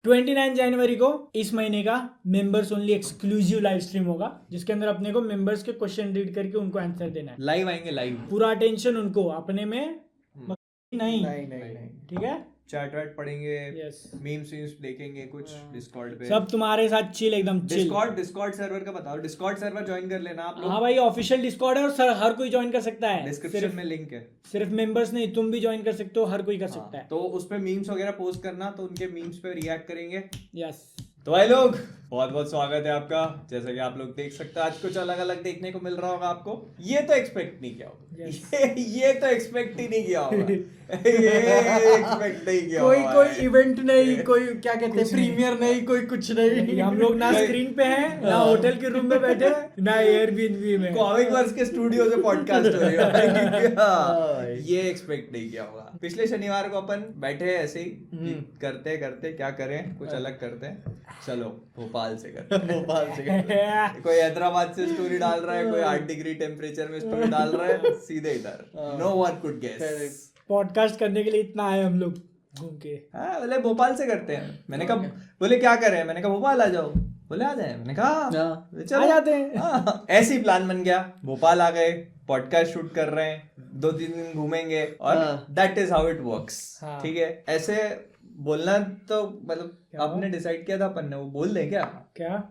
29 जनवरी को इस महीने का members only exclusive live stream होगा, जिसके अंदर अपने को मेंबर्स के क्वेश्चन रीड करके उनको आंसर देना है। लाइव आएंगे, लाइव पूरा अटेंशन उनको, अपने में नहीं, ठीक है। चैट वैट पढ़ेंगे, यस, मीम्स वीम्स देखेंगे कुछ डिस्कॉर्ड पे, सब तुम्हारे साथ चिल, एकदम चिल। डिस्कॉर्ड सर्वर का बताओ, डिस्कॉर्ड सर्वर ज्वाइन कर लेना आप लोग। हाँ भाई, ऑफिशियल डिस्कॉर्ड है और सर हर कोई ज्वाइन कर सकता है, डिस्क्रिप्शन में लिंक है। सिर्फ मेंबर्स नहीं, तुम भी ज्वाइन कर सकते हो, हर कोई कर सकता है। तो उस पे मीम्स वगैरह पोस्ट करना, तो उनके मीम्स पे रिएक्ट करेंगे। यस, तो भाई लोग, बहुत बहुत स्वागत है आपका। जैसा कि आप लोग देख सकते हैं, आज कुछ अलग अलग देखने को मिल रहा होगा आपको। ये तो एक्सपेक्ट नहीं किया होगा। ये तो एक्सपेक्ट ही नहीं किया होगा। ये एक्सपेक्ट नहीं किया होगा। कोई इवेंट नहीं, कोई क्या कहते हैं प्रीमियर नहीं, कोई कुछ नहीं। हम लोग ना स्क्रीन पे हैं, ना होटल के रूम में बैठे, ना एयरबीएनबी में, कॉमिक वर्स के स्टूडियो से पॉडकास्ट हो रही है। ये एक्सपेक्ट नहीं किया होगा। पिछले शनिवार को अपन बैठे ऐसे ही करते करते क्या करें, कुछ अलग करते हैं, चलो भोपाल से करते हैं। भोपाल से कोई हैदराबाद से स्टोरी डाल रहा है, कोई 8 डिग्री टेम्परेचर में स्टोरी डाल रहा है, सीधे इधर। No one could guess. Podcast करने के लिए इतना आए हम लोग घूम के। हाँ, बोले भोपाल से करते हैं। मैंने कहा, बोले क्या करें, मैंने कहा भोपाल आ जाओ। बोले आ जाए। मैंने कहा चलो आ जाते हैं। हाँ, ऐसे ही प्लान बन गया। भोपाल आ गए, पॉडकास्ट शूट कर रहे हैं, 2-3 दिन घूमेंगे और that is how it works. ठीक है, ऐसे बोलना तो मतलब आपने डिसाइड किया था अपन ने, वो बोल दें क्या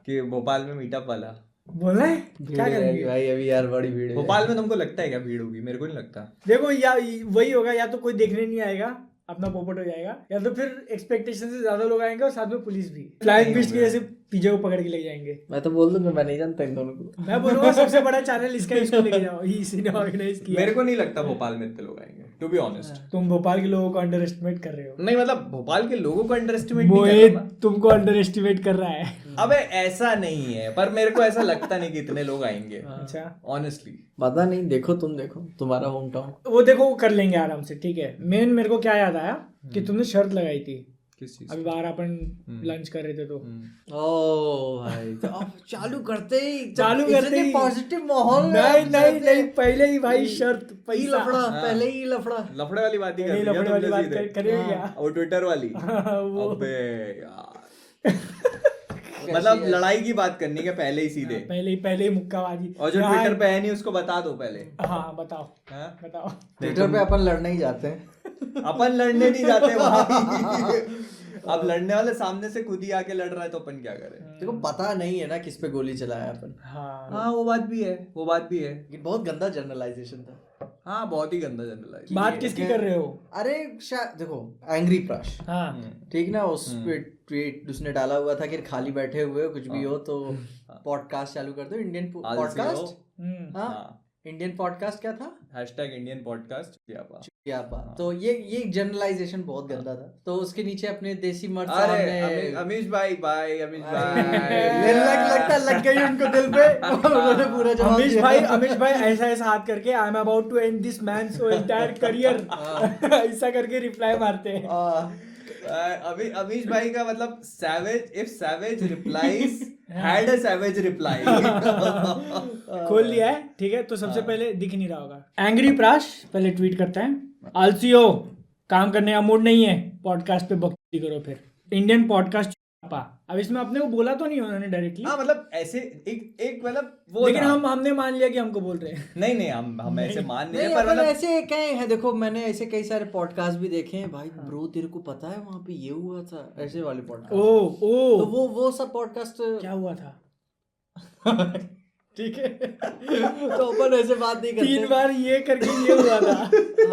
कि भोपाल में मीटअप वाला बोल रहे क्या करेंगे भाई? अभी यार बड़ी भीड़ है भोपाल में। तुमको लगता है क्या भीड़ होगी? मेरे को नहीं लगता। देखो, या वही होगा, या तो कोई देखने नहीं आएगा, अपना पोपट हो जाएगा, या तो फिर एक्सपेक्टेशन से ज्यादा लोग आएंगे और साथ में पुलिस भी फ्लाइंग बीस्ट के जैसे पीजे को पकड़ के ले जाएंगे। मैं तो बोल दूंगा, मैं नहीं जानता इन दोनों को। मैं बोलूंगा सबसे बड़ा चैनल इसका, इसको लेके जाओ, इसी ने ऑर्गेनाइज किया। मेरे को नहीं लगता भोपाल में इतने लोग आएंगे, टू बी ऑनेस्ट। तुम भोपाल के लोगों को अंडर एस्टिमेट कर रहे हो। नहीं मतलब भोपाल के लोगों को अंडर एस्टिमेट नहीं कर मोहित रहा मैं। तुमको अंडर एस्टिमेट कर रहा है। अबे ऐसा नहीं है, पर मेरे को ऐसा लगता नहीं कि इतने लोग आएंगे। अच्छा, ऑनेस्टली पता नहीं, देखो तुम देखो, तुम्हारा होम टाउन। वो देखो, वो कर लेंगे आराम से, ठीक है। मेन मेरे को क्या याद आया कि तुमने शर्त लगाई थी किस चीज? अभी बाहर अपन लंच कर रहे थे तो ओ भाई, तो अब चालू करते ही पॉजिटिव माहौल में नहीं, पहले ही भाई शर्त, पैसा लफड़ा, पहले ही लफड़ा। लफड़े वाली बात ही कर नहीं, रही है लफड़े वाली तुमने बात सीधे। करेंगे क्या? वो ट्विटर वाली। वो अबे यार, मतलब लड़ाई की बात करनी है पहले ही सीधे। पहले ही मुक्काबाजी। और जो ट्विटर पे है नहीं उसको बता दो पहले। हाँ बताओ, हाँ? बताओ। ट्विटर पे अपन लड़ने ही जाते हैं। अपन लड़ने नहीं जाते भाई। अब लड़ने वाले सामने से खुद ही आके लड़ रहा है तो अपन क्या करें? देखो पता नहीं है ना किस पे गोली चलाया अपन। हाँ, वो बात भी है, वो बात भी है। ये बहुत गंदा जनरलाइजेशन था। हाँ, बहुत ही गंदा जनरलाइज। बात किसकी कर रहे हो? अरे देखो, एंग्री प्राश, हाँ ठीक ना, उस पे ट्वीट उसने डाला हुआ था कि खाली बैठे हुए हो, कुछ भी हो तो पॉडकास्ट चालू कर दो। इंडियन पॉडकास्ट, हाँ इंडियन पॉडकास्ट क्या था? #इंडियन पॉडकास्ट क्या तो ये जनरलाइजेशन बहुत गंदा था। तो उसके नीचे अपने देसी मर्द अरे अमीश भाई अमीश भाई लगता लग गई उनको दिल पे। उन्होंने पूरा जवाब दिया। अमीश भाई ऐसा हाथ करके, I am about to end this man so entire career, ऐसा करके रिप्लाई मारते हैं। अमीश भाई का मतलब savage, if savage replies had a savage reply। खोल लिया है, ठीक है। तो सबसे पहले दिख नहीं रहा होगा। एंग्री प्राश पहले ट्वीट करता है, आलसी हो, काम करने का मूड नहीं है, पॉडकास्ट पे बकवास करो। फिर इंडियन पॉडकास्ट। अब इसमें अपने को बोला तो नहीं उन्होंने डायरेक्टली। हाँ मतलब ऐसे एक मतलब वो, लेकिन हमने मान लिया कि हमको बोल रहे हैं। नहीं हम ऐसे मान नहीं, नहीं, पर मतलब ऐसे कहे हैं। देखो मैंने ऐसे कई सारे पॉडकास्ट भी देखे हैं भाई। ब्रो तेरे को पता है वहां पे ये हुआ था, ऐसे वाले पॉडकास्ट। तो वो सब पॉडकास्ट क्या हुआ था? ठीक है। तो अपन ऐसे बात नहीं करते। 3 बार ये करके ये हुआ था।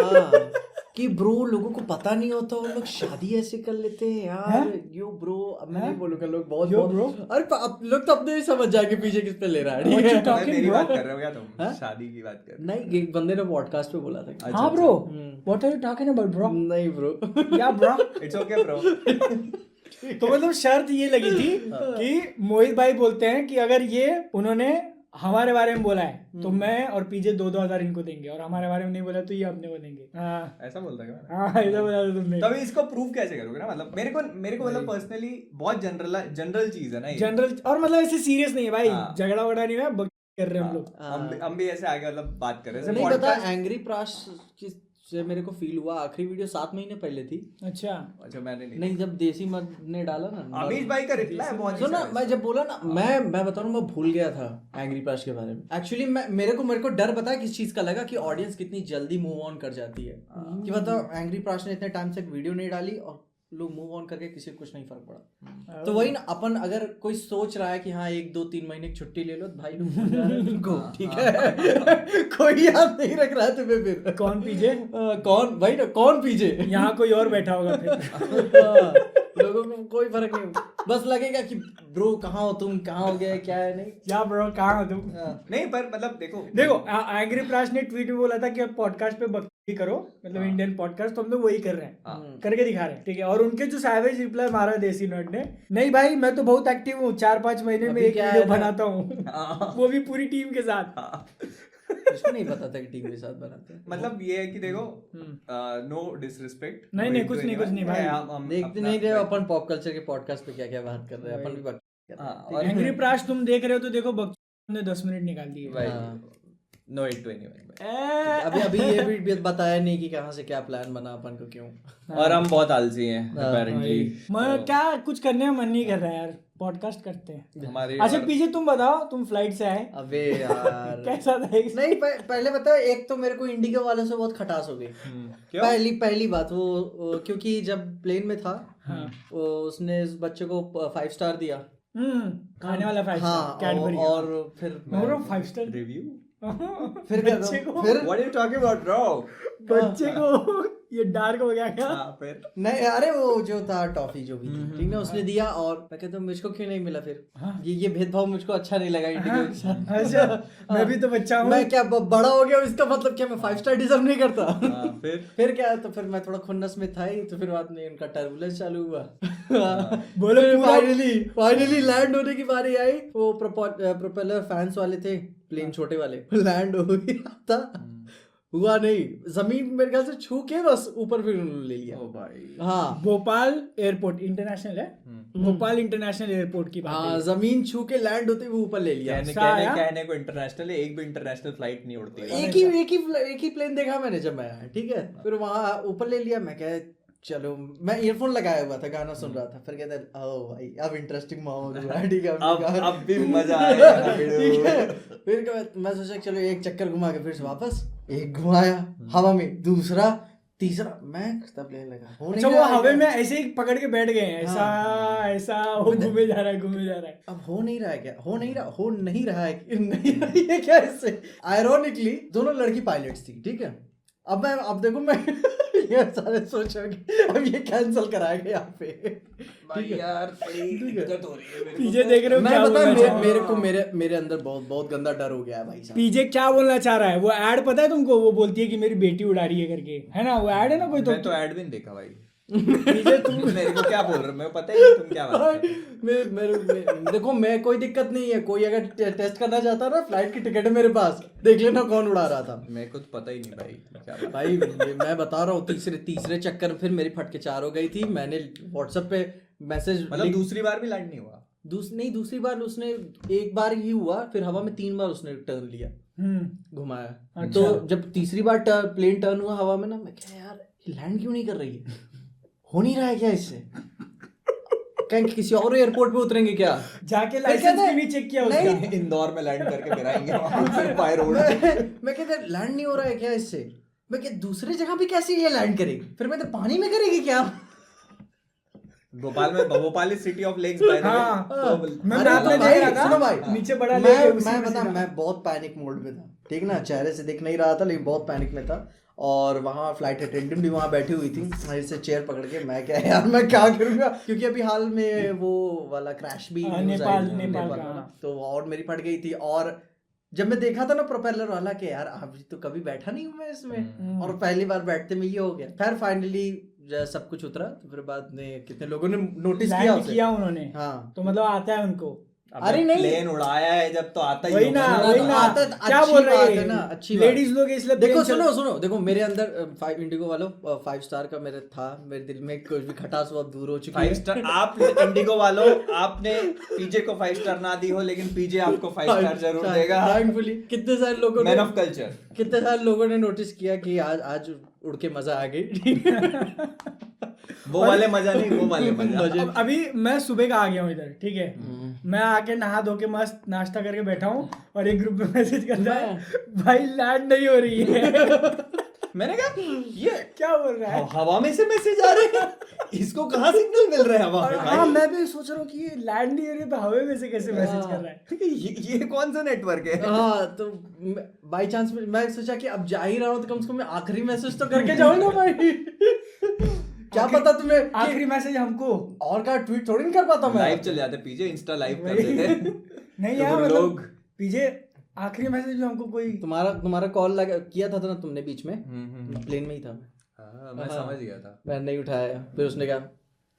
हाँ, कि ब्रो लोगों को पता नहीं होता, वो लोग शादी ऐसे कर लेते हैं यार। यो ब्रो, अब मैं नहीं बोलूंगा, लोग बहुत ब्रो। अरे लोग तो अपने ही समझ जाएंगे पीछे किस पे ले रहा है। मेरी बात कर रहे हो क्या तुम? शादी की बात कर? नहीं, एक बंदे ने पॉडकास्ट पे बोला था। हाँ bro, what are you talking about bro? नहीं bro, yeah bro, it's okay bro. तो मतलब शर्त ये लगी थी कि मोहित भाई बोलते हैं कि अगर ये उन्होंने हमारे बारे में बोला है तो मैं और पीजे 2,000 इनको देंगे, और हमारे बारे में नहीं बोला तो ये अपने को देंगे। ऐसा बोलता है? हाँ, ऐसा बोला था तुमने। तभी इसको प्रूव कैसे करोगे ना? मतलब मेरे को मतलब पर्सनली बहुत जनरल चीज है ना ये। जनरल, और मतलब ऐसे सीरियस नहीं है भाई, झगड़ा वगड़ा नहीं है, कर रहे हम लोग। हम भी ऐसे आगे मतलब बात कर रहे हैं। नहीं पता एंग्री प्राश की से मेरे को फील हुआ, आखिरी वीडियो 7 महीने पहले थी। अच्छा मैंने नहीं, जब देसी मद ने डाला ना, अमीश भाई का रिप्लाई बहुत सुनो ना, मैं जब बोला ना, मैं बता रहा हूँ, मैं भूल गया था एंग्री प्राश के बारे में। एक्चुअली मेरे को डर पता है किस चीज का लगा, कि ऑडियंस कितनी जल्दी मूव ऑन कर जाती है। कि बताओ एंग्री प्राश ने इतने टाइम से वीडियो नहीं डाली और लोग मूव ऑन करके किसी को कुछ नहीं फर्क पड़ा। तो वही ना, अपन अगर कोई सोच रहा है कि हाँ 1-2-3 महीने की छुट्टी ले लो, तो भाई तुमको ठीक है, कोई याद नहीं रख रहा है तुम्हें। फिर कौन पीछे, कौन भाई ना, कौन पीछे, यहाँ कोई और बैठा होगा फिर। लोगों को कोई फर्क नहीं, बस लगेगा कि ब्रो कहाँ हो तुम, कहाँ हो गए, क्या है, नहीं क्या ब्रो कहाँ हो तुम। नहीं पर मतलब देखो एंग्री प्राश ने ट्वीट में बोला था कि अब पॉडकास्ट पे भक्ति करो, मतलब इंडियन पॉडकास्ट, तो हम लोग वही कर रहे हैं, करके दिखा रहे हैं, ठीक है। और उनके जो सैवेज रिप्लाई मारा देसी नॉट ने, नहीं भाई मैं तो बहुत एक्टिव हूँ, 4-5 महीने में एक वीडियो बनाता हूँ, वो भी पूरी टीम के साथ। इसको नहीं पता था कि टीम के साथ बनाते हैं। मतलब ये है कि देखो, नो डिसरिस्पेक्ट, नहीं कुछ नहीं भाई, हम देखते नहीं रहे अपन पॉप कल्चर के पॉडकास्ट पे क्या क्या बात कर रहे हैं, अपन भी बात कर रहे हैं। एंग्री प्राश तुम देख रहे हो तो देखो, भक्ति ने 10 मिनट निकाल दिए भाई। No it to anyone. अभी ये भी बताया नहीं कि कहाँ से क्या प्लान बना अपन को, क्यों। और हम बहुत आलसी हैं अपेरेंटली। मैं क्या कुछ करने में मन नहीं कर रहा है यार, पॉडकास्ट करते हैं हमारे। अच्छा पीछे तुम बताओ, तुम फ्लाइट से आए, अबे यार कैसा था? नहीं पहले बताओ, एक तो मेरे को इंडिगो वालों से बहुत खटास हो गई। पहली बात वो क्योंकि जब प्लेन में था, उसने इस बच्चे को 5 स्टार दिया, खाने वाला 5 स्टार कैडबरी, और फिर 5 स्टार रिव्यू। फिर बच्चे को, फिर What are you talking about, bro? बच्चे को ये डार्क हो गया क्या? फिर नहीं, अरे वो जो था टॉफी जो भी थी, ठीक ना, उसने दिया, और मैं कहता हूँ मुझको क्यों नहीं मिला फिर। ये भेदभाव मुझको अच्छा नहीं लगा इंडिगो के साथ। अच्छा मैं भी तो बच्चा हूँ, मैं क्या बड़ा हो गया, इसका मतलब क्या मैं 5 स्टार डिजर्व नहीं करता? फिर क्या, तो फिर मैं थोड़ा खुन्नस में था ही, तो फिर बाद में उनका टर्बुलेंस चालू हुआ। बोलो फाइनली लैंड होने की बारी आई, वो प्रोपेलर फैंस वाले थे, प्लेन छोटे वाले, लैंड हो गया था, हुआ नहीं, जमीन मेरे ख्याल से छू के बस ऊपर फिर उन्होंने ले लिया। ओ भाई। हाँ, भोपाल एयरपोर्ट इंटरनेशनल है, भोपाल इंटरनेशनल एयरपोर्ट की बात है। हाँ, जमीन छू के लैंड होते हुए ऊपर ले लिया। कहने को इंटरनेशनल है, एक भी इंटरनेशनल फ्लाइट नहीं उड़ती। एक ही प्लेन देखा मैंने जब मैं आया, ठीक है, फिर वहां ऊपर ले लिया। मैं क्या, चलो, मैं ईयरफोन लगाया हुआ था, गाना सुन रहा था, फिर कहता ओ भाई अब इंटरेस्टिंग माहौल हुआ है, ठीक है, अब भी मजा आएगा। ठीक है, फिर मैं सोचा चलो एक चक्कर घुमा के फिर से वापस, एक घुमाया हवा में, दूसरा, तीसरा, मैं तब लेने लगा। अच्छा वो हवा में ऐसे ही पकड़ के बैठ गए हैं, ऐसा वो घूमे जा रहा है। अब हो नहीं रहा है क्या, हो नहीं रहा है क्या इससे। आयरोनिकली दोनों लड़की पायलट्स थी, ठीक है। अब देखो मैं ये सारे सोचोगे अब ये कैंसिल कराएंगे यहाँ पे, ठीक है यार, दिक्कत हो रही है। पीजे देख रहे हो, मैं पता मेरे को मेरे अंदर बहुत गंदा डर हो गया है भाई साहब। पीजे क्या बोलना चाह रहा है, वो ऐड पता है तुमको, वो बोलती है कि मेरी बेटी उड़ा रही है करके, है ना, वो ऐड है ना कोई, मैं तो ऐड भी नहीं देखा भाई। पीजे तुम मेरे को क्या बोल रहे हो, मैं पता ही नहीं तुम क्या बात कर रहे हो। देखो मैं, कोई दिक्कत नहीं है, कोई अगर टेस्ट करना चाहता ना, फ्लाइट की टिकट है मेरे पास, देख लेना कौन उड़ा रहा था। मेरे को तो पता ही नहीं भाई क्या भाई मैं बता रहा हूँ, तीसरे चक्कर फिर मेरी फटके 4 हो गई थी। मैंने व्हाट्सएप पे मैसेज, मतलब दूसरी बार भी लैंड नहीं हुआ? दूसरी बार उसने एक बार ही हुआ, फिर हवा में 3 बार उसने टर्न लिया, घुमाया। अच्छा। तो जब तीसरी बार प्लेन टर्न हुआ हवा में ना, मैं क्या यार लैंड क्यों नहीं कर रही है, हो नहीं रहा है क्या इससे, कहीं किसी और एयरपोर्ट पे उतरेंगे क्या, जाके लाइसेंस भी नहीं चेक किया उसका। इंदौर में लैंड करके गिराएंगे फिर बाय रोड। मैं कहता लैंड नहीं हो रहा है क्या इससे, मैं क्या दूसरी जगह भी कैसे ये लैंड करेगी, फिर मैं तो पानी में करेगी क्या। Bhopal is city of lakes by the way. मैं मैप में देख रहा था, सुनो भाई, नीचे बड़ा लेक है, मैं बता, मैं बहुत पैनिक मोड में था, ठीक ना, चेहरे से दिख नहीं रहा था, लेकिन बहुत पैनिक में था। और वहाँ फ्लाइट अटेंडेंट भी वहाँ बैठी हुई थी, से चेयर पकड़ के, मैं क्या यार मैं क्या करूँगा, क्योंकि अभी हाल में वो वाला क्रैश भी नेपाल का, तो और मेरी फट गई थी। और जब मैं देखा था ना प्रोपेलर वाला के यार अभी तो कभी बैठा नहीं हूँ मैं इसमें, और पहली बार बैठते में ये हो गया। खैर फाइनली सब कुछ उतरा, तो फिर बाद में कितने लोगों ने नोटिस किया उन्होंने। हाँ, तो मतलब आता है उनको अरे नहीं, प्लेन उड़ाया है जब तो आता ही वही ना होगा वही ना क्या बोल रहे हैं ना, अच्छी बात। लेडीज लोग इसलिए देखो plane सुनो सुनो, देखो मेरे अंदर 5 इंडिगो वालों 5 स्टार का मेरे था, मेरे दिल में कुछ भी खटास वो अब दूर हो चुकी है। 5 स्टार आप इंडिगो वालों, आपने पीजे को 5 स्टार ना दी हो, लेकिन पीजे आपको 5 स्टार जरूर देगा। थैंकफुली कितने सारे लोगों मैन ऑफ कल्चर। कितने सारे लोगों ने नोटिस किया कि आज उड़ के मजा आ गई। वो वाले मजा नहीं, वो वाले मजा। अब अभी मैं सुबह का आ गया हूँ इधर, ठीक है। मैं आके नहा धो के मस्त नाश्ता करके बैठा हूँ और एक ग्रुप में मैसेज करता है भाई लैंड नहीं हो रही है। मैंने कहा ये क्या बोल रहा है? हवा में से मैसेज आ रहे हैं, इसको कहाँ सिग्नल मिल रहा है हवा में? हाँ मैं भी सोच रहा हूँ कि ये लैंड नहीं हो रही तो हवा में से कैसे मैसेज कर रहा है। ये कौन सा नेटवर्क है? हाँ तो बाई चांस मैं सोचा कि अब जा ही रहा हूँ तो कम से कम मैं आखिरी मैसेज तो करके जाऊँ ना भाई। क्या पता तुम्हें आखिरी मैसेज हमको और का ट्वीट थोड़ी नहीं कर पाता मैं। लाइव चल जाते पीजे, इंस्टा लाइव कर देते। नहीं तो यार फिर मतलब लोग पीछे आखिरी मैसेज भी हमको कोई तुम्हारा कॉल लगा किया था ना तुमने बीच में, प्लेन में ही था। हाँ, मैं समझ गया था। मैंने नहीं उठाया, फिर उसने कहा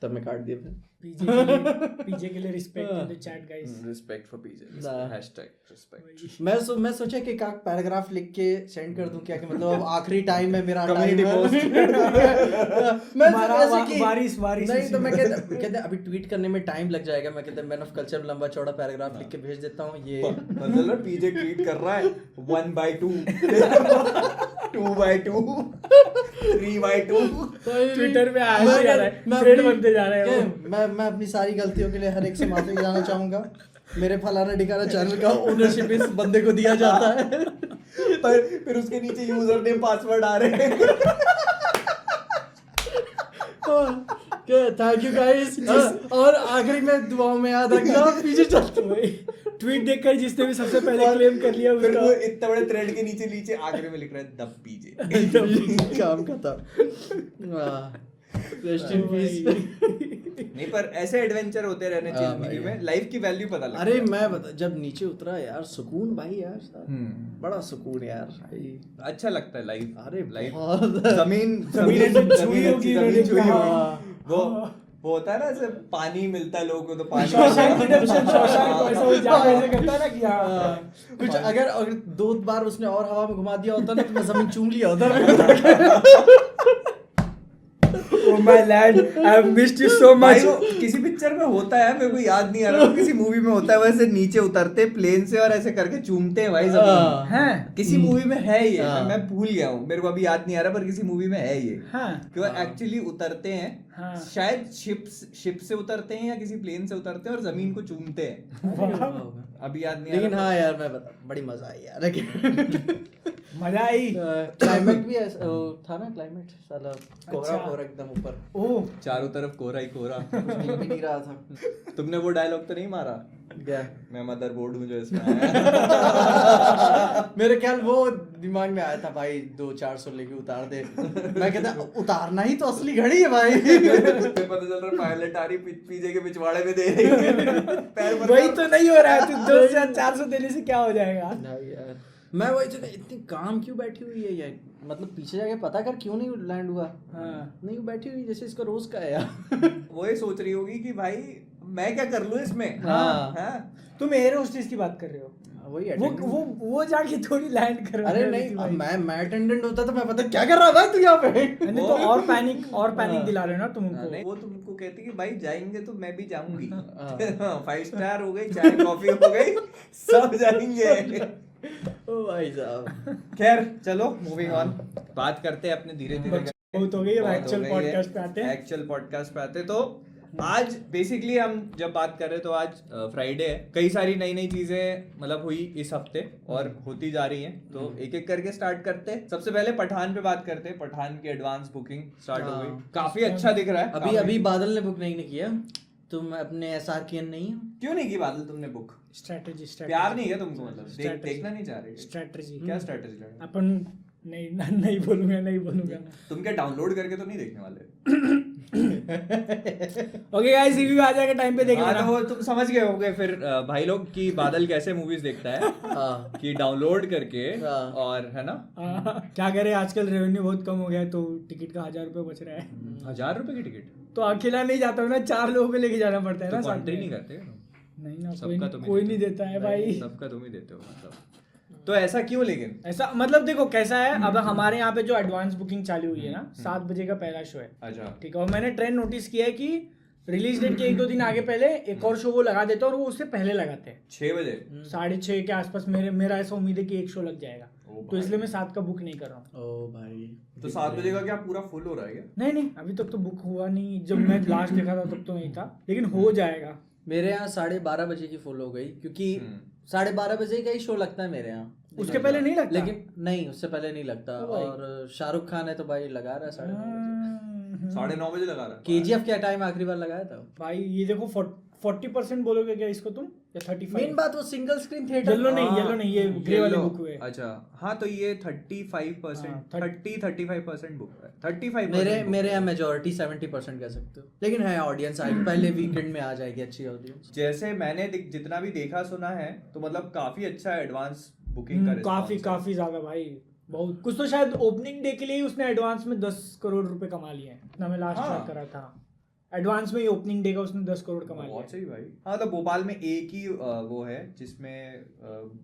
तब मैं काट दिया। फिर पीजे के लिए respect in the chat guys. Respect for PJ, #respect. मैं सोचा कि एक पैराग्राफ लिख के सेंड कर दूं क्या, कि मतलब अब आखिरी टाइम है मेरा, Community टाइम post। मैं हमारा ऐसे कि वारिस नहीं तो मैं कहते अभी ट्वीट करने में टाइम लग जाएगा, मैं कहते मैन ऑफ कल्चर में लंबा चौड़ा पैराग्राफ लिख के भेज देता हूँ। ये मतलब पीजे ट्वीट कर रहा है 1/2 2/2 3/2। ट्विटर पे आ जा रहा है, फ्रेंड बनते जा रहे हैं वो। मैं अपनी सारी गलतियों के लिए हर एक से माफी जाना चाहूंगा। मेरे फलाना ढिकाना चैनल का ओनरशिप इस बंदे को दिया जाता है। पर फिर उसके नीचे यूजर नेम पासवर्ड आ रहे हैं। Thank you guys. और आखिरी में दुआओं में याद रखना पीछे चलते हुए। ट्वीट देखकर जिसने भी सबसे पहले क्लेम कर लिया फिर वो उसका इतने बड़े थ्रेड के नीचे आखिरी में लिख रहा है द पीजे। काम खत्म। Rest in peace. नहीं पर ऐसे एडवेंचर होते रहने चाहिए जिंदगी में, लाइफ की वैल्यू पता लगता है। अरे मैं बता, जब नीचे उतरा यार सुकून भाई यार, बड़ा सुकून यार भाई। अच्छा लगता है लाइफ। अरे लाइफ बहुत। जमीन छुई होगी जमीन छुई हाँ। होगी। वो होता है ना, ऐसे पानी मिलता है लोगों को तो पानी शॉशैंक रिडेम्पशन, शॉशैंक ऐसा वो जाके ऐसे करता है ना कि हाँ कुछ अगर 2 बार उसने और हवा में घुमा दिया होता ना तो मैं जमीन चूम लिया होता। Oh my lad, I have missed you so भाई much. वो किसी पिक्चर में होता है, मेरे को याद नहीं आ रहा, किसी मूवी में होता है, वैसे नीचे उतरते प्लेन से और ऐसे करके चूमते हैं भाई जमीन। हैं? किसी मूवी में है ये, मैं भूल गया हूँ, मेरे को अभी याद नहीं आ रहा, पर किसी मूवी में है ये हाँ। कि वो एक्चुअली उतरते हैं, हाँ। शायद शिप से उतरते हैं या किसी प्लेन से उतरते हैं और जमीन को चूमते हैं। अभी याद नहीं आ लेकिन रहा। हाँ यार मैं बता, बड़ी मजा आई यार। मजा आई। क्लाइमेट भी था ना, क्लाइमेट साला कोहरा अच्छा। कोहरा एकदम ऊपर, ओह चारों तरफ कोहरा ही कोहरा। दिख भी नहीं रहा था। तुमने वो डायलॉग तो नहीं मारा, क्या? मैं मदरबोर्ड हूँ जो इसमें आया। मेरे ख्याल वो दिमाग में आया था भाई, 200-400 लेके उतार दे। मैं कहता उतारना ही तो असली घड़ी है भाई। फिर पता चल रहा पायलट आ रही पीछे के पिछवाड़े में दे रही है। पैर वही तो नहीं हो रहा है, तो 2,400 देने से क्या हो जाएगा? नहीं यार, मैं वही तो, इतनी काम क्यों बैठी हुई है यार, मतलब पीछे जाके पता कर क्यों नहीं लैंड हुआ। हाँ। नहीं वो बैठी हुई जैसे इसका रोज का है यार। वो ये सोच रही होगी कि भाई मैं क्या कर लूं इसमें। हाँ। हाँ। तुम एयर होस्टेस की बात कर रहे हो, वही वो जाके थोड़ी लैंड कर। अरे नहीं, अब मैं अटेंडेंट होता तो मैं पता क्या कर रहा था तू यहाँ पे। नहीं तो और पैनिक दिला रहे हो ना तुम उनको। नहीं वो तुमको कहती कि भाई जाएंगे तो मैं भी जाऊंगी। 5 स्टार हो गई, चाय कॉफी हो गई, सब जाएंगे। ओ भाई साहब, खैर चलो मूविंग ऑन, बात करते हैं अपने धीरे धीरे। बहुत हो गई है, एक्चुअल पॉडकास्ट पे आते हैं। एक्चुअल पॉडकास्ट पे आते हैं। तो आज बेसिकली हम जब बात कर रहे हैं तो आज फ्राइडे है, कई सारी नई नई चीजें मतलब हुई इस हफ्ते और होती जा रही हैं, तो एक एक करके स्टार्ट करते हैं। सबसे पहले पठान पे बात करते हैं। पठान की एडवांस बुकिंग स्टार्ट हो गई, काफी अच्छा दिख रहा है। अभी बादल ने बुक नहीं किया, तुम अपने SRKN नहीं हो। क्यों नहीं की बादल तुमने बुक? स्ट्रेटजी प्यार नहीं है तुमको, मतलब देखना नहीं चाह रहे? स्ट्रेटजी क्या स्ट्रेटजी? अपन नहीं बोलूंगा। तुम क्या डाउनलोड करके तो नहीं देखने वाले? ओके गाइस, रिव्यू आ जाएगा टाइम पे देख हाँ, लेना। तो वो तुम समझ गए होगे फिर भाई लोग कि बादल कैसे मूवीज देखता है। कि डाउनलोड करके और है ना। क्या करें, आजकल रेवेन्यू बहुत कम हो गया है, तो टिकट का 1,000 रुपये बच रहा है। 1000 रुपए की टिकट? तो अकेला नहीं जाता हूँ ना, 4 लोगों को लेके जाना पड़ता है ना। कॉन्ट्री नहीं करते? नहीं ना, सबका तुम ही कोई देते नहीं हो। देता है भाई। सबका तुम ही देते हो मतलब। तो ऐसा क्यों लेकिन? ऐसा मतलब देखो कैसा है, अब हमारे यहाँ पे जो एडवांस बुकिंग चालू हुई है ना, 7 बजे का पहला शो है, अच्छा ठीक है, और मैंने ट्रेंड नोटिस किया है कि रिलीज डेट के 1-2 दिन आगे पहले एक और शो वो लगा देते हैं, और वो उससे पहले लगाते हैं 6 बजे 6:30 के आसपास। मेरा ऐसा उम्मीद है कि एक शो लग जाएगा, ओ तो इसलिए मैं 7 का बुक नहीं कर रहा हूँ। ओ भाई, तो 7 बजे का क्या पूरा फुल हो रहा है क्या? नहीं अभी तक तो बुक हुआ नहीं, जब मैं लास्ट देखा था तब तो नहीं था, लेकिन हो जाएगा। मेरे यहाँ 12:30 बजे की फुल हो गई, क्योंकि 12:30 बजे का ही शो लगता है मेरे यहाँ। उसके पहले नहीं लगता? लेकिन नहीं, उससे पहले नहीं लगता। और शाहरुख खान है तो भाई लगा रहा है 9:30 बजे। 9:30 बजे लगा रहा है। KGF क्या टाइम आखिरी बार लगाया था भाई ये देखो 40% बोलोगे क्या इसको तुम, या 35? मेन बात वो सिंगल स्क्रीन थिएटर। येलो नहीं, ये ग्रे वाले बुक हुए। अच्छा हाँ, तो ये 35% 35% बुक है। 35 मेरे यहाँ मेजोरिटी 70% कह सकते हो, लेकिन है ऑडियंस आई पहले वीकेंड में आ जाएगी अच्छी ऑडियंस। जैसे मैंने जितना भी देखा सुना है तो मतलब काफी अच्छा एडवांस बुकिंग का response है। काफी ज्यादा भाई, बहुत कुछ। तो शायद ओपनिंग डे के लिए ही उसने एडवांस में 10 करोड़ रुपए कमा लिए हैं, इतना मैं लास्ट ट्रैक करा था। एडवांस में ही ओपनिंग डे का उसने 10 करोड़ कमा लिया। बहुत सही भाई। हाँ, तो भोपाल में एक ही वो है जिसमें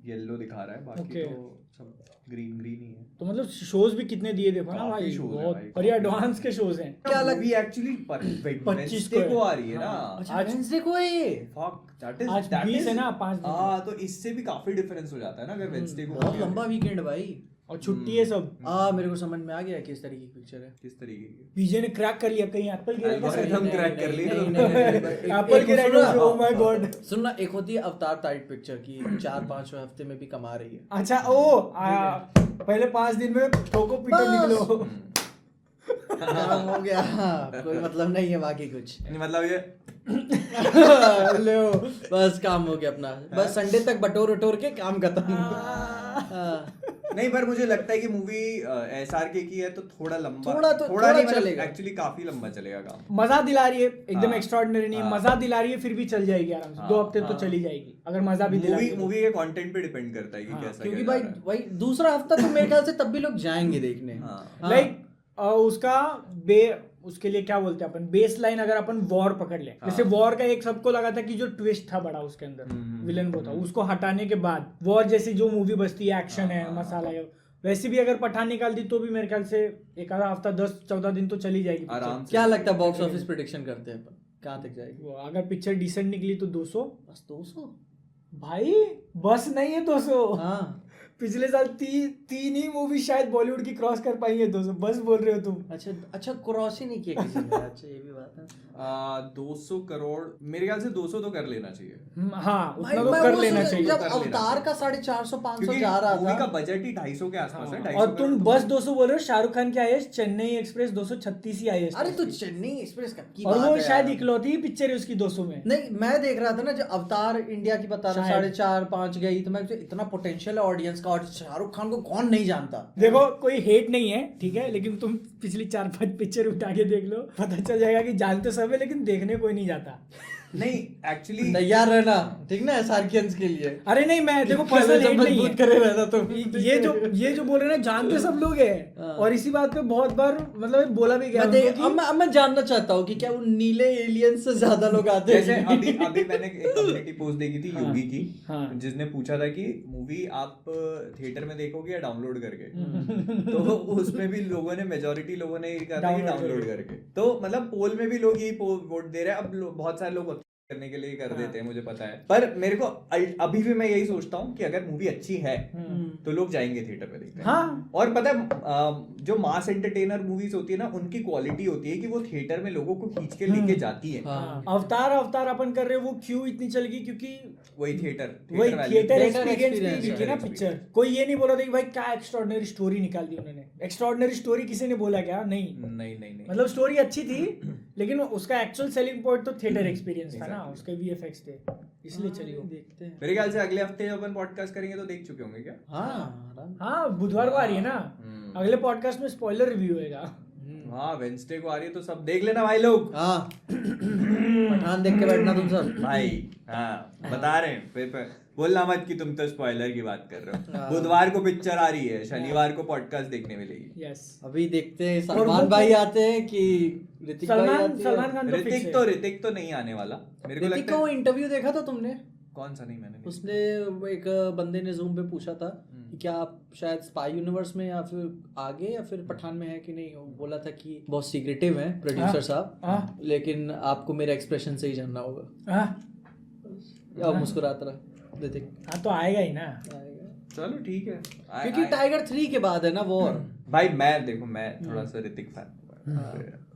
येलो दिखा रहा है, बाकी तो सब ग्रीन ही है। तो मतलब शोज भी कितने दिए देखो ना भाई, बहुत। और ये एडवांस के शोज हैं। क्या लगी एक्चुअली 25 को आ रही है ना। आज वेडनेसडे को है ये। फक, दैट आज 20 है ना, 5 दिन। हाँ, तो इससे भी काफी डिफरेंस हो जाता है ना अगर वेडनेसडे को। बहुत लंबा वीकेंड भाई, और छुट्टी है सब। मेरे को समझ में आ गया किस तरीके की पिक्चर है। किस तरीके की? पीजे ने क्रैक कर लिया, कहीं एप्पल की एल्गोरिथम क्रैक कर लिया। एप्पल की रेटिंग, ओह माय गॉड। सुनना, एक होती है अवतार टाइप पिक्चर की 4-5 हफ्ते में भी कमा रही है। अच्छा पहले 5 दिन में ठोको पीटो निकलो। काम हो गया, कोई मतलब नहीं है बाकी कुछ। मतलब ये लो बस काम हो गया अपना, बस संडे तक बटोर के काम खत्म। नहीं, पर मुझे लगता है कि मूवी SRK की है तो थोड़ा लंबा, थोड़ा नहीं चलेगा। एक्चुअली काफी लंबा चलेगा काम। मजा दिला रही है एकदम, एक्स्ट्राऑर्डिनरी नहीं, मजा दिला रही है, फिर भी चल जाएगी आराम से। 2 हफ्ते तो चली जाएगी अगर मजा भी दिला रही है। मूवी के कंटेंट पे डिपेंड करता है कि कैसा, क्योंकि भाई दूसरा हफ्ता तो मेरे ख्याल से तब भी लोग जाएंगे देखने। लाइक उसका उसके लिए क्या बोलते हैं अपन, बेस लाइन अगर अपन वॉर पकड़ ले, जैसे वॉर का एक सबको लगा था कि जो ट्विस्ट था बड़ा उसके अंदर, विलन वो था, उसको हटाने के बाद वॉर जैसी जो मूवी बचती है, एक्शन है, मसाला है, वैसे भी अगर पठान निकाल दी तो भी मेरे ख्याल से एक आधा हफ्ता 10-14 दिन तो चली जाएगी आराम से। क्या लगता है बॉक्स ऑफिस प्रेडिक्शन करते हैं अपन, कहाँ तक जाएगी? अगर पिक्चर डिसेंट निकली तो 200। बस 200 भाई, बस नहीं है 200। हाँ, पिछले साल 3 ही मूवी शायद बॉलीवुड की क्रॉस कर पाई है 200, बस बोल रहे हो तुम। अच्छा क्रॉस ही नहीं किया किसी ने। अच्छा, ये भी बात है। 200 करोड़ मेरे ख्याल से 200 तो कर लेना चाहिए। हाँ, भाई, उतना तो कर लेना चाहिए। जब अवतार का 450-500 जा रहा मूवी का था, बजट ही 250 के आसपास है। 250 और तुम बस 200 बोल रहे हो, शाहरुख खान की आईएएस चेन्नई एक्सप्रेस 236 ही आईएएस। अरे तो चेन्नई एक्सप्रेस की और बात वो है शायद यार। इकलौती पिक्चर है उसकी 200 में। नहीं, मैं देख रहा था ना जब अवतार इंडिया की बता रहा शायद। 4.5-5 गई, तो मैं इतना पोटेंशियल है ऑडियंस का, और शाहरुख खान को कौन नहीं जानता। देखो कोई हेट नहीं है, ठीक है, लेकिन तुम पिछली 4-5 पिक्चर उठा के देख लो, पता चल जाएगा कि जानते सब है लेकिन देखने कोई नहीं जाता। नहीं एक्चुअली तैयार रहना, ठीक ना, एसआरकेएंस के लिए। अरे नहीं, मैं देखो पर्सनल हेट नहीं है, करे रहना तुम। ये जो बोल रहे हैं ना, जानते सब लोग हैं, और इसी बात पे बहुत बार मतलब बोला भी गया अब मैं जानना चाहता हूँ कि क्या वो नीले एलियन से ज्यादा लोग आते जैसे हैं? अभी मैंने एक कम्युनिटी पोस्ट देखी थी योगी की, हाँ। जिसने पूछा था कि मूवी आप थिएटर में देखोगे या डाउनलोड करके, तो उसमें भी लोगों ने, मेजोरिटी लोगों ने कहा था कि डाउनलोड करके। तो मतलब पोल में भी लोग यही वोट दे रहे हैं। अब बहुत सारे लोग करने के लिए कर देते हैं, मुझे पता है, पर मेरे को अभी भी मैं यही सोचता हूँ कि अगर मूवी अच्छी है तो लोग जाएंगे थिएटर में देखने। हाँ। और पता है जो मास एंटरटेनर मूवीज होती है ना, उनकी क्वालिटी होती है कि वो थिएटर में लोगों को खींच के लेके जाती है। अवतार अपन कर रहे हो, वो क्यों इतनी चल गई, क्योंकि वही थिएटर एक्सपीरियंस भी थी ना पिक्चर। कोई ये नहीं बोला था कि भाई क्या एक्स्ट्राऑर्डिनरी स्टोरी निकाल दी उन्होंने। एक्स्ट्राऑर्डिनरी स्टोरी किसी ने बोला क्या? नहीं। मतलब स्टोरी अच्छी थी, लेकिन उसका एक्चुअल सेलिंग पॉइंट तो थिएटर एक्सपीरियंस था ना, उसके वीएफएक्स थे, इसलिए चली वो। देखते हैं। मेरे ख्याल से अगले हफ्ते जब अपन पॉडकास्ट करेंगे तो देख चुके होंगे क्या? हाँ, हाँ, बुधवार को आ रही है ना। अगले पॉडकास्ट में स्पॉइलर रिव्यू होएगा। हाँ वेंसडे को आ रही है तो सब देख लेना भाई लोग। हाँ पठान देख के बैठना तुम सब भाई। हाँ बता रहे हैं फिर बोलना मत कि तुम तो स्पॉइलर की बात कर रहे हो। बुधवार को पिक्चर आ रही है, शनिवार को पॉडकास्ट देखने मिलेगी। यस अभी देखते हैं सलमान भाई आते हैं कि ऋतिक भाई आते हैं। सलमान खान तो फिक्स है। ऋतिक तो नहीं आने वाला मेरे को ऋतिक लगता का वो है। इंटरव्यू देखा था तुमने? कौन सा? नहीं मैंने नहीं। उसने एक बंदे ने जूम पे पूछा था कि क्या आप शायद स्पाई यूनिवर्स में या फिर आगे या फिर पठान में है कि नहीं। वो बोला था कि बहुत सीक्रेटिव है प्रोड्यूसर साहब, लेकिन आपको मेरे एक्सप्रेशन से ही जानना होगा। अब मुस्कुराता रहा ऋतिक। हाँ तो आएगा ही ना। चलो ठीक है क्योंकि टाइगर 3 के बाद है ना वो। और भाई मैं देखो मैं थोड़ा सा ऋतिक फैन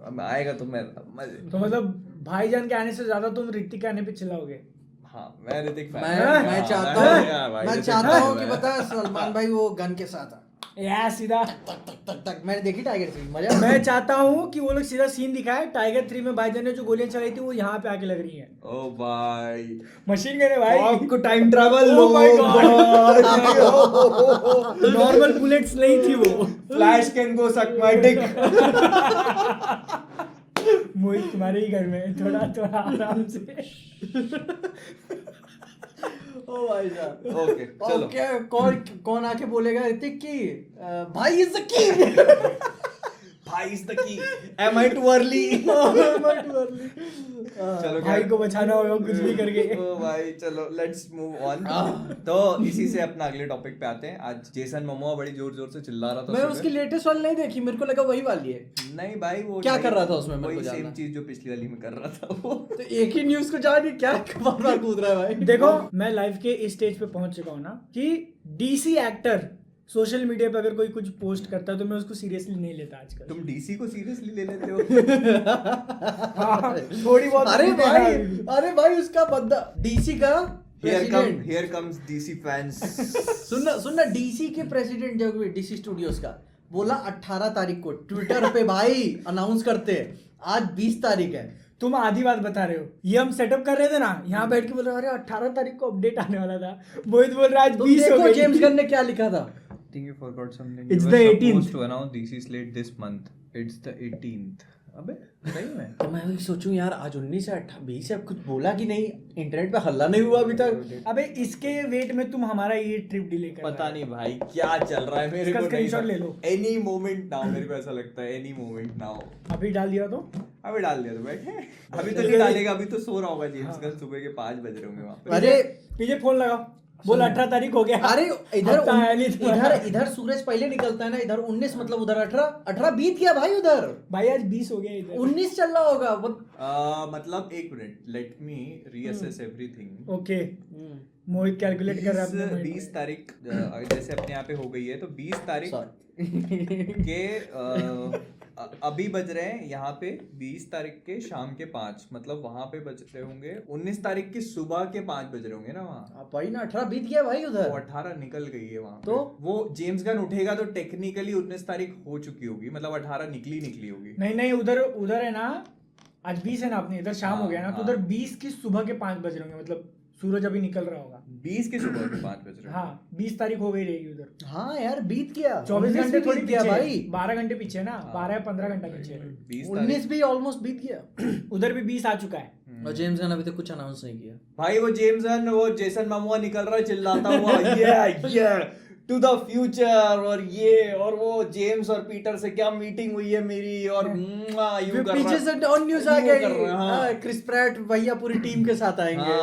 अब आएगा तो मैं मजे। तो मतलब भाईजान के आने से ज्यादा तुम ऋतिक के आने पे चिल्लाओगे। हाँ मैं ऋतिक फैन। मैं चाहता हूँ कि बता सलमान भाई वो गन के साथ यार सीधा तक मैंने देखी टाइगर 3 मजा। मैं चाहता हूँ कि वो लोग सीधा सीन दिखाए टाइगर 3 में भाईजान ने जो गोलियां चलाई थी वो यहाँ पे आके लग रही हैं। ओ भाई मशीन गन है भाई। आपको time travel. Oh my God! Normal bullets नहीं थी वो। फ्लैश कैन गो सक माय डिक। मोहित तुम्हारे ही घर में थोड़ा आराम से। ओ भाई साहब ओके चलो। क्या कौन आके बोलेगा ऋतिक की भाई इज द की। भाई is the key. Am I too early? चलो भाई को बचाना होगा कुछ भी करके। ओ भाई चलो लेट्स मूव ऑन। तो इसी से अपना अगले टॉपिक पे आते हैं। आज जेसन मोमोआ बड़ी जोर जोर से चिल्ला रहा था। मैं उसकी लेटेस्ट वाली नहीं देखी, मेरे को लगा वही वाली है। नहीं भाई वो क्या कर रहा था उसमें? मेरे को वही जानना। सेम चीज जो पिछली वाली में कर रहा था वो। तो एक ही न्यूज़ को जान क्या बार कूद रहा है भाई। देखो मैं लाइफ के इस स्टेज पे पहुंच चुका हूँ ना कि डीसी एक्टर सोशल मीडिया पे अगर कोई कुछ पोस्ट करता है तो मैं उसको सीरियसली नहीं लेता आजकल। तुम डीसी को सीरियसली ले लेते हो? हाँ, थोड़ी बहुत। अरे भाई उसका बंदा डीसी का president. Here comes DC fans। सुनना डीसी के प्रेसिडेंट जब डीसी स्टूडियोज का बोला 18 तारीख को ट्विटर पे भाई अनाउंस करते हैं। आज 20 तारीख है। तुम आधी बात बता रहे हो। ये हम सेटअप कर रहे थे ना, यहाँ बैठ के बोल रहे अरे 18 तारीख को अपडेट आने वाला था। मोहित बोल रहा आज 20 हो गई। जेम्स गन ने क्या लिखा था? I think you forgot something. It's You the were 18th. supposed to announce DC slate this month. It's the 18th. अबे सही में? तो मैं भी सोचूं यार आज 19 है 20 है, कुछ बोला कि नहीं? इंटरनेट पे हल्ला नहीं हुआ अभी तक। अबे इसके वेट में तुम हमारा ये ट्रिप डिले कर पता नहीं भाई क्या चल रहा है मेरे इसका को। स्क्रीनशॉट ले लो। Any moment now मेरे को ऐसा लगता है any moment now। अभी डाल दिया तो अभी डाल दिया तो बैठे। अभी तो नहीं डालेगा, अभी तो सो रहा होगा जेम्स कल सुबह के 5 बज रहे होंगे वहाँ पे। अरे पीछे फोन लगाओ, बोल 18 तारीख हो गया। अरे इधर इधर सूरज पहले निकलता है ना, इधर 19 मतलब उधर 18 बीत गया भाई। उधर भाई आज 20 हो गया, इधर 19 चल रहा होगा मतलब एक minute, let me reassess everything. Okay Mohit calculate कर रहा है अपने 20 तारीख जैसे अपने यहाँ पे हो गई है तो 20 तारीख के अभी बज रहे हैं यहाँ पे 20 तारीख के शाम के 5, मतलब वहां पे बज रहे होंगे 19 तारीख की सुबह के 5 बज रहे होंगे ना वहाँ। भाई ना 18 बीत गया भाई उधर। वो 18 निकल गई है वहाँ तो वो जेम्स गन उठेगा तो टेक्निकली 19 तारीख हो चुकी होगी, मतलब 18 निकली होगी। नहीं उधर है ना, आज 20 है ना अपने इधर शाम हो गया ना, तो उधर 20 की सुबह के 5 बज रहे होंगे, मतलब सूरज अभी निकल रहा होगा। 20 के सुबह के 5 बज रहे। हाँ 20 तारीख हो गई रहेगी उधर। हाँ यार बीत गया। 24 घंटे थोड़ी गया पीछे भाई, 12 घंटे पीछे ना, 12-15 घंटा पीछे। 19 भी ऑलमोस्ट बीत गया। उधर भी 20 आ चुका है। और जेम्स गन अभी तक कुछ अनाउंस नहीं किया भाई। वो जेम्स गन वो जेसन मोमोआ निकल रहा है चिल्लाता हुआ ये टू द फ्यूचर और वो जेम्स और पीटर से क्या मीटिंग हुई है मेरी और यू कर पीछे से ऑन न्यूज़ आ गई क्रिस प्रैट भैया पूरी टीम के साथ आएंगे।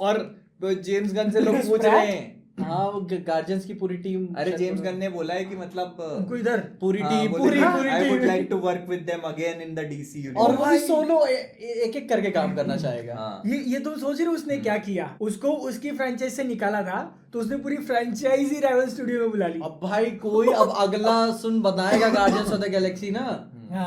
और जेम्स गन से लोग पूछ रहे हैं हाँ वो गार्जियंस की पूरी टीम। अरे जेम्स गन ने बोला है कि मतलब उनको इधर पूरी team I would like to work with them again in the DC universe. और वो भी सोलो एक करके काम करना चाहेगा। ये तुम सोच रहे हो उसने क्या किया? उसको उसकी फ्रेंचाइज से निकाला था तो उसने पूरी फ्रेंचाइज ही राइवल स्टूडियो में बुला ली। अब भाई कोई अब अगला सुन बताएगा गार्डियंस ऑफ द गैलेक्सी ना,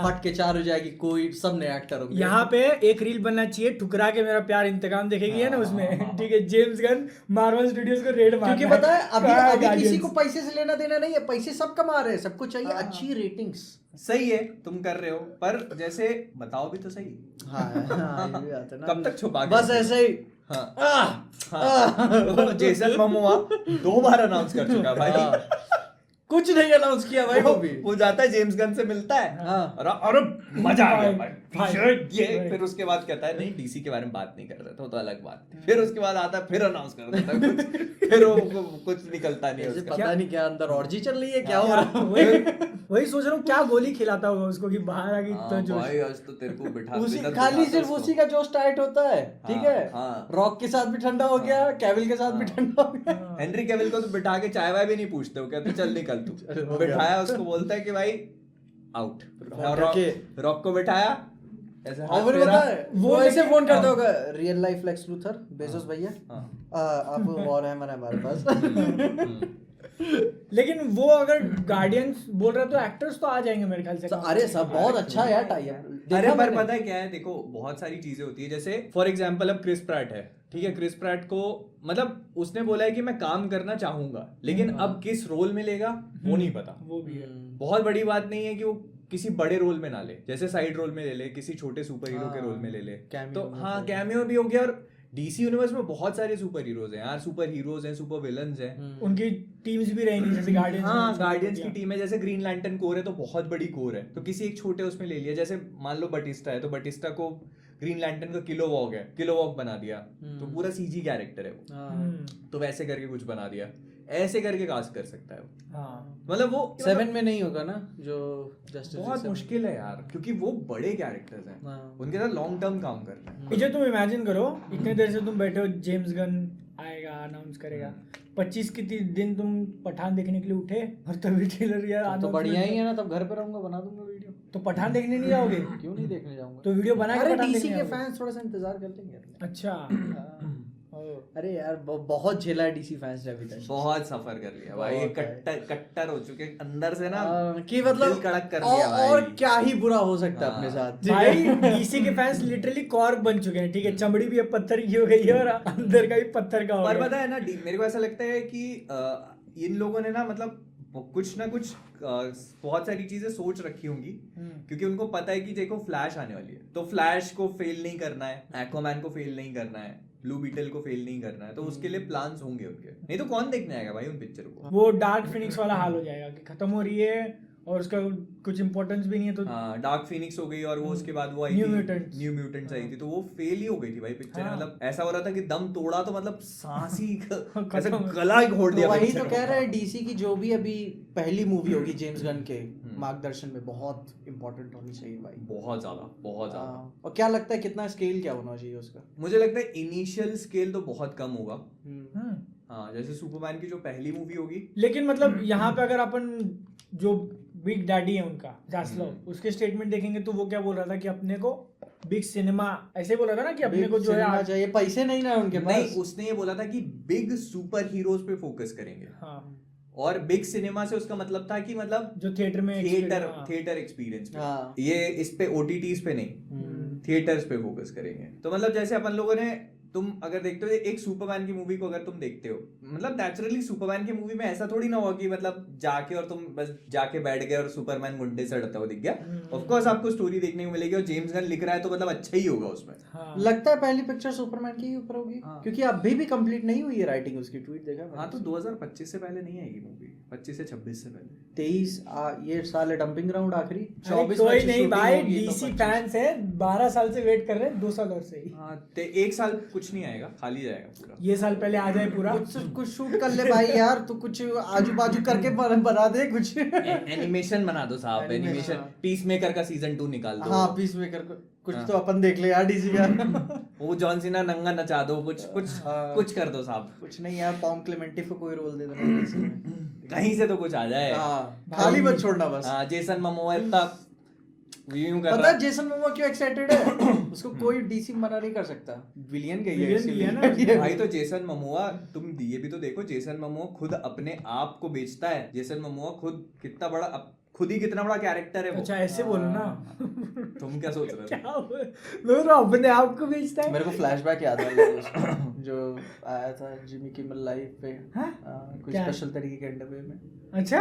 फट के 4 हो जाएगी, कोई सब नए एक्टर होंगे। यहाँ पे एक रील बनना चाहिए, ठुकरा के मेरा प्यार इंतकाम देखेगी है ना उसमें, ठीक है? जेम्स गन मार्वल स्टूडियोज को रेड मारना है। क्योंकि पता है अभी किसी को पैसे से लेना देना नहीं है, पैसे सब कमा रहे हैं, सबको चाहिए अच्छी रेटिंग्स। सही है तुम कर रहे हो, पर जैसे बताओ भी तो सही। कब तक छुपा बस ऐसे ही। जेसन मोमोआ 2 बार अनाउंस कर चुका भाई। कुछ नहीं अनाउंस किया भाई वो भी। वो जाता है जेम्स गन से मिलता है हाँ। और अरे मजा आ गया भाई भाई, टी-शर्ट ये भाई। फिर उसके बाद कहता है नहीं डीसी के बारे में बात नहीं कर रहा था वो तो अलग बात थी। फिर उसके बाद आता है फिर अनाउंस कर देता है कुछ फिर वो कुछ निकलता नहीं है ऐसे उसका। पता नहीं क्या अंदर ऑर्जी चल रही है क्या हो रहा है। वही सोच रहा हूँ क्या गोली खिलाता होगा उसको कि बाहर आ गई तो हाँ जोश। भाई आज तो तेरे को बिठा उसी इधर खाली बिठाता सिर्फ उसको। उसी का जोश टाइट होता है, ठीक हाँ, है। हाँ। रॉक के साथ भी ठंडा हो गया, कैविल के साथ भी ठंडा हो गया। हेनरी कैविल को तो बिठा के चाय वाय भी नहीं पूछते हो कहते चल निकल तू हो गया। बिठाया उसको बोलता है कि भाई आउट और रॉक को बिठाया ऐसे हाथ और फिर फेरा। पता है वो ऐसे फोन करता होगा, real life Lex Luthor Bezos भैया, आप वॉर हैमर है हमारे पास। लेकिन वो अगर गार्डियंस बोल रहा है तो एक्टर्स तो आ जाएंगे मेरे ख्याल से। अरे सब बहुत अच्छा है यार टाई अप। अरे पर पता है क्या है देखो बहुत सारी चीजें होती है जैसे फॉर एग्जांपल अब क्रिस प्रैट है ठीक है क्रिस प्रैट को मतलब उसने बोला है कि मैं काम करना चाहूंगा लेकिन अब किस रोल में लेगा वो नहीं पता। वो भी है। बहुत बड़ी बात नहीं है कि वो किसी बड़े रोल में ना ले जैसे साइड रोल में ले ले किसी छोटे सुपर हीरो के रोल में ले ले तो हाँ कैमियो भी हो गया। और डीसी यूनिवर्स में बहुत सारे सुपर हीरोज हैं यार सुपर हीरोज हैं सुपर विलन्स हैं उनकी टीम्स भी रहेंगी जैसे गार्डियंस। हाँ गार्डियंस की टीम है जैसे ग्रीन लैंटर्न कोर है तो बहुत बड़ी कोर है तो किसी एक छोटे उसमें ले लिया जैसे मान लो बटिस्टा है तो बटिस्टा को ग्रीन लैंटर्न का किलोवॉक बना दिया तो पूरा सीजी कैरेक्टर है वो तो वैसे करके कुछ बना दिया ऐसे करके कास्ट कर सकता है वो। हाँ मतलब वो 7 में नहीं होगा ना जो जस्टिस बहुत मुश्किल है यार क्योंकि वो बड़े कैरेक्टर्स हैं हाँ। उनके साथ लॉन्ग टर्म काम करना है। पीछे तुम इमेजिन करो इतने देर से तुम बैठे हो जेम्स गन आएगा अनाउंस करेगा 25 के दिन तुम पठान देखने के लिए उठे और तभी ट्रेलर यार तो बढ़िया ही है ना, तब घर पे रहूंगा बना दूंगा वीडियो। तो पठान देखने नहीं जाओगे? क्यों नहीं देखने जाऊंगा? तो वीडियो बना के अरे पठान डीसी देखने के जाओगे? फैंस थोड़ा सा इंतजार कर लेंगे। अच्छा अरे यार बहुत झेला है डीसी फैंस ने अभी तक। बहुत सफर कर लिया भाई ये कट्टर हो चुके अंदर से ना कि मतलब दिल कड़क कर दिया भाई। और क्या ही बुरा हो सकता है अपने साथ। भाई डीसी के फैंस लिटरली कॉर्क बन चुके हैं ठीक है चमड़ी भी अब पत्थर की हो गई है और अंदर का भी पत्थर का हो पर गया। पता है ना मेरे को ऐसा लगता है कि इन लोगों ने ना मतलब कुछ ना कुछ बहुत सारी चीजें सोच रखी होंगी क्योंकि उनको पता है कि देखो फ्लैश आने वाली है तो फ्लैश को फेल नहीं करना है एक्वामैन को फेल नहीं करना है ब्लू बीटल को फेल नहीं करना है तो उसके लिए प्लान्स होंगे उनके नहीं तो कौन देखने आएगा भाई उन पिक्चर को। वो डार्क फिनिक्स वाला हाल हो जाएगा कि खत्म हो रही है और उसका कुछ इंपॉर्टेंस भी नहीं है तो डार्क फिनिक्स हो गई और वो उसके बाद वो आई न्यू थी म्यूटेंट्स। न्यू म्यूटेंट्स आई थी तो वो फेल ही हो गई थी भाई पिक्चर हाँ। मतलब ऐसा हो रहा था कि दम तोड़ा तो मतलब सांस ही ऐसे गला ही घोट दिया वही picture तो को। कह रहे हैं डीसी की जो भी अभी पहली मूवी होगी जेम्स गन के मार्गदर्शन में बहुत इंपॉर्टेंट होनी चाहिए भाई। बहुत ज्यादा हाँ। और क्या लगता है कितना स्केल क्या होना चाहिए उसका? मुझे लगता है इनिशियल स्केल तो बहुत कम होगा। हम्म। हाँ जैसे सुपरमैन की जो पहली मूवी होगी लेकिन मतलब यहाँ पे अगर अपन जो बिग डैडी है उनका जासलव उसके स्टेटमेंट देखेंगे तो वो क्या बोल रहा था कि अपने को बिग सिनेमा ऐसे बोला था ना कि अपने को जो है चाहिए पैसे नहीं ना उनके पास। नहीं उसने ये बोला था कि बिग सुपर हीरोज पे फोकस करेंगे। हाँ और बिग सिनेमा से उसका मतलब था कि मतलब जो थिएटर में थिएटर एक्सपीरियंस पे हाँ। ये इस पे ओटीटीज पे नहीं थिएटर्स पे फोकस करेंगे। तो मतलब जैसे अपन लोगों ने तुम अगर देखते हो एक सुपरमैन की मूवी को अगर तुम देखते हो मतलब नेचुरली सुपरमैन की मूवी में ऐसा थोड़ी ना होगा कि मतलब जाके और तुम बस जाके बैठ गए और सुपरमैन गुंडे से लड़ता हुआ दिख गया। ऑफ कोर्स आपको स्टोरी देखने को मिलेगी और जेम्स गन लिख रहा है तो मतलब अच्छा ही होगा उसमें। हाँ। लगता है पहली पिक्चर सुपरमैन की ही ऊपर होगी। हाँ। क्योंकि अभी भी कंप्लीट नहीं हुई है राइटिंग उसकी। ट्वीट देखा हाँ तो 2025 से पहले नहीं आएगी मूवी 25 से 26 से पहले 23 ये साल है डंपिंग ग्राउंड आखिरी 24 कोई नहीं भाई डीसी फैंस है 12 साल से वेट कर रहे हैं 2 साल और से ही। हाँ तो एक साल कुछ नहीं आएगा खाली जाएगा पूरा। ये साल पहले आ जाए पूरा कुछ शूट कर ले भाई यार तू कुछ आजू बाजू करके बना दे कुछ। एनिमेशन बना दो साहब एनिमेशन पीस मेकर का सीजन 2 निकाल दो। हाँ पीस मेकर कुछ तो अपन देख ले यार डीसी का। वो जॉन सीना नंगा नचा दो कुछ कर दो साहब। कुछ नहीं यार पॉम क्लेमेंटी को कोई रोल दे देना डीसी में। कहीं से तो कुछ आ जाए। खाली मत छोड़ना बस। हाँ जेसन मोमोआ इतना व्यू कर पता रहा है जेसन मोमोआ क्यों एक्साइटेड है? उसको कोई डीसी मना नहीं कर सकता। विलियन गई है भाई तो जेसन मोमोआ तुम ये भी तो देखो जेसन मोमोआ खुद अपने आप को बेचता है। जेसन मोमोआ खुद कितना बड़ा खुद ही कितना बड़ा कैरेक्टर है वो। अच्छा ऐसे बोलो ना। तुम क्या सोच रहे थे? मैं तो अपने आप को बेचता है। मेरे को फ्लैशबैक याद आ जो आया था जिमी किमल लाइव पे कुछ स्पेशल तरीके के इंटरव्यू में। अच्छा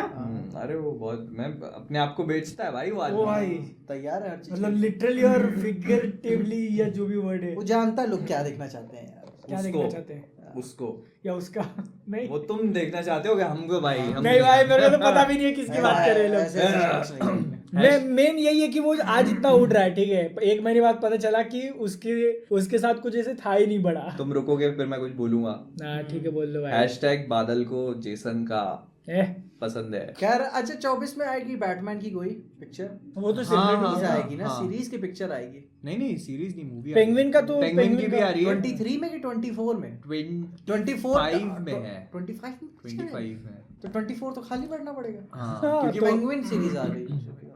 अरे वो बहुत मैं अपने आप को बेचता है भाई वो वो भाई तैयार है हर चीज। मतलब लिटरली और फिगरेटिवली या जो भी वर्ड है वो जानता है लोग क्या देखना चाहते हैं यार। क्या देखना चाहते हैं। उसको या उसका नहीं वो तुम देखना चाहते हो कि हमको भाई हम नहीं भाई मेरे को तो पता भी नहीं है किसकी बात कर रहे हैं ऐसे ऐसे लोग सोच नहीं करना। मेन यही है कि वो आज इतना उड़ रहा है, ठीक है, एक महीने बाद पता चला कि उसके साथ कुछ ऐसे था ही नहीं बड़ा। तुम रुकोगे फिर मैं कुछ बोलूंगा। हाँ ठीक है बोल लो भाई। हैशटैग बादल को जेसन का एह, पसंद है। खैर अच्छा 24 में आएगी बैटमैन की कोई पिक्चर? वो तो हाँ, सेपरेट सीरीज हाँ, आएगी ना, हाँ। सीरीज की पिक्चर आएगी। नहीं सीरीज नहीं मूवी पेंगुइन का तो पेंगुइन की भी आ रही है 23 में कि 24 में? 25 में है 25 में? 25 में तो 24 तो खाली पढ़ना पड़ेगा हाँ क्योंकि तो- पेंगुइन सीरीज आ गई।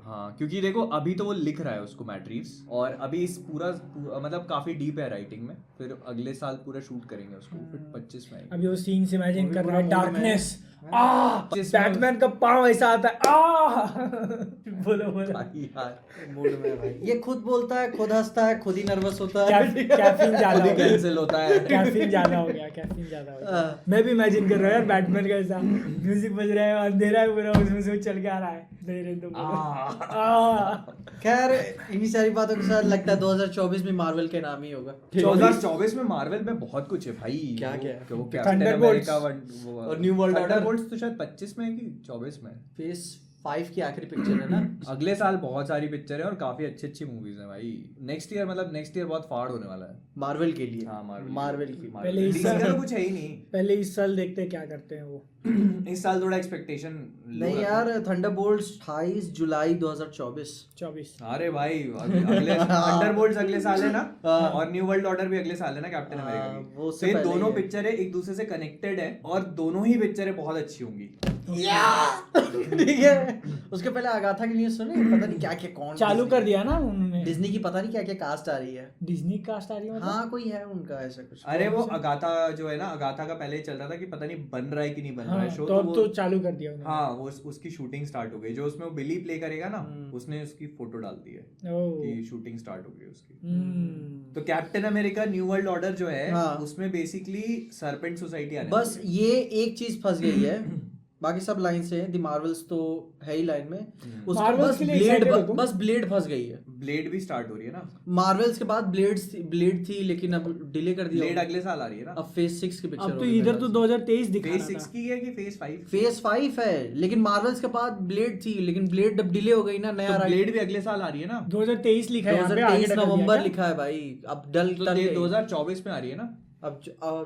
हाँ क्योंकि देखो अभी तो वो लिख रहा है उसको मैट रीव्स, और अभी इस पूरा मतलब काफी डीप है राइटिंग में, फिर अगले साल पूरा शूट करेंगे उसको, फिर 25 में आएगी। अभी वो सीन्स इमेजिन कर रहा है, पूरा mood में डार्कनेस है। बैटमैन का पाँव ऐसा आता है बोलो भाई यार मूड में है भाई, ये खुद बोलता है, खुद हंसता है, खुद ही नर्वस होता है। कैफीन ज्यादा खुद ही हो गया, कैंसिल होता है। कैफीन ज्यादा हो गया, कैफीन ज्यादा हो गया। हाँ। मैं भी इमेजिन कर रहा हूँ यार बैटमैन का ऐसा म्यूजिक बज रहा है, अंधेरा है पूरा, उसमें से वो चल के आ रहा है, नहीं रहे तो खैर इन्हीं सारी बातों के साथ लगता है 2024 में मार्वल के नाम ही होगा। 2024 में मार्वल में बहुत कुछ है भाई। क्या वो- क्या है? वो कैप्टन Thunderbolts। अमेरिका और New World Order। थंडरबोल्ट्स तो शायद 25 में है कि 24 में। फेस 5 की आखिरी पिक्चर है ना। अगले साल बहुत सारी पिक्चर है और काफी अच्छी अच्छी मूवीज हैं भाई। नेक्स्ट ईयर बहुत फाड़ होने वाला है। मार्वल के लिए। हाँ मार्वल की। पहले इस DC का साल- तो कुछ है ही नहीं। पहले इस साल देखते हैं क्या करते हैं वो। इस साल थोड़ा एक्सपेक्टेशन नहीं यार थंडरबोल्ट्स 28 जुलाई 2024। 24 अरे भाई अगले थंडरबोल्ट्स अगले साल है ना, और न्यू वर्ल्ड ऑर्डर भी अगले साल है ना कैप्टन अमेरिका वो की। उससे तो ये पहले दोनों ही है। पिक्चर है एक दूसरे से कनेक्टेड है और दोनों ही पिक्चरें बहुत अच्छी होंगी। ठीक है। उसके पहले अगाथा की न्यूज़ सुनी, पता नहीं क्या क्या कौन चालू कर दिया ना उन्होंने, डिज्नी की पता नहीं क्या क्या कास्ट आ रही है। डिज्नी कास्ट आ रही है मतलब? हाँ कोई है उनका ऐसा कुछ। अरे वो अगाथा जो है ना, अगाथा का पहले ही चल रहा था कि पता नहीं बन रहा है कि नहीं बन रहा हाँ, है शो। तो अब तो चालू कर दिया उन्होंने। हाँ वो उसकी शूटिंग स्टार्ट हो गई। जो उसमें वो बिली प्ले करेगा ना, उसने उसकी फोटो डाल दी है ओह कि शूटिंग स्टार्ट हो गई उसकी। हम्म। तो captain America new world order जो है, हाँ। उसमें बेसिकली सरपेंट सोसाइटी आने बस वाली है। ये एक चीज फंस गई है, बाकी सब लाइन से द मार्वल्स तो है ही लाइन में। उसके Marvels बस के लिए excited हो तुम? बस ब्लेड फंस गई है। ब्लेड भी स्टार्ट हो रही है ना। मार्वल्स के बाद ब्लेड थी लेकिन अब डिले कर दिया। ब्लेड अगले साल आ रही है ना। अब फेज 6 की पिक्चर अब तो इधर तो 2023 दिखा फेज रहा 6 था। की है कि फेज 5? फेज 5 है, लेकिन मार्वल्स के बाद ब्लेड थी, लेकिन ब्लेड अब डिले हो गई ना, नया तो ब्लेड भी अगले साल आ रही है ना। 2023 लिखा है यहाँ पे, आगे 2023 ढका दिया नवंबर क्या? लिखा है भाई। अब डल तो टल ये गई। 2024 में आ रही है ना। अब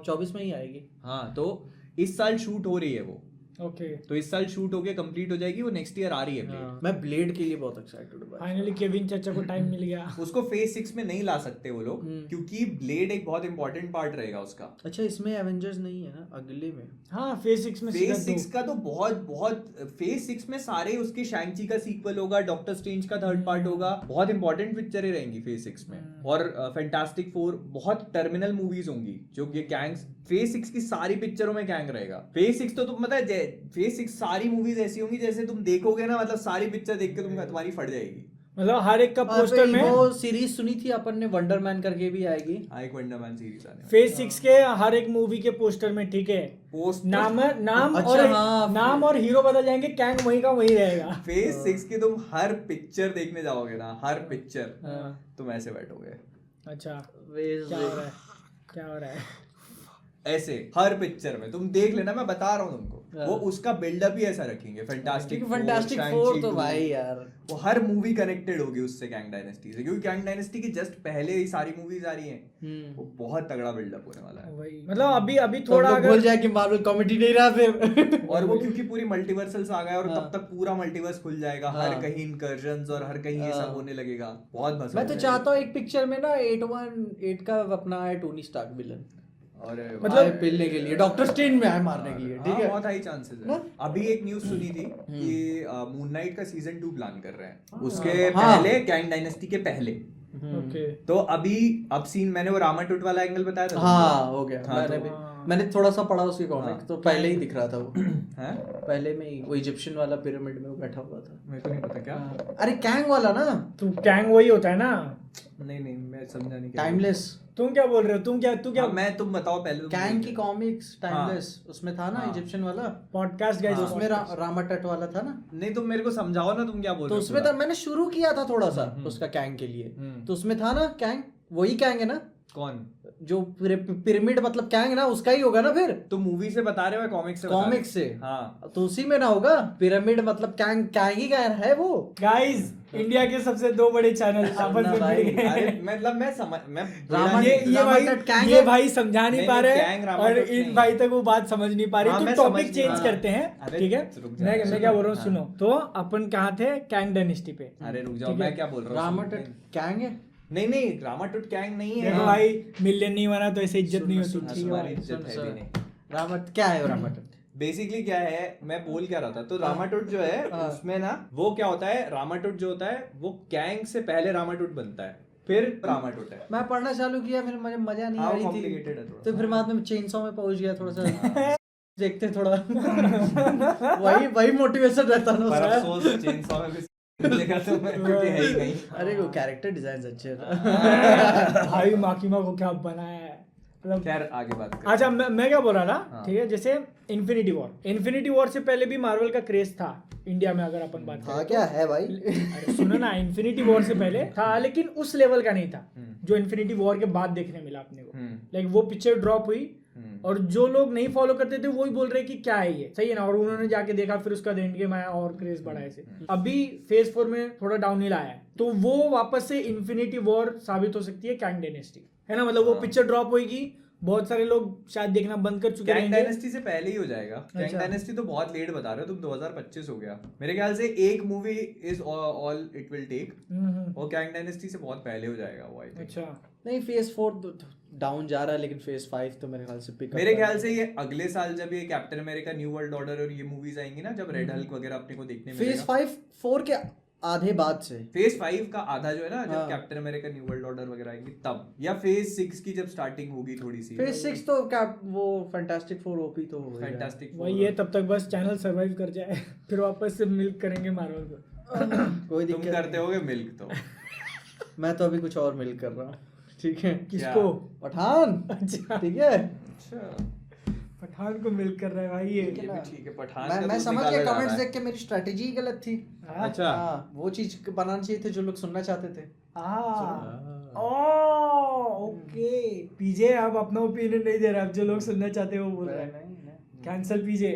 24 में ही आएगी। हाँ तो इस साल शूट हो रही है वो, ओके तो इस साल शूट होके कंप्लीट हो जाएगी। वो नेक्स्ट ईयर आ रही है Blade। मैं ब्लेड के लिए बहुत एक्साइटेड हूँ भाई। फाइनली केविन चाचा को टाइम मिल गया। उसको फेज 6 में नहीं ला सकते वो लोग, क्योंकि ब्लेड एक बहुत इंपॉर्टेंट पार्ट रहेगा उसका। अच्छा इसमें एवेंजर्स नहीं है ना अगले में? हाँ फेज 6 में फेज सीधा 6 का तो बहुत फेज 6 में सारे उसके शैंग-ची का सीक्वल होगा, डॉक्टर स्ट्रेंज का थर्ड पार्ट होगा, बहुत इंपॉर्टेंट पिक्चरें रहेंगी फेज 6 में। और फैंटास्टिक 4 बहुत टर्मिनल मूवीज होंगी जो ये गैंग्स। फेज 6 की सारी पिक्चरों में गैंग रहेगा। फेज 6 तो तुम मतलब फेज 6 सारी मूवीज ऐसी होंगी जैसे तुम देखोगे ना, मतलब सारी पिक्चर देख के तुम्हारी फट जाएगी। मतलब हर एक का और पोस्टर भाई, में वो सीरीज सुनी थी अपन ने, वंडर मैन करके भी आएगी। हाँ एक वंडरमैन सीरीज आने वाली फेज 6 के हर एक मूवी के पोस्टर में, ठीक है, पोस्ट नाम अच्छा, और हाँ, नाम और हीरो बदल जाएंगे, कैंग वही का वही रहेगा। फेज 6 की तुम हर पिक्चर देखने जाओगे ना, हर पिक्चर हाँ, तुम ऐसे बैठोगे अच्छा वेज क्या हो रहा है, क्या हो रहा है? ऐसे हर पिक्चर में तुम देख लेना, मैं बता रहा हूँ तुमको। हाँ। वो उसका बिल्डअप ही ऐसा रखेंगे। फैंटास्टिक फैंटास्टिक 4 तो भाई यार वो हर मूवी कनेक्टेड होगी उससे, गैंग डायनेस्टी से, क्योंकि गैंग डायनेस्टी की जस्ट पहले ही सारी मूवीज आ रही हैं। वो बहुत तगड़ा बिल्डअप होने वाला है। वही मतलब अभी तो थोड़ा लोग अगर भूल जाए कि मार्वल कॉमेडी नहीं रहा फिर। और वो क्योंकि पूरी मल्टीवर्सल्स आ गया, और हाँ। तब तक पूरा मल्टीवर्स खुल जाएगा। हाँ। हर कहीं इनकर्जन्स और हर कहीं ये सब होने लगेगा। बहुत मजा मैं तो आएगा। चाहता हूँ एक पिक्चर में ना 818 का अपना है टोनी स्टार्क विलन, और मतलब पिलने के लिए, डॉक्टर स्ट्रेंज में आए मारने के लिए, ठीक हाँ, है। बहुत हाई चांसेस है। अभी एक न्यूज सुनी थी कि मून नाइट का सीजन 2 प्लान कर रहे हैं, उसके हाँ। पहले गैंग डायनेस्टी के पहले। ओके तो अभी अब सीन मैंने वो रामा टूट वाला एंगल बताया था हाँ हो गया। हाँ, मैंने थोड़ा सा पढ़ा उसके कॉमिक, हाँ। तो पहले ही दिख रहा था वो। हैं? पहले में ही वो इजिप्शियन वाला पिरामिड में वो बैठा हुआ था। मेरे को नहीं पता क्या। अरे कैंग वाला ना, तू कैंग वही होता है ना? नहीं मैं समझा नहीं क्या। टाइमलेस। तुम क्या बोल रहे हो? तू क्या हाँ, मैं तुम बताओ पहले। कैंग की कॉमिक्स टाइमलेस, उसमें था ना हाँ। इजिप्शियन वाला, पॉडकास्ट गाइस, तो उसमें रामा टट वाला था ना, नहीं तुम मेरे को समझाओ ना, तुम क्या बोल तो रहे हो उसमें था, मैंने शुरू किया था थोड़ा सा उसका कैंग के लिए, तो उसमें था ना कैंग, वही कैंग है ना? कौन? जो पिरामिड मतलब कैंग ना उसका ही होगा ना फिर, तो मूवी से बता रहे हो कॉमिक्स से बता रहे हो? कॉमिक्स से। हाँ तो उसी में ना होगा पिरामिड मतलब कैंग, कैंग ही कैंग है वो। गाइस इंडिया के सबसे 2 बड़े चैनल आपस में भाई, भिड़ गए अरे हैं। मतलब मैं समझ मैं ये है। भाई समझा नहीं नहीं, पा नहीं, रहे गैंग और रामाटोट इन नहीं। भाई तक वो बात समझ नहीं पा रही। हाँ, तो मैं टॉपिक समझ चेंज हाँ। करते हैं, अरे, ठीक है। रुक जा, मैं क्या बोल रहा हूँ हाँ। सुनो। तो अपन कहाँ थे, कैंग डायनेस्टी पे। अरे रुक जाओ, ठीक है। मैं क्या बोल रहा हूँ रामाटट कैंग है। नहीं रामाटुट कैंग नहीं है। देखो भाई मिलियन नहीं बना तो ऐसे इज्जत सुन, नहीं होती। सुन, ठीक है तुम्हारी भाई। इज्जत है भी नहीं। रामट क्या है रामाटट? बेसिकली क्या है, मैं बोल क्या रहा था, तो रामाटुट जो है उसमें ना वो क्या होता है, रामाटुट जो होता है वो कैंग से पहले रामाटुट बनता है, फिर रामाटुट है। मैं पढ़ना चालू किया, फिर मुझे मजा नहीं आ रही complicated है थी, थोड़ा तो सा। फिर बाद में चेनसॉ में पहुंच गया थोड़ा सा। देखते थोड़ा वही मोटिवेशन रहता ना पर उसका। अफसोस चेनसॉ में भी मिलेगा तो मैं, क्योंकि है ही नहीं। अरे वो कैरेक्टर डिजाइन अच्छे हैं। भाई माकीमा को क्या बनाया है मतलब। खैर आगे बात करते अच्छा हैं। मैं क्या बोल रहा था, हाँ। ठीक है। जैसे इन्फिनिटी वॉर से पहले भी मार्वल का क्रेज था इंडिया में, अगर अपन बात हाँ करें क्या है भाई? अरे सुनो ना, इन्फिनिटी वॉर से पहले था लेकिन उस लेवल का नहीं था जो इन्फिनिटी वॉर के बाद देखने मिला अपने को। लाइक वो पिक्चर ड्रॉप हुई और जो लोग नहीं फॉलो करते थे वही बोल रहे कि क्या है ये, सही है ना। और उन्होंने जाके देखा, फिर उसका एंड गेम आया और क्रेज बढ़ा ऐसे। अभी फेज 4 में थोड़ा डाउनहिल आया है, तो वो वापस से इन्फिनिटी वॉर साबित हो सकती है कैंग डायनेस्टी, है ना। मतलब वो पिक्चर ड्रॉप होगी, बहुत सारे लोग शायद देखना बंद कर चुके कैंग रहेंगे। डायनेस्टी से पहले ही हो जाएगा। कैंग डायनेस्टी तो बहुत लेट बता रहे हो तुम, 2025 हो गया मेरे ख्याल से। एक movie is all it will take, और कैंग डायनेस्टी से बहुत पहले हो जाएगा वो, आई थिंक। अच्छा नहीं फेज 4 डाउन जा रहा है, लेकिन फेज 5 तो मेरे ख्याल से पिक मेरे ख्याल से ये अगले साल जब ये captain America new world order और ये मूवीज आएंगी ना, जब रेड हल्क वगैरह अपने को देखने फेज मिलेगा। 4 के आधे बाद से। फेज 5 का आधा जो है ना, जब हाँ। Captain America new world order वगैरह आएंगी तब, या फेज 6 की जब स्टार्टिंग होगी थोड़ी सी। फेज 6 तो क्या वो फैंटास्टिक 4 ओपी तो हो गया। फैंटास्टिक वही है, तब तक बस चैनल सरवाइव कर जाए फिर वापस से मिल्क करेंगे मार्वल को। कोई तुम दिक्कत करते नहीं। होगे मिल्क तो। मैं तो अभी कुछ और मिल कर रहा हूँ, ठीक है। किसको? पठान। अच्छा ठीक है। अच्छा पठान को मिल्क कर रहा है भाई ये। ये भी ठीक है। पठान मैं का दूध समझ निकाला गया, जा कमेंट्स रहा है। देख के मेरी स्ट्रेटेजी ही गलत थी। अच्छा हाँ, वो चीज बनाना चाहिए थे जो लोग सुनना चाहते थे। ओके पीजे अब अपना ओपिनियन नहीं दे रहा, अब जो लोग सुनना चाहते हैं वो बोल रहे हैं। कैंसल पीजे।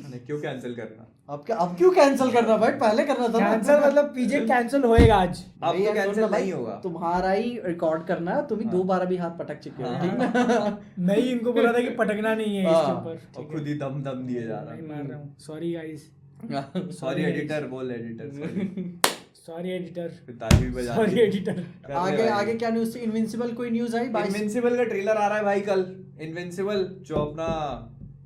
नहीं, क्यों कैंसिल करना? अब क्यों कैंसिल करना भाई? पहले करना था ना। कैंसल मतलब पीजे कैंसल होएगा आज। अब भाई तो यार, कैंसिल सुनना भाई, नहीं होगा। तुम्हारा ही रिकॉर्ड करना है, तुम ही 2 बार अभी हाथ पटक चुके हो, ठीक ना? मैं ही इनको बोला था कि पटकना नहीं है इसके हाँ। ऊपर। और खुद ही दम दम दिए जा रहा मैं है। मार रहा हूँ, सॉरी गाइस, सॉरी एडिटर, बोल एडिटर। सॉरी एडिटर, ताली भी बजा सॉरी दी। एडिटर। कर ले आगे भाई। आगे क्या न्यूज़ थी? इनविंसिबल कोई न्यूज़ आई? 22 इनविंसिबल का ट्रेलर आ रहा है भाई कल। इनविंसिबल जो अपना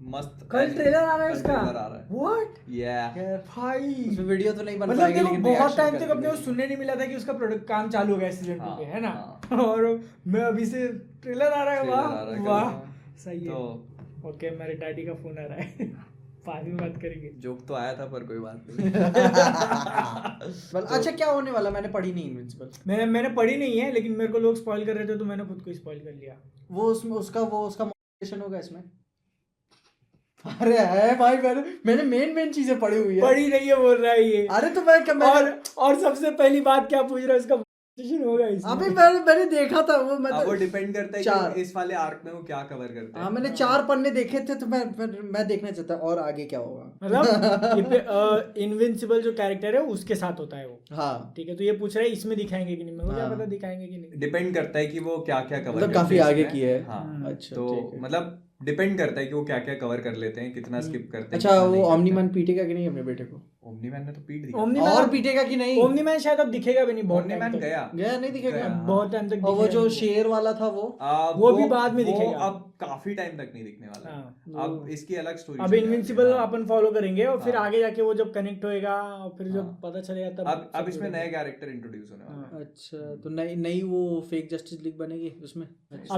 मस्त कल ट्रेलर आ रहा है कल उसका? ट्रेलर आ रहा है। What Yeah. भाई, उसमें वीडियो तो नहीं बन मतलब पाएगी, देखो लेकिन बहुत reaction टाइम तक करके अपने को देखेंगे। सुनने नहीं मिला था कि उसका प्रोडक्ट काम चालू हो गया सीजन 2 हाँ, पे, है ना। हाँ। और मैं अभी से ट्रेलर आ रहा है, ट्रेलर आ रहा वाह है कल। वाह, सही है। तो ओके मेरे डैडी का फोन आ रहा है बाद में बात करेंगे। जोक तो आया था पर कोई बात नहीं। अच्छा क्या होने वाला? मैंने पढ़ी नहीं इनविंसिबल। मैंने पढ़ी नहीं है, लेकिन मेरे को लोग स्पॉइल कर रहे थे तो मैंने खुद को स्पॉइल कर लिया। वो उसमें उसका मोटिवेशन होगा इसमें। अरे है भाई, मैंने मेन चीजें पढ़ी हुई है। पढ़ी नहीं है बोल रहा है ये। अरे तो मैं और सबसे पहली बात क्या पूछ रहा है, उसका मोटिवेशन होगा इसमें। अभी मैंने देखा था वो, अब वो डिपेंड करता है चार। कि इस वाले आर्क में वो क्या कवर करते हैं। हाँ मैंने 4 पन्ने देखे थे, तो मैं देखना चाहता और आगे क्या होगा। मतलब इनविंसिबल जो कैरेक्टर है उसके साथ होता है वो, हाँ ठीक है। तो ये पूछ रहे हैं इसमें दिखाएंगे कि नहीं, मेरे को क्या हाँ। पता दिखाएंगे कि नहीं। डिपेंड करता है कि वो क्या क्या कवर मतलब करते हैं काफी आगे इसमें। की है। हाँ अच्छा, तो ठीक है। मतलब डिपेंड करता है कि वो क्या क्या कवर कर लेते हैं, कितना स्किप करते हैं। अच्छा कितना वो नहीं करते ओमनी मैन पीटेगा कि नहीं अपने बेटे को? हैं। ओमनी मैन ने तो पीट दिया। ओमनी और मैन पीटेगा कि नहीं? ओमनी मैन शायद अब दिखेगा भी नहीं बहुत ओमनी टाइम मैन तक। गया गया नहीं दिखेगा? गया। बहुत टाइम तक और वो दिखेगा जो नहीं। शेर वाला था वो भी बाद में वो दिखेगा। अब काफी टाइम तक नहीं दिखने वाला है। हाँ। अब इसकी अलग स्टोरी अब इनविंसिबल अपन फॉलो करेंगे और फिर हाँ। आगे जाके वो जब कनेक्ट होएगा और फिर जब हाँ। पता चलेगा तब अब सब इसमें जुड़ेंगे। नए कैरेक्टर इंट्रोड्यूस होने वाले हैं। अच्छा तो नई वो फेक जस्टिस लीग बनेगी उसमें? अच्छा।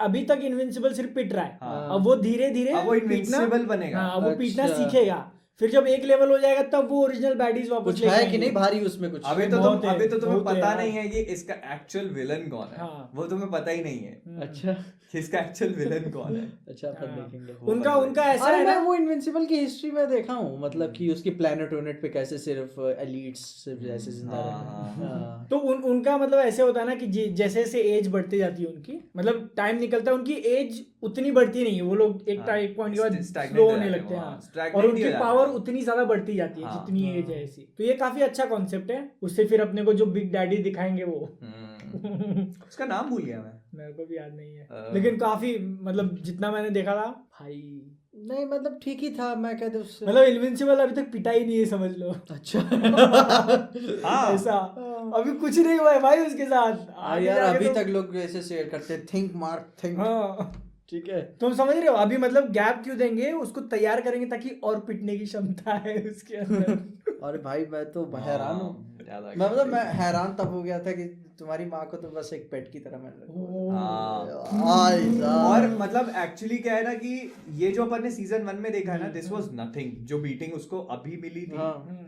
अभी तक इनविंसिबल सिर्फ पिट रहा है, हाँ। अब वो धीरे धीरे अब वो invincible बनेगा। वो पीटना अच्छा। सीखेगा, फिर जब एक लेवल हो जाएगा तब वो ओरिजिनल बैडीज वापस कुछ लेके है कि आएंगे। नहीं भारी उसमें कुछ? अभी बहुत है, तो तुम्हें बहुत है पता यार। नहीं है कि इसका एक्चुअल विलन कौन है। हाँ। वो तुम्हें पता ही नहीं है अच्छा कि इसका एक्चुअल विलन कौन है। अच्छा अपन हाँ। देखेंगे। वो उनका पता उनका नहीं। ऐसा अरे है मैं ना, वो इनविंसिबल की हिस्ट्री में देखा हूँ, मतलब कि उसकी प्लेनेट पे कैसे सिर्फ एलीट्स सिर्फ जैसे जिंदा हाँ, रहते हैं। हाँ। हाँ। तो उनका मतलब ऐसे होता है ना कि जैसे जैसे एज बढ़ती जाती है उनकी, मतलब टाइम निकलता है, उनकी एज उतनी बढ़ती नहीं है, वो लोग एक हाँ, एक पॉइंट के बाद stagnate स्लो हो होने जाते हैं लगते हैं। वहाँ, हाँ। stagnate और ही उनकी हो जाते पावर हैं। उतनी ज्यादा बढ़ती जाती है हाँ, जितनी एज है ऐसी। तो ये काफी अच्छा कॉन्सेप्ट है। उससे फिर अपने को जो बिग डैडी दिखाएंगे वो उसका नाम भूल गया मैं। मेरे को भी याद नहीं है, लेकिन काफी मतलब जितना मैंने देखा था भाई, नहीं मतलब ठीक ही था, मैं कहते उससे मतलब इनविंसिबल अभी तक पिटा ही नहीं है, समझ लो। अच्छा हाँ। ऐसा अभी कुछ नहीं हुआ है भाई उसके साथ। आगे यार जाके अभी तो- तक लोग ऐसे शेयर करते हैं, थिंक मार्क थिंक। हाँ ठीक है। तुम समझ रहे हो, अभी मतलब गैप क्यों देंगे, उसको तैयार करेंगे ताकि और पिटने की क्षमता है उसके अंदर। अरे भाई मैं तो हैरान हूँ। ज्यादा मैं मतलब मैं हैरान तब हो गया था कि तुम्हारी माँ को तो बस एक पेट की तरह मैंने और मतलब एक्चुअली क्या है ना कि ये जो अपन ने सीजन 1 में देखा है ना, दिस वाज नथिंग। जो बीटिंग उसको अभी मिली थी,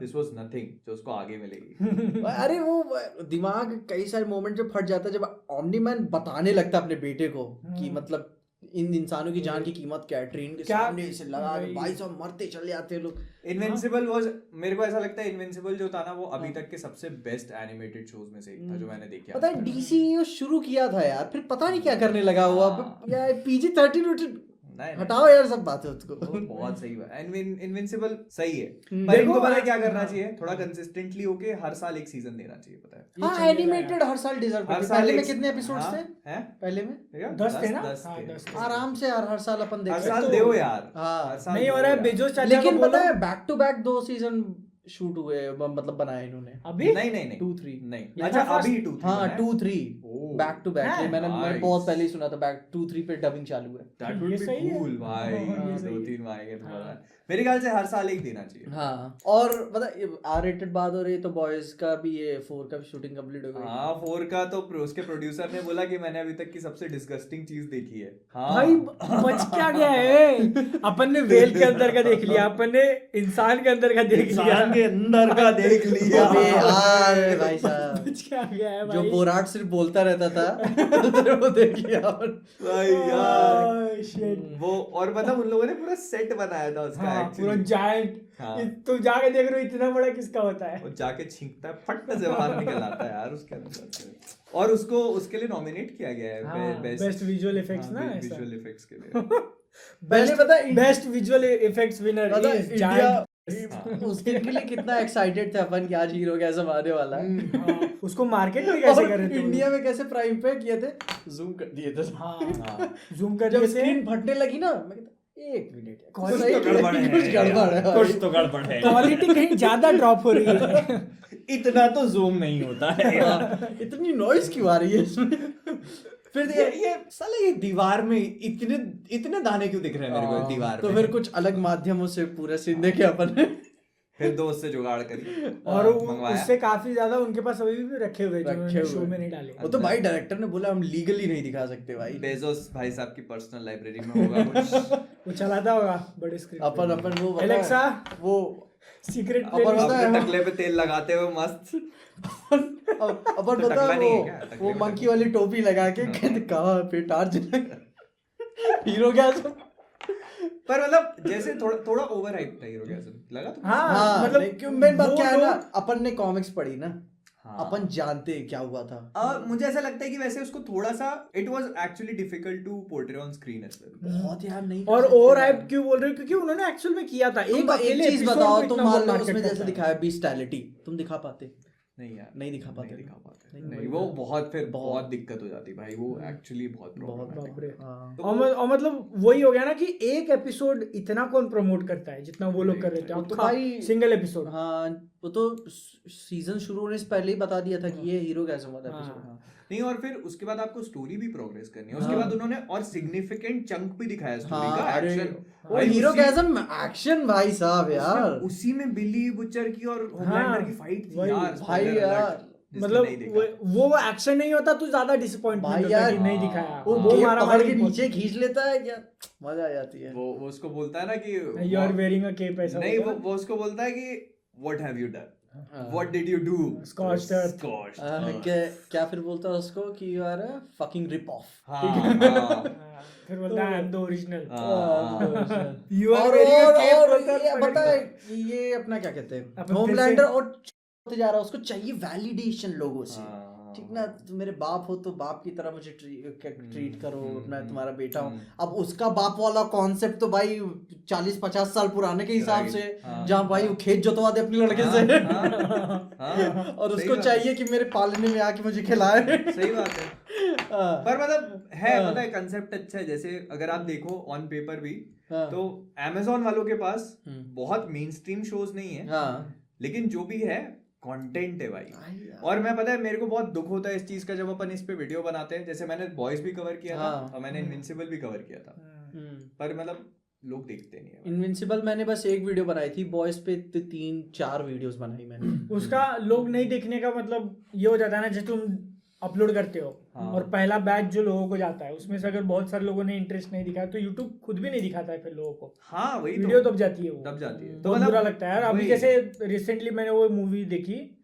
दिस वाज नथिंग जो उसको आगे मिलेगी। अरे वो दिमाग कई सारे मोमेंट पे फट जाता है जब ओमनी मैन बताने लगता है अपने बेटे को कि मतलब इन इंसानों की जान की कीमत क्या है, ट्रेन के सामने से लगा के भाई सब मरते चले जाते हैं लोग। इनविंसिबल वाज, मेरे को ऐसा लगता है इनविंसिबल जो था ना वो अभी तक के सबसे बेस्ट एनिमेटेड शोज में से एक था जो मैंने देखा। पता है डीसीयू शुरू किया था यार, फिर पता नहीं क्या करने लगा हुआ यार। PG-13 हटाओ यार सब बातें उसको। वो बहुत सही है। इनविंसिबल सही है, पर देखो, इनको पता है क्या करना चाहिए, थोड़ा कंसिस्टेंटली होके हर साल एक सीजन देना चाहिए, पता है। हाँ एनिमेटेड हर साल डिजर्व हर करते। साल पहले में एक- कितने एपिसोड्स हाँ, थे? हैं? पहले में 10 थे ना? 10 हाँ, थे। 10 थे। आराम से यार हर साल अपन देख हर सकते साल हैं। देओ यार। हाँ। हर साल नहीं हो देओ रहा है यार। बेजोस चाचा को लेकिन बोलो। पता है back to back 2 season shoot हुए, मतलब बनाए इन्होंने अभी नहीं 2-3 नहीं। अच्छा अभी 2-3 हाँ बनाया? 2-3 ओह, बैक टू बैक। है? मैंने Nice. बहुत पहले ही सुना था बैक 2-3 पे डबिंग चालू है। That ये would be सही है। cool भाई। हाँ, ये सही है। 2-3 आएंगे तो हाँ। बड़ा। मेरे ख्याल से हर साल एक देना चाहिए। हाँ और मतलब R-rated बात हो रही है तो बॉयज का भी ये 4 का भी शूटिंग कंप्लीट हो गई। हाँ 4 का तो उसके प्रोड्यूसर ने बोला कि मैंने अभी तक की सबसे डिस्गस्टिंग चीज देखी है। हाँ भाई बच क्या गया है, अपन ने वेल के अंदर का देख लिया, अपन ने इंसान के अंदर का देख लिया, इंसान के अंदर का देख लिया। अबे यार भाई साहब बच क्या गया है जो भाई। बोराट सिर्फ बोलता रहता था वो देख लिया अपन। भाई यार Oh, shit. वो, और मतलब उन लोगों ने पूरा सेट बनाया था उसका हाँ, पूरा एक्चुअली। जायंट। हाँ। तुम जाके देख रहे हो इतना बड़ा किसका होता है। वो जाके छींकता है, फट से बाहर निकल आता है यार उसके अंदर से। और उसको उसके लिए नॉमिनेट किया गया है हाँ, बेस्ट विजुअल इफेक्ट्स ना ऐसा। विजुअल इफेक्ट्स के लिए। पहले पता है बेस्ट विजुअल इफेक्ट्स विनर पता है इज इंडिया जायंट। उस दिन के लिए कितना एक्साइटेड थे अपन कि आज हीरो कैसे आने वाला है। उसको मार्केट में कैसे और कर रहे थे इंडिया में कैसे प्राइम पे किए थे, जूम कर दिए थे। हाँ जूम कर जब दिए थे। स्क्रीन फटने लगी ना मैं कहता 1 मिनट यार, कुछ सही तो गड़बड़ है कुछ गड़बड़ है कुछ तो गड़बड़ है। क्वालिटी कहीं ज्यादा ड्रॉप हो रही है। इतना तो जूम नहीं होता है। हाँ, इतनी नॉइज क्यों आ रही है इसमें। फिर ये साला ये दीवार में इतने इतने दाने क्यों दिख रहे हैं मेरे को दीवार तो में? फिर कुछ अलग माध्यमों से पूरा सीन देखे अपन ने। फिर दोस्त से जुगाड़ करी और मंगवाया। उससे काफी ज्यादा उनके पास अभी भी रखे हुए जो उन्होंने शो में नहीं डाले। वो तो भाई डायरेक्टर ने बोला हम लीगली नहीं दिखा सकते भाई। बेजोस भाई साहब की पर्सनल लाइब्रेरी में होगा कुछ। वो चलाता होगा बड़े स्क्रीन अपन वो बता- एलेक्सा वो सीक्रेट अपन पता है अपने टकले पे तेल लगाते हुए मस्त। अपन तो पता टकला है नहीं है क्या? टकले वो में मंकी वाली टोपी लगा के कहते कहाँ पे टार्च हीरो क्या सब। पर मतलब जैसे थोड़ा थोड़ा ओवर हाइप था हीरो गैसम लगा तो। हाँ हाँ मतलब मतलब मेन बात वो क्या है ना, लोग- अपन ने कॉमिक्स पढ़ी ना, हाँ। अपन जानते हैं क्या हुआ था। मुझे ऐसा लगता है कि वैसे उसको थोड़ा सा it was actually difficult to portray on screen as well. बहुत यार नहीं और ओवर हाइप क्यों बोल रहे हो, क्योंकि उन्होंने एक्चुअल में किया था। एक अकेले चीज episode बताओ, को तुम इतना मान बड़ा लो market उसमें जैसे करता है। दिखाया बीस्टैलिटी, तुम दिखा पाते? नहीं यार नहीं दिखा पाते। नहीं दिखा पाते नहीं, नहीं, वो बहुत फिर बहुत दिक्कत हो जाती भाई, वो एक्चुअली बहुत बहुत प्रॉब्लम बाप रे। हाँ। तो और मतलब वही हो गया ना कि एक एपिसोड इतना कौन प्रमोट करता है जितना वो लोग कर रहे थे। वो तो अक्खा भाई- सिंगल एपिसोड। हाँ वो तो सीजन शुरू होने से पहले ही बता दिया था कि ये हीरो कैसे वाला हाँ। एपिसोड। नहीं, और फिर उसके बाद आपको स्टोरी भी प्रोग्रेस करनी है। उसके बाद उन्होंने और सिग्निफिकेंट चंक भी दिखाया स्टोरी हाँ, का, अरे एक्शन। वो हीरो कैजम एक्शन भाई साहब यार। उसी में बिली बुचर की और होमलैंडर की फाइट थी वही, यार। भाई spoiler alert। यार जिसने मतलब नहीं देखा। वो एक्शन नहीं होता तो ज्यादा डिसअपॉइंटमेंट भाई होता है यार, कि नहीं दिखाया। वो वो गेम मारा पकड़ के मारी नीचे खींच लेता है क्या, मजा आ जाती है। वो उसको बोलता है ना कि you are wearing a cape ऐसा नहीं, बोलता है। वो उसको बोलता है कि व्हाट हैव यू डन, हाँ। What did you do, Scorched earth. क्या फिर बोलता है उसको कि you are a fucking rip off. हाँ, फिर बोलता है I am the original. You are और वेयरिंग अ केप और बोलता ये है, पता है ये अपना क्या कहते हैं, अपन फिर होमलैंडर से- और होते जा रहा है, उसको चाहिए वैलिडेशन लोगों से, ठीक ना, तुम मेरे बाप हो तो बाप की तरह मुझे ट्रीट करो, मैं तुम्हारा बेटा हूँ। अब उसका बाप वाला कॉन्सेप्ट तो भाई 40-50 साल पुराने के हिसाब से, जहाँ भाई वो खेत जोतवा दे अपने लड़के से और उसको चाहिए कि मेरे पालने में आके मुझे खिलाए। सही बात है। पर मतलब है, पता है कंसेप्ट अच्छा है। जैसे अगर आप देखो ऑन पेपर भी, तो अमेज़न वालों के पास बहुत मेन स्ट्रीम शोज नहीं है, लेकिन जो भी है कंटेंट है भाई। और मैं पता है मेरे को बहुत दुख होता है इस चीज का जब अपन इस पे वीडियो बनाते हैं। जैसे मैंने बॉयज भी कवर किया था और मैंने इनविंसिबल भी कवर किया था, पर मतलब लोग देखते नहीं है। इनविंसिबल मैंने बस एक वीडियो बनाई थी, बॉयज पे 3-4 वीडियोस बनाई मैंने। उसका लोग नहीं देखने का मतलब ये हो जाता है ना, जैसे तुम अपलोड करते हो और पहला बैच जो लोगों को जाता है उसमें से अगर बहुत सारे लोगों ने इंटरेस्ट नहीं दिखाया तो यूट्यूब खुद भी नहीं दिखाता है फिर लोगों को। हाँ वही वीडियो तो दब जाती है, वो दब जाती है, तो बहुत बुरा लगता है यार। अभी वही। जैसे रिसेंटली मैंने वो मूवी देखी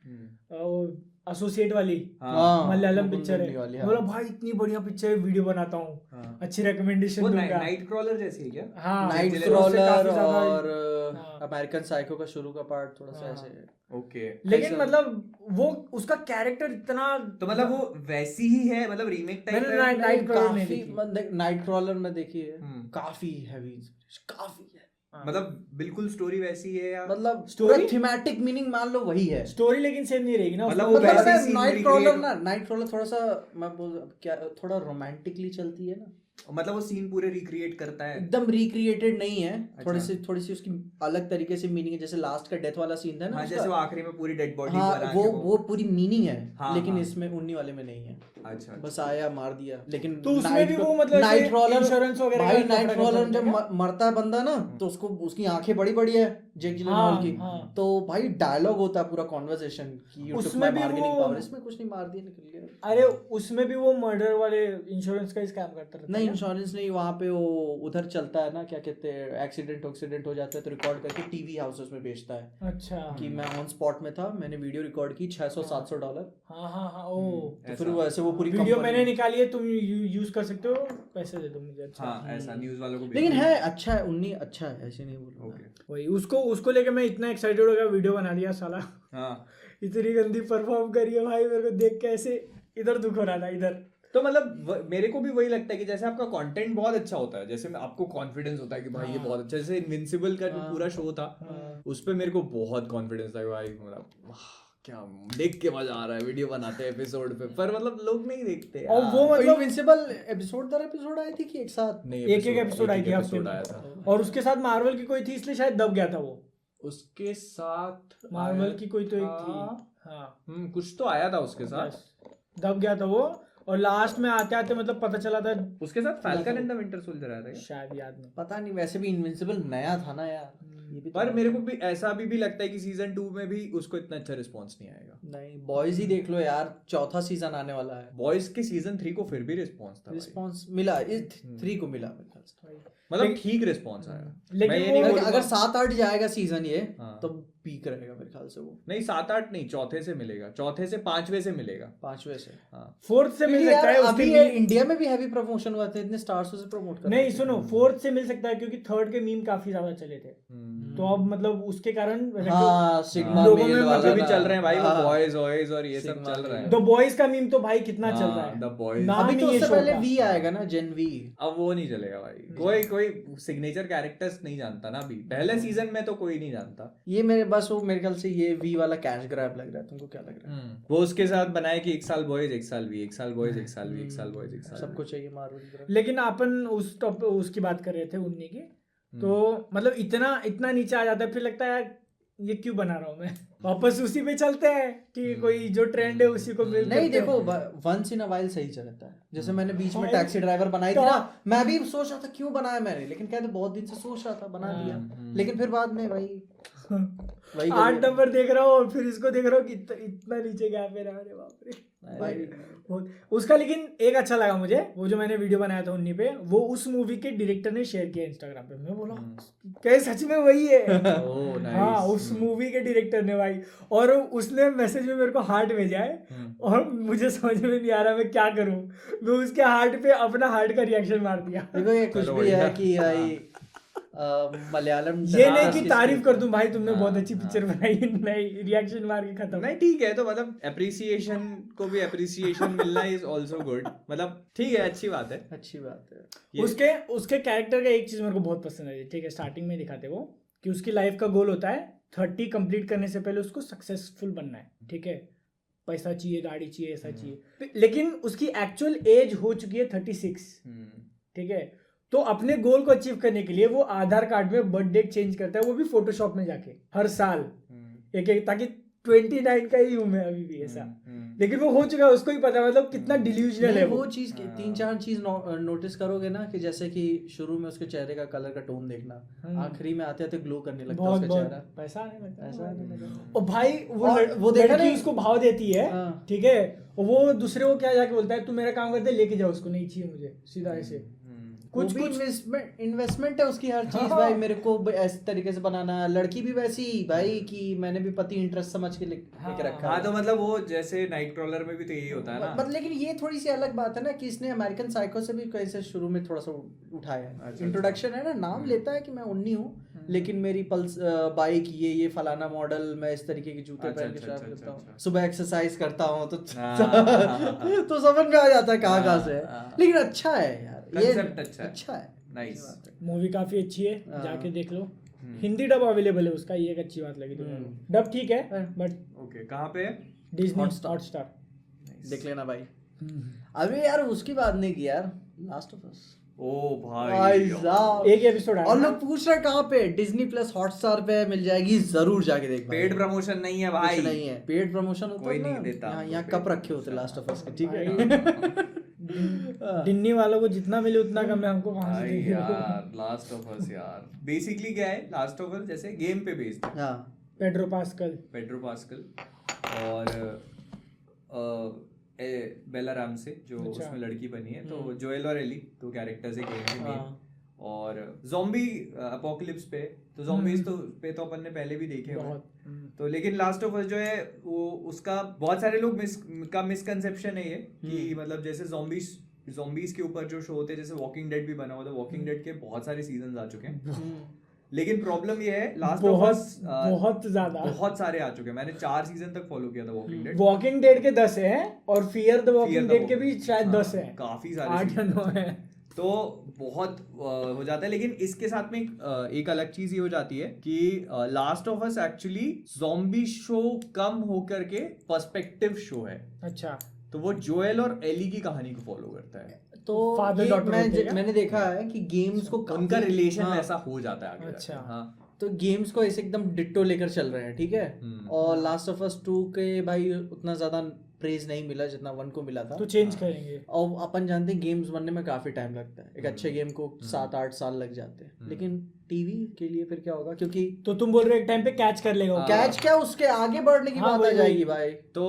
एसोसिएट वाली, मलयालम पिक्चर है, बोला भाई इतनी बढ़िया पिक्चर है, वीडियो बनाता हूँ, अच्छी रिकमेंडेशन दूंगा। नाइट क्रॉलर जैसी है क्या? हाँ, नाइट उससे क्रॉलर काफी ज्यादा- और अमेरिकन साइको का शुरू का पार्ट थोड़ा सा ऐसे। ओके, लेकिन मतलब वो उसका कैरेक्टर इतना, तो मतलब वो वैसी ही है, मतलब रीमेक टाइप मैंने है। नाइट क्रॉलर नहीं काफी देखी। नाइट क्रॉलर में देखी है, काफी हैवी, काफी है, मतलब बिल्कुल स्टोरी वैसी है या मतलब Story? थीमेटिक मीनिंग मान लो वही है। स्टोरी लेकिन सेम नहीं रहेगी ना मतलब उसमें। वो वैसे ही scene नाइट क्रॉलर recreate- ना, नाइट क्रॉलर थोड़ा सा मैं बोल क्या, थोड़ा रोमांटिकली चलती है ना, मतलब वो सीन पूरे रिक्रिएट करता है। एकदम रिक्रिएटेड नहीं है, अच्छा। थोड़ी सी उसकी अलग तरीके से मीनिंग है। जैसे लास्ट का डेथ वाला सीन था ना हाँ, उसका, जैसे वो आखिरी में पूरी डेड बॉडी हाँ बना वो के वो पूरी मीनिंग है, हाँ, लेकिन हाँ। इसमें उन्नी वाले में नहीं है। अच्छा, बस आया मार दिया। लेकिन तो उसमें भी वो मतलब नाइट ऐसे क्रॉलर, insurance वगैरह भाई का नाइट लफड़ा क्रॉलर करता जब है मरता है बंदा ना, तो उसको उसकी आंखें बड़ी बड़ी है जेक जिलेनहॉल की, हाँ। तो भाई डायलॉग होता है पूरा कॉन्वर्सेशन की, उसमें भी मार्केटिंग वो- पावर। इसमें कुछ नहीं, मार दिया निकल गया। अरे उसमें भी वो मर्डर वाले इंश्योरेंस का स्कैम करता रहता है नहीं क्या? इंश्योरेंस नहीं, वहाँ पे वो उधर चलता है ना, क्या कहते हैं, एक्सीडेंट हो जाता है तो रिकॉर्ड करके टीवी हाउसेस में बेचता है अच्छा, कि मैं ऑन स्पॉट में था, मैंने वीडियो रिकॉर्ड की, $600-700। हाँ हाँ हाँ, ओ तो फिर वो ऐसे वो पूरी वीडियो company- मैंने निकाली है, तुम यूज कर सकते हो, पैसे दे दो मुझे। अच्छा, हाँ ऐसा न्यूज वालों को लेकिन भेज है अच्छा है, उन्नी अच्छा है, ऐसे नहीं बोल दो। ओके, वही उसको लेके मैं इतना एक्साइटेड हो गया, वीडियो बना दिया साला। हाँ। इतनी गंदी परफॉर्म करी है भाई, मेरे को देख के ऐसे इधर दुख हो रहा था इधर। तो मतलब मेरे को भी वही लगता है कि जैसे आपका कंटेंट बहुत अच्छा होता है, जैसे आपको कॉन्फिडेंस होता है कि भाई ये बहुत अच्छा, जैसे इनविंसिबल का जो पूरा शो था उस पे मेरे को बहुत कॉन्फिडेंस था कि भाई मतलब क्या देख के मजा आ रहा है, वीडियो बनाते हैं एपिसोड पे, पर मतलब लोग नहीं देखते और यार। वो मतलब इनविंसिबल एपिसोड दर एपिसोड आई थी कि एक साथ? नहीं, एक एपिसोड आई थी हफ्ते एपिसोड में, आया था। और उसके साथ मार्वल की कोई थी इसलिए शायद दब गया था वो। उसके साथ मार्वल की कोई तो एक थी, था। हाँ कुछ तो आया था उसके साथ। बस दब गया था वो, और लास्ट में आते आते मतलब पता चला था उसके साथ falcon and the winter soldier आया था क्या? शायद, याद नहीं। पता नहीं, वैसे भी इनविंसिबल नया था ना यार, ये भी तो पर मेरे को भी ऐसा भी लगता है कि सीजन 2 में भी उसको इतना अच्छा रिस्पांस नहीं आएगा। नहीं, बॉयज ही देख लो यार, चौथा सीजन आने वाला है। बॉयज के सीजन 3 को फिर भी रिस्पांस था भाई। रिस्पांस मिला, इस 3 को मिला मेरे ख्याल से। मतलब ठीक रिस्पांस आया। लेकिन मैं ये वो- नहीं अगर बोलूंगा- अगर 7-8 जाएगा सीजन ये, हाँ। तो पीक रहेगा मेरे ख्याल से वो। नहीं 7-8 नहीं, चौथे से मिलेगा, चौथे से 5वें से मिलेगा। 5वें से। हाँ फोर्थ से मिल क्योंकि सकता है यार उसके अभी मीम। इंडिया में भी हैवी प्रमोशन हुआ था, इतने स्टार्स से प्रमोट कर रहे नहीं थे। सुनो, फोर्थ से मिल सकता है क्योंकि थर्ड के मीम काफी ज्यादा चले थे, तो अब मतलब उसके कारण हाँ, सिग्मा लोगों मेल में वाला मतलब भी ना। चल रहे हैं भाई, वो हाँ। बॉयज वॉयज और ये सब Sigma चल रहा है। द बॉयज का मीम तो भाई कितना चल रहा है, द बॉयज नाम अभी ही तो ये उससे show पहले का। वी आएगा ना, जेन वी। अब वो नहीं चलेगा भाई, कोई सिग्नेचर कैरेक्टर्स नहीं जानता ना अभी, पहले सीजन में तो कोई नहीं जानता। ये मेरे बस वो मेरे ख्याल से ये वी वाला कैश ग्रैब लग रहा है, तुमको क्या लग रहा है? वो उसके साथ बनाए कि 1 साल बॉयज 1 साल वी, 1 साल बॉयज 1 साल वी, 1 साल बॉयज 1 साल सबको चाहिए मार्वल की तरह। लेकिन अपन उस टॉप उसकी बात कर रहे थे 19 की, तो मतलब इतना नीचे आ जाता है, फिर लगता है यार ये क्यों बना रहा हूँ मैं, वापस उसी पे चलते हैं कि कोई जो ट्रेंड है उसी को मिल। नहीं देखो, वंस इन अ वाइल सही चलता है। जैसे मैंने बीच में टैक्सी ड्राइवर बनाई थी ना, मैं भी सोच रहा था क्यों बनाया मैंने, लेकिन कहते बहुत दिन से सोच रहा था, बना दिया। लेकिन फिर बाद में भाई वही 8 नंबर देख रहा हूँ और फिर इसको देख रहा हूँ कि इतना नीचे गैप है, अरे बाप रे भाई। उसका लेकिन एक अच्छा लगा मुझे, वो जो मैंने वीडियो बनाया था उन्हीं पे, वो उस मूवी के डायरेक्टर ने शेयर किया इंस्टाग्राम पे। मैं बोला क्या सच में वही है? हाँ, उस मूवी के डायरेक्टर ने भाई, और उसने मैसेज में मेरे को हार्ट भेजा है और मुझे समझ में नहीं आ रहा मैं क्या करूं। मैं उसके हार्ट पे अपना हार्ट का रिएक्शन मार दिया। देखो ये कुछ भी है कि भाई मलयालम ये नहीं कि तारीफ कर दूं भाई तुमने बहुत अच्छी पिक्चर बनाई, नहीं रिएक्शन मार के खत्म। नहीं ठीक है, तो मतलब एप्रिसिएशन को भी एप्रिसिएशन मिलना इज आल्सो गुड, मतलब ठीक है, अच्छी बात है, अच्छी बात है। उसके कैरेक्टर का एक चीज मेरे को बहुत पसंद आई, ठीक है, स्टार्टिंग में दिखाते वो कि उसकी लाइफ का गोल होता है 30 कंप्लीट करने से पहले उसको सक्सेसफुल बनना है, ठीक है, पैसा चाहिए, गाड़ी चाहिए, ऐसा चाहिए, लेकिन उसकी एक्चुअल एज हो चुकी है 36, ठीक है। तो अपने गोल को अचीव करने के लिए वो आधार कार्ड में बर्थ डेट चेंज करता है, वो भी फोटोशॉप में जाके हर साल एक, ताकि 29 का ही हूं मैं अभी भी ऐसा। लेकिन वो हो चुका है, उसको ही पता है, मतलब कितना डिल्यूजनल है वो चीज। 3-4 चीज नोटिस करोगे ना, कि जैसे कि शुरू में उसके चेहरे का कलर का टोन देखना, आखिरी में आते आते ग्लो करने लगता है उसका चेहरा, पैसा आने लगता। और भाई वो देखा ना, उसको भाव देती है, ठीक है, वो दूसरे को क्या जाके बोलता है, तू मेरा काम करते लेके जाओ उसको, नहीं चाहिए मुझे, सीधा ऐसे। कुछ इन्वेस्टमेंट है उसकी हर चीज। भाई मेरे को इस तरीके से बनाना, लड़की भी वैसी भाई कि मैंने भी पति इंटरेस्ट समझ के लेके रखा। हाँ, तो मतलब वो जैसे नाइट क्रॉलर में भी तो यही होता है ना। मतलब लेकिन ये थोड़ी सी अलग बात है ना कि इसने अमेरिकन साइको से भी कैसे शुरू में थोड़ा सा उठाया है। इंट्रोडक्शन है ना, नाम लेता है कि मैं 19 हूँ लेकिन मेरी पल्स बाइक ये फलाना मॉडल, मैं इस तरीके के जूते पहन के ड्राइव करता हूँ, सुबह एक्सरसाइज करता हूँ, तो समझ में आ जाता है कहाँ से है। लेकिन अच्छा है यार, कंसेप्ट अच्छा है, नाइस। मूवी काफी अच्छी है, जाके देख लो। हिंदी डब अवेलेबल है उसका, ये एक अच्छी बात लगी। डब ठीक है बट ओके, कहाँ पे है? डिज्नी हॉटस्टार, देख लेना भाई। अबे यार उसकी बात नहीं की यार, लास्ट ऑफ अस। ओ भाई साहब, एक एपिसोड और लोग पूछ रहे कहाँ पे, डिज्नी प्लस हॉटस्टार पे मिल जाएगी, जरूर जाके देख। पेड प्रमोशन नहीं है भाई, कुछ नहीं है, पेड प्रमोशन होता कोई है नहीं देता। यहाँ कप रखे होते लास्ट ऑफ अस के, ठीक है। डिन्नी वालों को जितना मिले उतना कम है, हमको कहाँ से देंगे यार। लास्ट ऑफ अस यार बेसिकली क्या है, लास्ट ऑफ अस जैसे गेम पे बेस्ड। हां, पेड्रो पास्कल और बेला रामसे जो उसमें लड़की बनी है, तो जोएल और एली तो कैरेक्टर्स है गेम में। और ज़ॉम्बी अपोकलिप्स पे, तो ज़ॉम्बीज तो अपन ने पहले भी देखे हुए, तो लेकिन लास्ट ऑफ अस जो है वो उसका बहुत सारे लोग मिसकंसेप्शन है ये कि मतलब जैसे ज़ॉम्बीज के ऊपर जो शो होते हैं, जैसे वॉकिंग डेड भी बना हुआ था, वॉकिंग डेड के बहुत सारे सीजन आ चुके हैं। लेकिन प्रॉब्लम ये है, लास्ट ऑफ अस बहुत सारे आ चुके हैं। मैंने 4 सीजन तक फॉलो किया था वॉकिंग डेड के 10 हैं और फियर द वॉकिंग डेड के भी शायद 10 हैं, काफी सारे 8 या 9 हैं, तो बहुत हो जाता है। लेकिन इसके साथ में एक अलग चीज ये हो जाती है कि last of us actually zombie show कम होकर के पर्सपेक्टिव शो है। अच्छा, तो वो जोएल और एली की कहानी को फॉलो करता है। तो मैंने देखा है कि गेम्स को उनका रिलेशन ऐसा हो जाता है आगे। अच्छा, हाँ, तो गेम्स को ऐसे एकदम डिट्टो लेकर चल रहे हैं, ठीक है। और लास्ट ऑफ अस 2 के भाई उतना ज्यादा प्रेज नहीं मिला जितना 1 को मिला था, तो चेंज करेंगे। और अपन जानते हैं गेम्स बनने में काफी टाइम लगता है, एक अच्छे गेम को 7-8 साल लग जाते हैं। लेकिन टीवी के लिए फिर क्या होगा, क्योंकि तो तुम बोल रहे हो एक टाइम पे कैच कर लेगा, कैच क्या उसके आगे बढ़ने की बात आ जाएगी भाई। तो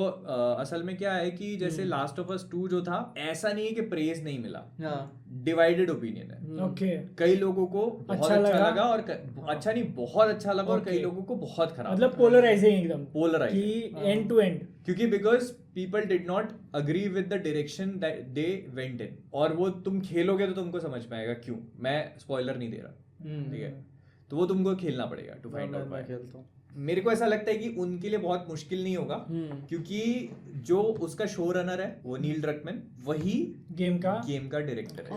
असल में क्या है कि जैसे लास्ट ऑफ अस 2 जो था, ऐसा नहीं है कि प्रेज नहीं मिला, डिवाइडेड ओपिनियन है। ओके, कई लोगों को बहुत अच्छा लगा और अच्छा नहीं, बहुत अच्छा लगा, और कई लोगों को बहुत खराब, मतलब पोलराइजिंग, एकदम पोलराइजिंग, एंड टू एंड, क्योंकि because people did not agree with the direction that they went in. और वो तुम खेलोगे तो तुमको समझ में आएगा क्यों, मैं स्पॉइलर नहीं दे रहा, ठीक है, तो वो तुमको खेलना पड़ेगा टू फाइंड आउट व्हाई। मेरे को ऐसा लगता है कि उनके लिए बहुत मुश्किल नहीं होगा, क्योंकि जो उसका शो रनर है वो नील ड्रकमैन, वही गेम का डायरेक्टर है।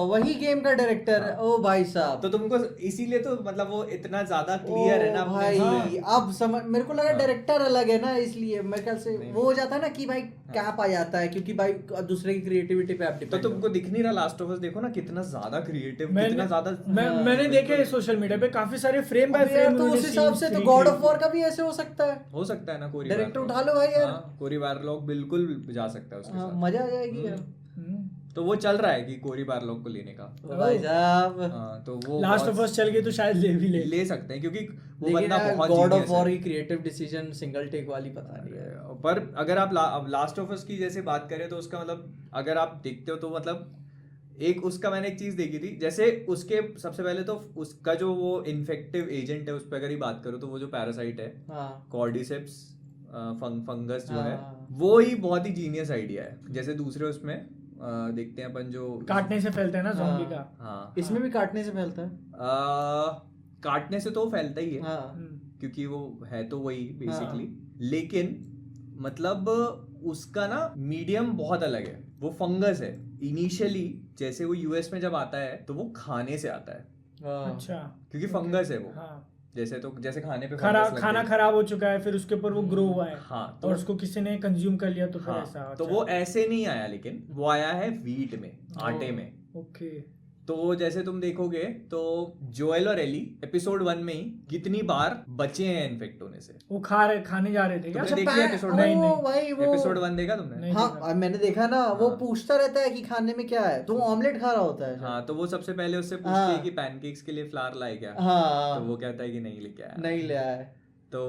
वही गेम का डायरेक्टर है। ओ भाई साहब, तो तुमको इसीलिए तो मतलब वो इतना ज्यादा क्लियर है ना भाई। अब समझ, मेरे को लगा डायरेक्टर अलग है ना, इसलिए मेरे ख्याल से वो हो जाता है ना कि भाई कैप आ जाता है, क्योंकि भाई दूसरे की क्रिएटिविटी पे आप डिपेंड। तो तुमको दिख नहीं रहा लास्ट ऑफ अस, देखो ना कितना ज्यादा क्रिएटिव, कितना ज्यादा। मैंने देखे सोशल मीडिया पे काफी सारे फ्रेम बाय फ्रेम, तो उस हिसाब से तो गॉड ऑफ वॉर का भी ऐसे हो सकता है ना। डायरेक्टर उठा लो भाई यार, कोरी बारलॉग बिल्कुल जा सकता है उसके साथ, मजा आ जाएगी यार। तो वो चल रहा है कि कोरी बारलॉग को लेने का। भाई साहब हाँ, तो वो लास्ट ऑफ अस चल गई तो शायद ले सकते हैं, क्योंकि वो लेकिन बंदा बहुत गॉड ऑफ genius वॉर है। की क्रिएटिव डिसीजन सिंगल टेक वाली पता नहीं है। पर अगर आप लास्ट ऑफ अस की जैसे बात करें तो उसका मतलब अगर आप देखते हो तो मतलब एक उसका मैंने एक चीज देखी थी, जैसे उसके सबसे पहले तो उसका जो वो इन्फेक्टिव एजेंट है उस पर अगर ही बात करो तो वो जो पैरासाइट है कॉर्डिसेप्स फंगस जो है वो ही बहुत ही जीनियस आइडिया है। जैसे दूसरे उसमें देखते हैं अपन जो काटने से फैलता है ना ज़ॉम्बी का। हाँ इसमें भी काटने से फैलता है। काटने से तो वो फैलता ही है हम्म। क्योंकि वो है तो वही बेसिकली, लेकिन मतलब उसका ना मीडियम बहुत अलग है। वो फंगस है इनिशियली, जैसे वो यूएस में जब आता है तो वो खाने से आता है अच्छा, क्योंकि फंगस है वो। हाँ, जैसे खाने पे खाना खराब हो चुका है, फिर उसके ऊपर वो ग्रो हुआ है, हाँ, तो और उसको किसी ने कंज्यूम कर लिया तो फिर हाँ, ऐसा। तो अच्छा। वो ऐसे नहीं आया, लेकिन वो आया है वीट में, आटे में। ओके। तो जैसे तुम देखोगे तो जोएल और एली एपिसोड 1 में ही कितनी बार बचे हैं इन्फेक्ट होने से। वो खाने जा रहे थे क्या? तुमने देखी एपिसोड नहीं, नहीं। भाई वो एपिसोड 1 देखा तुमने? नहीं हाँ देखा। मैंने देखा ना, वो हाँ। पूछता रहता है कि खाने में क्या है, तो वो ऑमलेट खा रहा होता है। हाँ, तो वो सबसे पहले उससे पूछती हाँ। है कि पैनकेक्स के लिए फ्लावर लाए क्या? हाँ तो वो कहता है कि नहीं लेके आया। नहीं ले आया है। तो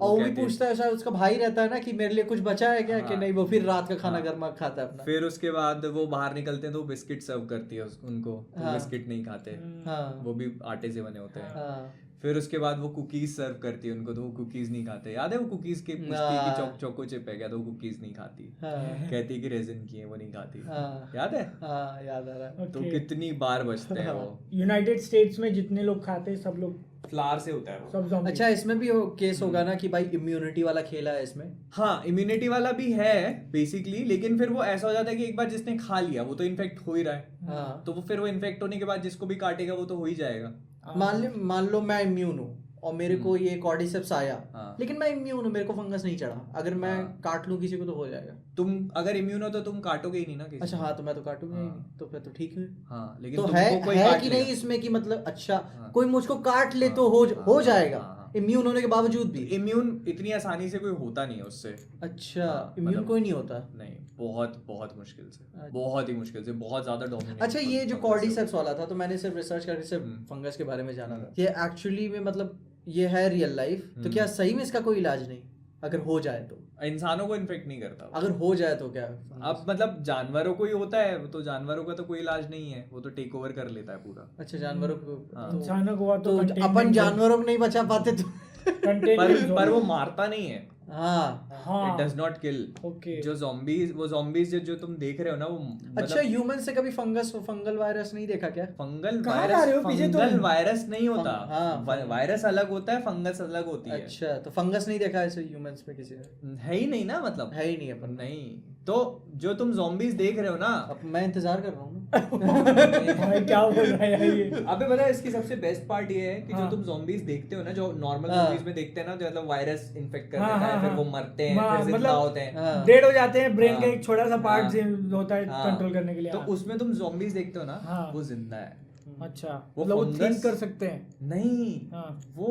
और वो भी पूछता है, शायद उसका भाई रहता है ना कि मेरे लिए कुछ बचा है क्या, कि हाँ। नहीं, वो फिर रात का खाना हाँ। गर्मा खाता है अपना। फिर उसके बाद वो बाहर निकलते हैं तो बिस्किट सर्व करती है उनको, तो हाँ। बिस्किट नहीं खाते, हाँ वो भी आटे से बने होते हैं। हाँ फिर उसके बाद वो कुकीज सर्व करती है उनको, तो वो कुकीज नहीं खाते। याद है वो कुकीज की पूछती है कि चोको चिप है क्या, तो वो कुकीज नहीं खाती, हाँ कहती है कि रेजिन की है, वो नहीं खाती। हाँ याद है? हाँ याद आ रहा है। तो कितनी बार बचते हैं वो। यूनाइटेड स्टेट्स में जितने लोग खाते हैं सब लोग फ्लावर से होता है वो। सब ज़ॉम्बी। अच्छा इसमें भी केस होगा ना कि भाई इम्यूनिटी वाला खेला है इसमें। हाँ, इम्यूनिटी वाला भी है बेसिकली, लेकिन फिर वो ऐसा हो जाता है कि एक बार जिसने खा लिया वो तो इन्फेक्ट हो ही रहा है, हाँ तो वो फिर वो इन्फेक्ट होने के बाद जिसको भी काटेगा वो तो हो ही जाएगा। मान लो मैं इम्यून हूँ और मेरे को ये कॉर्डिसेप्स आया, हाँ। लेकिन मैं इम्यून हूँ, मेरे को फंगस नहीं चढ़ा, अगर मैं हाँ। काट लूं किसी को तो हो जाएगा। तुम अगर इम्यून हो तो तुम काटोगे ही नहीं ना किसी अच्छा को। हाँ, तो मैं तो काटूंगा ही हाँ। नहीं, तो फिर तो ठीक है। हाँ, लेकिन तो तुमको कोई है काट कि लेगा। नहीं इसमें कि मतलब अच्छा हाँ। कोई मुझको काट ले तो हाँ, हो हाँ, जाएगा हाँ, हाँ। इम्यून होने के बावजूद भी। इम्यून इतनी आसानी से कोई होता नहीं है उससे। अच्छा हाँ, इम्यून मतलब- कोई नहीं होता। नहीं, बहुत बहुत मुश्किल से, अच्छा। बहुत ही मुश्किल से, बहुत ज्यादा डोमिनेट। अच्छा ये जो कॉर्डिसेप्स वाला था, तो मैंने सिर्फ रिसर्च करके सिर्फ हम्म। फंगस के बारे में जाना था। ये एक्चुअली में मतलब ये है रियल लाइफ, तो क्या सही में इसका कोई इलाज नहीं अगर हो जाए तो? इंसानों को इन्फेक्ट नहीं करता वो। अगर हो जाए तो क्या? अब मतलब जानवरों को ही होता है, तो जानवरों का तो कोई इलाज नहीं है, वो तो टेक ओवर कर लेता है पूरा। अच्छा जानवरों को हाँ। इंसानों को हुआ तो अपन containment जानवरों को नहीं बचा पाते तो पर वो मारता नहीं है, हाँ हाँ। It does not kill. Okay. जो zombies जो तुम देख रहे हो ना वो अच्छा ह्यूमन से कभी फंगल वायरस नहीं देखा क्या? फंगल कहाँ जा रहे हो पीछे तुम? फंगल वायरस नहीं होता। हाँ, वायरस अलग होता है, फंगस अलग होती है। अच्छा तो फंगस नहीं देखा ऐसे ह्यूमंस में किसी ने? है ही नहीं ना, मतलब है ही नहीं अपन। नहीं। तो जो तुम zombies देख रहे हो ना, अब मैं इंतजार कर रहा हूँ भाई क्या बोल रहा है यार ये? अबे पता है इसकी सबसे बेस्ट पार्ट ये है कि हाँ। जो तुम zombies देखते हो ना, जो नॉर्मल हाँ। मूवीज में देखते हैं ना, जो मतलब वायरस इन्फेक्ट कर हाँ, देता है, हाँ, फिर हाँ। वो मरते हैं, हाँ, फिर जिंदा मतलब होते हैं। हाँ। डेड हो जाते हैं, ब्रेन का हाँ। एक छोटा सा पार्ट हाँ। होता है हाँ। कंट्रोल करने के लिए। तो हाँ। उसमें तुम zombies देखते हो ना, हाँ। वो जिंदा है। अच्छा वो मतलब वो fungus- थिंक कर सकते हैं। नहीं, हाँ। वो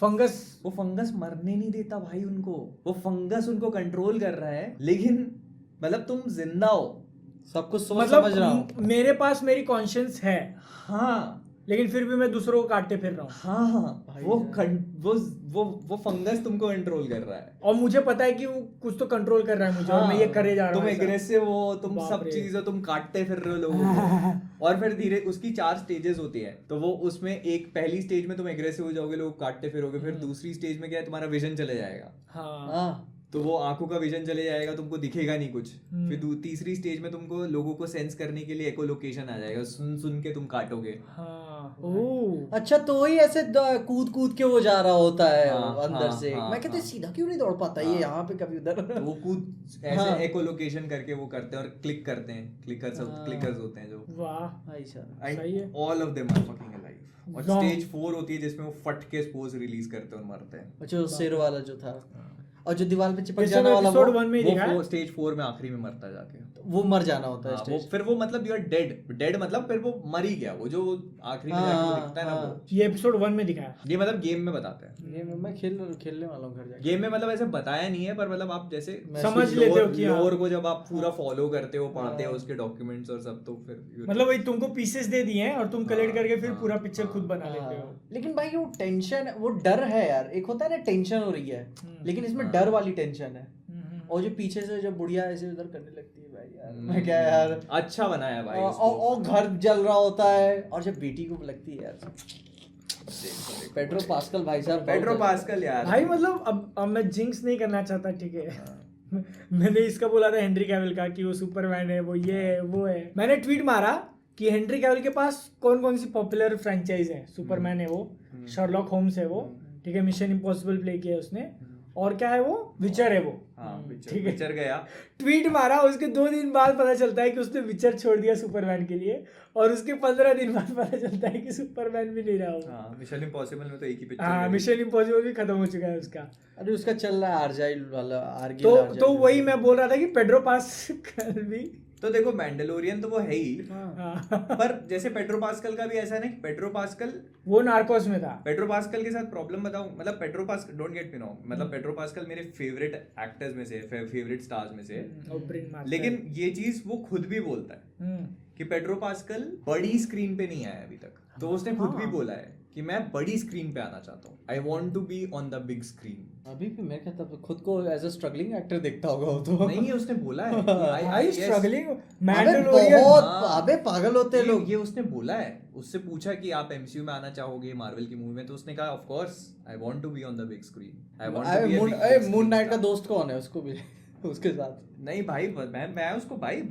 फंगस मरने नहीं देता भाई उनको, वो फंगस उनको कंट्रोल कर रहा है, लेकिन मतलब तुम जिंदा हो। सब कुछ समझ रहा हूँ। मतलब मेरे पास मेरी कॉन्शियस है, हाँ लेकिन फिर भी मैं दूसरों को काटते फिर रहा हूँ। हाँ, भाई वो फंगस तुमको कंट्रोल कर रहा है। और मुझे पता है कि वो कुछ तो कंट्रोल कर रहा है मुझे, और मैं ये करे जा रहा हूँ। तुम ऐसा। एग्रेसिव हो, तुम बाप सब रे। चीज हो, तुम काटते फिर रहे हो लोगों को। और फिर धीरे उसकी 4 स्टेजेस होती है, तो वो उसमें एक पहली स्टेज में तुम एग्रेसिव हो जाओगे, लोग काटते फिरोगे, फिर दूसरी स्टेज में क्या है, तुम्हारा विजन चले जाएगा। हाँ। हाँ तो वो आंखों का विजन चले जाएगा, तुमको दिखेगा नहीं कुछ। फिर तीसरी स्टेज में तुमको लोगों को सेंस करने के लिए एको लोकेशन आ जाएगा, सुन सुन के तुम काटोगे। हाँ। ओह। अच्छा तो वही ऐसे कूद कूद के वो जा रहा होता है हाँ, अंदर हाँ, से। हाँ, मैं कहते हाँ। सीधा क्यों नहीं दौड़ पाता ये हाँ। यहाँ पे कभी उधर। तो वो कूद ऐसे हाँ। एको लोकेशन करके वो करते हैं और क्लिक करते हैं, क्लिकर्स होते हैं जो। वाह। भाई साहब सही है। All of them are fucking alive. और वाह। स्टेज 4 होती है जिसमें वो फट के स्पोर्स रिलीज करते हैं और मरते हैं। अच्छा वो सिर वाला जो था। और जो दीवार पे चिपक ये सब जाने वाला एपिसोड 1 में ही दिखा है। वो स्टेज 4 में आखिरी में मरता जाके। वो मर जाना होता है हाँ, स्टेज। फिर वो मतलब यू आर डेड मतलब फिर वो मर ही गया, वो जो आखिरी में जाके वो दिखता है ना वो। ये एपिसोड 1 में दिखाया। ये मतलब गेम में बताते हैं। ये मैं खेलने वाला हूँ घर जाके। गेम में मतलब ऐसे बताया नहीं है, पर मतलब आप जैसे समझ लेते हो कि हाँ। लोर को जब आप पूरा फॉलो करते हो, पढ़ते हो उसके डॉक्यूमेंट्स और सब, तो फिर मतलब वही तुमको पीसेस दे दिए हैं और तुम कलेक्ट करके फिर पूरा पिक्चर खुद बना लेते हो। लेकिन भाई वो टेंशन, वो डर है यार। एक होता है ना टेंशन हो रही है, लेकिन इसमें डर वाली टेंशन है। और जो पीछे से जब बुढ़िया ऐसे उधर करने लगती है भाई यार, मैं क्या यार, अच्छा बनाया भाई उसको। और घर जल रहा होता है, और जब बेटी को लगती है यार, पेड्रो पास्कल भाई साहब, पेड्रो पास्कल यार भाई मतलब अब मैं जिंक्स नहीं करना चाहता, ठीक है। मैंने इसका बोला था हेनरी कैविल का कि वो सुपरमैन है, वो ये है वो है। मैंने ट्वीट मारा कि हेनरी कैविल के पास कौन कौन सी पॉपुलर फ्रेंचाइज है। सुपरमैन है वो, शर्लॉक होम्स है वो, ठीक है, मिशन इम्पॉसिबल प्ले किया है उसने, और क्या है वो, विचर है वो। ठीक है, विचर गया। ट्वीट मारा, उसके 2 दिन बाद पता चलता है कि उसने विचर छोड़ दिया सुपरमैन के लिए, और उसके 15 दिन बाद पता चलता है कि सुपरमैन भी नहीं रहा वो। मिशन इम्पॉसिबल में तो एक ही पिक्चर। हाँ, मिशन इम्पॉसिबल भी खत्म हो चुका है उसका। अरे उसका चल रहा है आर्जाइल वाला, आर्गिल तो वही मैं बोल रहा था कि पेड्रो पास्कल भी, तो देखो मैंडलोरियन तो वो है ही, पर जैसे पेड्रो पास्कल का भी ऐसा नहीं, पेड्रो पास्कल वो नार्कोस में था। पेड्रो पास्कल के साथ प्रॉब्लम बताऊं, मतलब Pedro pascal, don't get me wrong, मतलब पेड्रो पास्कल मेरे फेवरेट एक्टर्स में से, फेवरेट स्टार्स में से, लेकिन ये चीज वो खुद भी बोलता है कि पेड्रो पास्कल बड़ी स्क्रीन पे नहीं आया अभी तक। तो उसने खुद भी बोला है कि मैं बड़ी स्क्रीन पे आना चाहता हूँ, I want to be on the big screen. अभी भी मैं कहता हूँ खुद को एज अ स्ट्रगलिंग एक्टर देखता होगा वो तो। नहीं, उसने बोला है भाई स्ट्रगलिंग अबे मैंडलोरियन। अबे पागल होते हैं लोग। ये उसने बोला है, उससे पूछा कि आप एमसीयू में आना चाहोगे मार्वल की मूवी में, तो उसने कहा of course I want to be on the big screen, I want to be a big Moon Knight का दोस्त कौन है, उसको भी उसके साथ। नहीं भाई, मैं उसको भाई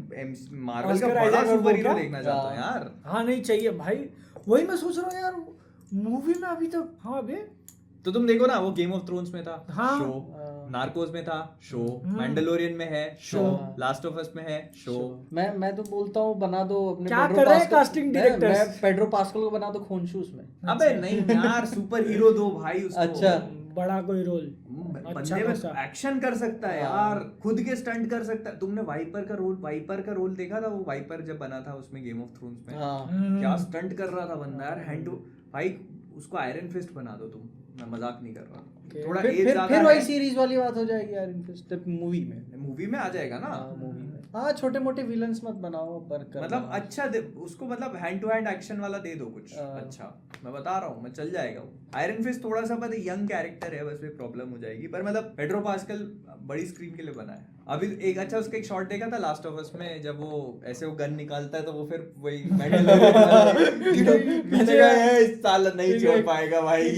मार्वल का बड़ा सुपर हीरो देखना चाहता हूं यार। हाँ नहीं चाहिए भाई, वही मैं सोच रहा हूँ यार, मूवी में अभी तक। हाँ अबे तो तुम देखो ना, वो गेम ऑफ थ्रोन्स में था हाँ, शो, नार्कोस में था शो, मैंडलोरियन में है शो, लास्ट ऑफ अस में है शो। मैं तो बोलता हूँ बना दो अपने क्या कर रहे हैं कास्टिंग डायरेक्टर्स। मैं पेड्रो पास्कल को बना दो खोनशूस में। अबे नहीं यार, सुपर हीरो दो भाई उसको। अच्छा, बड़ा कोई रोल, बंदे में एक्शन कर सकता है यार, खुद के स्टंट कर सकता है। तुमने वाइपर का रोल देखा था? वो वाइपर जब बना था उसमें गेम ऑफ थ्रोन्स में, क्या स्टंट कर रहा था बंदा यार, हैंड टू भाई। उसको आयरन फिस्ट बना दो तुम, मैं मजाक नहीं कर रहा। थोड़ा एज ज्यादा फिर वही सीरीज वाली बात हो जाएगी यार, मूवी में आ जाएगा ना। मूवी में हाँ, छोटे मोटे विलन्स मत बनाओ, मतलब अच्छा उसको मतलब हैंड टू हैंड एक्शन वाला दे दो कुछ अच्छा, मैं बता रहा हूँ, मैं चल जाएगा वो। आयरन फिस्ट थोड़ा सा पता यंग कैरेक्टर है, बस में प्रॉब्लम हो जाएगी, पर मतलब पेड्रो पास्कल बड़ी स्क्रीन के लिए बना है। अभी एक अच्छा उसका एक शॉट देखा था लास्ट ऑफ अस में, जब वो ऐसे वो गन निकालता है तो वो फिर वही साला नहीं छोड़ पाएगा भाई,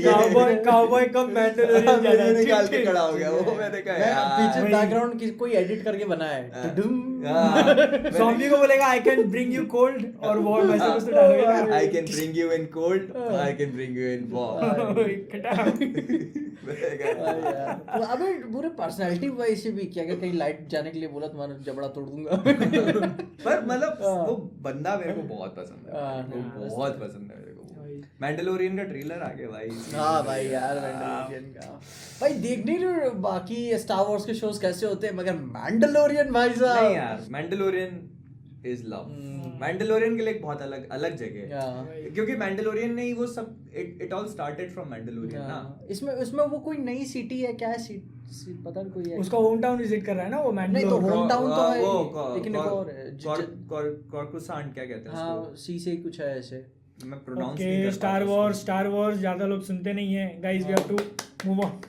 काउबॉय कम मैंडलोरियन निकाल के खड़ा हो गया वो। मैंने कहा पीछे बैकग्राउंड की कोई एडिट करके बनाया है, ज़ॉम्बी को बोलेगा I can bring you cold और वार्म, ऐसे कुछ तो डालोगे, I can bring you in cold, I can bring you in warm. अबे पूरे पर्सनालिटी वाइज से भी क्या कहीं लाइट जाने के लिए बोला तुम्हारा जबड़ा तोड़ दूंगा। पर मतलब वो बंदा मेरे को बहुत पसंद है, वो बहुत पसंद है मेरे को। मैंडलोरियन का ट्रेलर आ गया भाई। हाँ भाई यार, मैंडलोरियन का भाई देख नहीं रहे बाकी स्टार वॉर्स के शोज कैसे होते हैं, मगर मैंडलोरियन भाई साहब नहीं यार, मैंडलोरियन इज लव। मैंडलोरियन के लिए एक बहुत अलग जगह है, क्योंकि मैंडलोरियन ने ही वो सब, it all started from Mandalorian ना। इसमें वो कोई नई सिटी है, क्या है पता नहीं, कोई है उसका होम टाउन विजिट कर रहा है ना वो नहीं तो होम टाउन तो है वो, लेकिन एक और है कॉर्कुसेंट क्या कहते हैं हाँ, सी से कुछ है ऐसे, मैं प्रोनाउंस नहीं कर स्टार वॉर्स ज्यादा लोग सुनते नहीं है guys, we have to move on.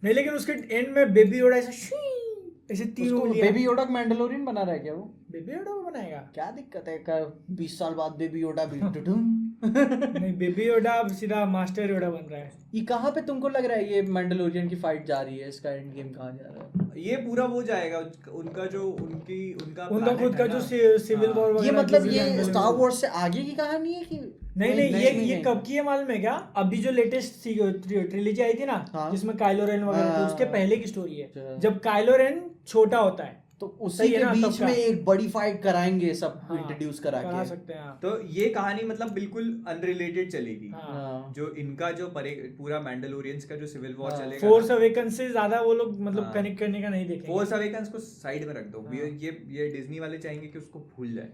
नहीं लेकिन उसके एंड में बेबी योडा ऐसे तीन उंगलियां, बेबी योडा मैंडलोरियन बना रहा है क्या वो? बेबी योडा को बनाएगा, क्या दिक्कत है? 20 साल बाद बेबी योडा भी नहीं, बेबी योडा अब सीधा मास्टर योडा बन रहा है। ये कहाँ पे तुमको लग रहा है ये मैंडलोरियन की फाइट जा रही है? इसका एंड गेम कहाँ जा रहा है? ये पूरा वो जाएगा उनका जो उनका खुद का जो सिविल वॉर वगैरह। ये मतलब ये स्टार वॉर्स से आगे की कहानी है कि नहीं ये कब की है मालूम है क्या? अभी जो लेटेस्ट ट्रिलॉजी आई थी ना, जिसमें काइलो रेन वगैरह थे, उसके पहले की स्टोरी है, जब काइलो रेन छोटा होता है, तो उसी सही है के ना, बीच तब में का। एक बड़ी फाइट कराएंगे सब हाँ, इंट्रोड्यूस करा करा के। सकते हैं हाँ। तो ये कहानी मतलब बिल्कुल अनरिलेटेड चलेगी। हाँ। जो इनका जो पूरा मैंडलोरियंस का जो सिविल वॉर चलेगा फोर्स अवेकन से ज्यादा वो लोग मतलब हाँ। कनेक्ट करने का नहीं देखेंगे। फोर्स अवेकन्स को साइड में रख दो। हाँ। ये डिज्नी वाले चाहेंगे कि उसको भूल जाए।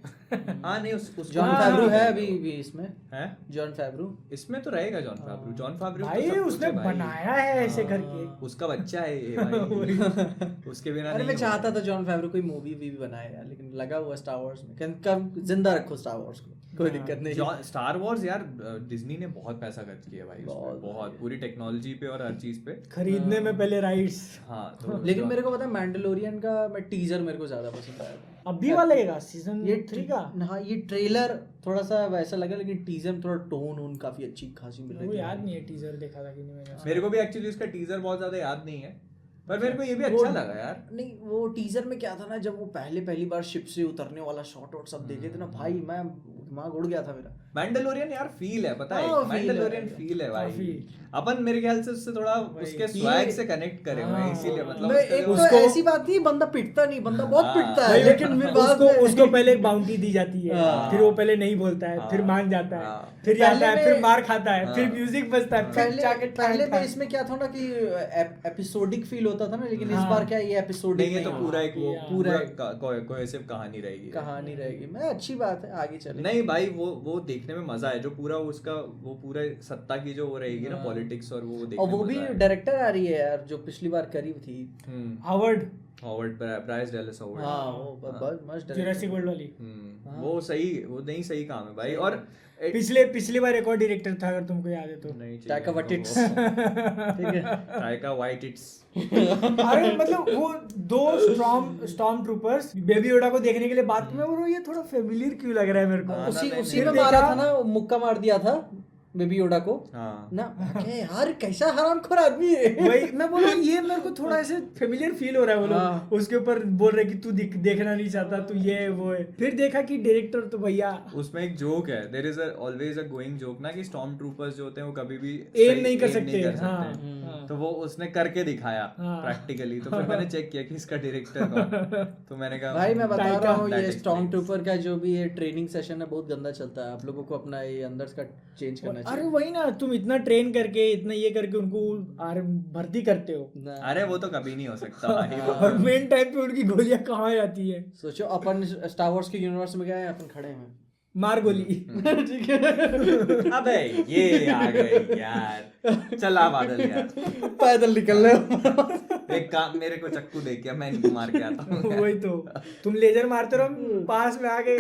हाँ नहीं उसको जॉन हाँ, फैब्रू हाँ। है अभी भी इसमें, है जॉन फैब्रू। इसमें तो रहेगा जॉन फैब्रू। जॉन फैब्रू भाई उसने बनाया है ऐसे करके। उसका बच्चा है ये भाई। उसके बिना अरे नहीं मैं चाहता होगा। था जॉन फैब्रू कोई मूवी भी बनाए यार, लेकिन लगा हुआ स्टार वॉर्स में। कब जिंदा रखो स्टार वॉर्स को, कोई हाँ। दिक्कत नहीं। स्टार वॉर्स यार डिज्नी ने बहुत पैसा खर्च किया भाई उसमें, बहुत बहुत पूरी टेक्नोलॉजी पे और हर चीज पे। खरीदने में पहले राइट्स। हाँ तो लेकिन मेरे को पता है मैंडलोरियन का मैं टीजर मेरे को ज्यादा पसंद आया था। अभी वाला है सीजन ये 3 का। हाँ ये ट्रेलर थोड़ा सा वैसा लगा, लेकिन टीजर में थोड़ा टोन उन काफी अच्छी खासी मिल वो रही याद नहीं है टीजर देखा था कि नहीं मैंने। मेरे को भी एक्चुअली उसका टीजर बहुत ज्यादा याद नहीं है, पर मेरे को ये भी अच्छा लगा यार। नहीं वो टीजर में क्या था ना, जब वो पहली बार शिप से उतरने वाला शॉट और सब देखे थे ना भाई, मैं दिमाग उड़ गया था मेरा। मैंडलोरियन यार फील है, पता है हाँ, feel मैंडलोरियन है। फील है भाई। काफी। अपन मेरे ख्याल से उससे थोड़ा उसके स्वैग से कनेक्ट करे हुए हैं, इसीलिए मतलब मैं उसका एक जो- तो ऐसी बात नहीं, बंदा पिटता नहीं, बंदा बहुत हाँ। पिटता है, भाई, लेकिन फिर बाद उसको में उसको पहले एक बाउंटी दी जाती है, हाँ। फिर वो पहले नहीं बोलता है, फिर हाँ। मान जाता है, हाँ। फिर जाता पहले है, में- फिर मार खाता है, फिर हाँ। म्यूजिक बजता है, फिर जाके पहले में ठाक- इसमें क्या था ना कि एपिसोडिक फील होता था ना, लेकिन इस हाँ। बार क्या ये एपिसोडिक नहीं, ये तो है, पूरा एक वो हाँ। पूरा कोहेसिव कहानी रहेगी। कहानी रहेगी। मैं अच्छी बात है, आगे चले। नहीं भाई वो देखने में मजा है, जो पूरा उसका वो पूरे सत्ता की जो वो रहेगी ना हाँ। पॉलिटिक्स, और वो देखने और वो में भी मजा है। डायरेक्टर आ रही है यार, जो पिछली बार करी थी। Howard Howard Bryce Dallas Howard. हाँ वो बहुत मस्त जुरासिक डायरेक्टर। वर्ल्ड वाली। हाँ। वो सही, वो नहीं सही काम है भाई। और पिछली बार एक और डायरेक्टर था अगर तुमको याद है तो। नहीं चाहिए टाइका हमको वाइटिट्स। वो। ठीक है। टाइका वाइटिट्स। अरे मतलब वो दो स्टॉर्म ट्रूपर्स बेबी योडा को देखने के लिए बात में, और ये थोड़ा फेमिलियर क्यों लग रहा है मेरे को। हाँ, उसी नहीं, उसी फिर में मारा देखा- था ना, वो मुक्का मार दिया था बेबी योडा को हाँ ना। अरे यार कैसा हरामखोर आदमी है। वही मैं बोल रहा हूँ, ये मेरे को थोड़ा ऐसे फेमिलियर फील हो रहा है। वो हाँ। लोग उसके ऊपर बोल रहे कि तू देखना नहीं चाहता, तू ये वो है। फिर देखा कि डायरेक्टर तो भैया उसमें एक जोक है, there is always a going joke ना, कि स्टॉर्म ट्रूपर्स जो होते हैं वो कभी भी एम सही नहीं कर aim सकते। हाँ, हम्म। हाँ। तो वो उसने करके दिखाया हाँ। प्रैक्टिकली। तो फिर मैंने चेक किया कि इसका डायरेक्टर कौन, तो मैंने कहा भाई मैं बता टाइका, रहा हूँ, that ये स्टॉर्म explains। ट्रूपर का जो भी ये ट्रेनिंग सेशन है बहुत गंदा चलता है। आप लोगों को अपना ये अंदर का चेंज करना अरे चाहिए। वही ना, तुम इतना ट्रेन करके इतना ये करके उनको भर्ती करते हो, ना। अरे वो तो कभी नहीं हो सकता भाई। और मेन टाइम पे उनकी गोलियां कहाँ जाती है। सोचो अपन स्टार वॉर्स के यूनिवर्स में गए हैं, अपन खड़े हैं मार गोली। ठीक है। अबे ये आ गई यार, चला बादल यार। पैदल निकल रहे हो। एक काम, मेरे को चक्कू दे के मैं इनको मार के आता हूँ। वही तो, तुम लेजर मारते रहो, पास में आ गए।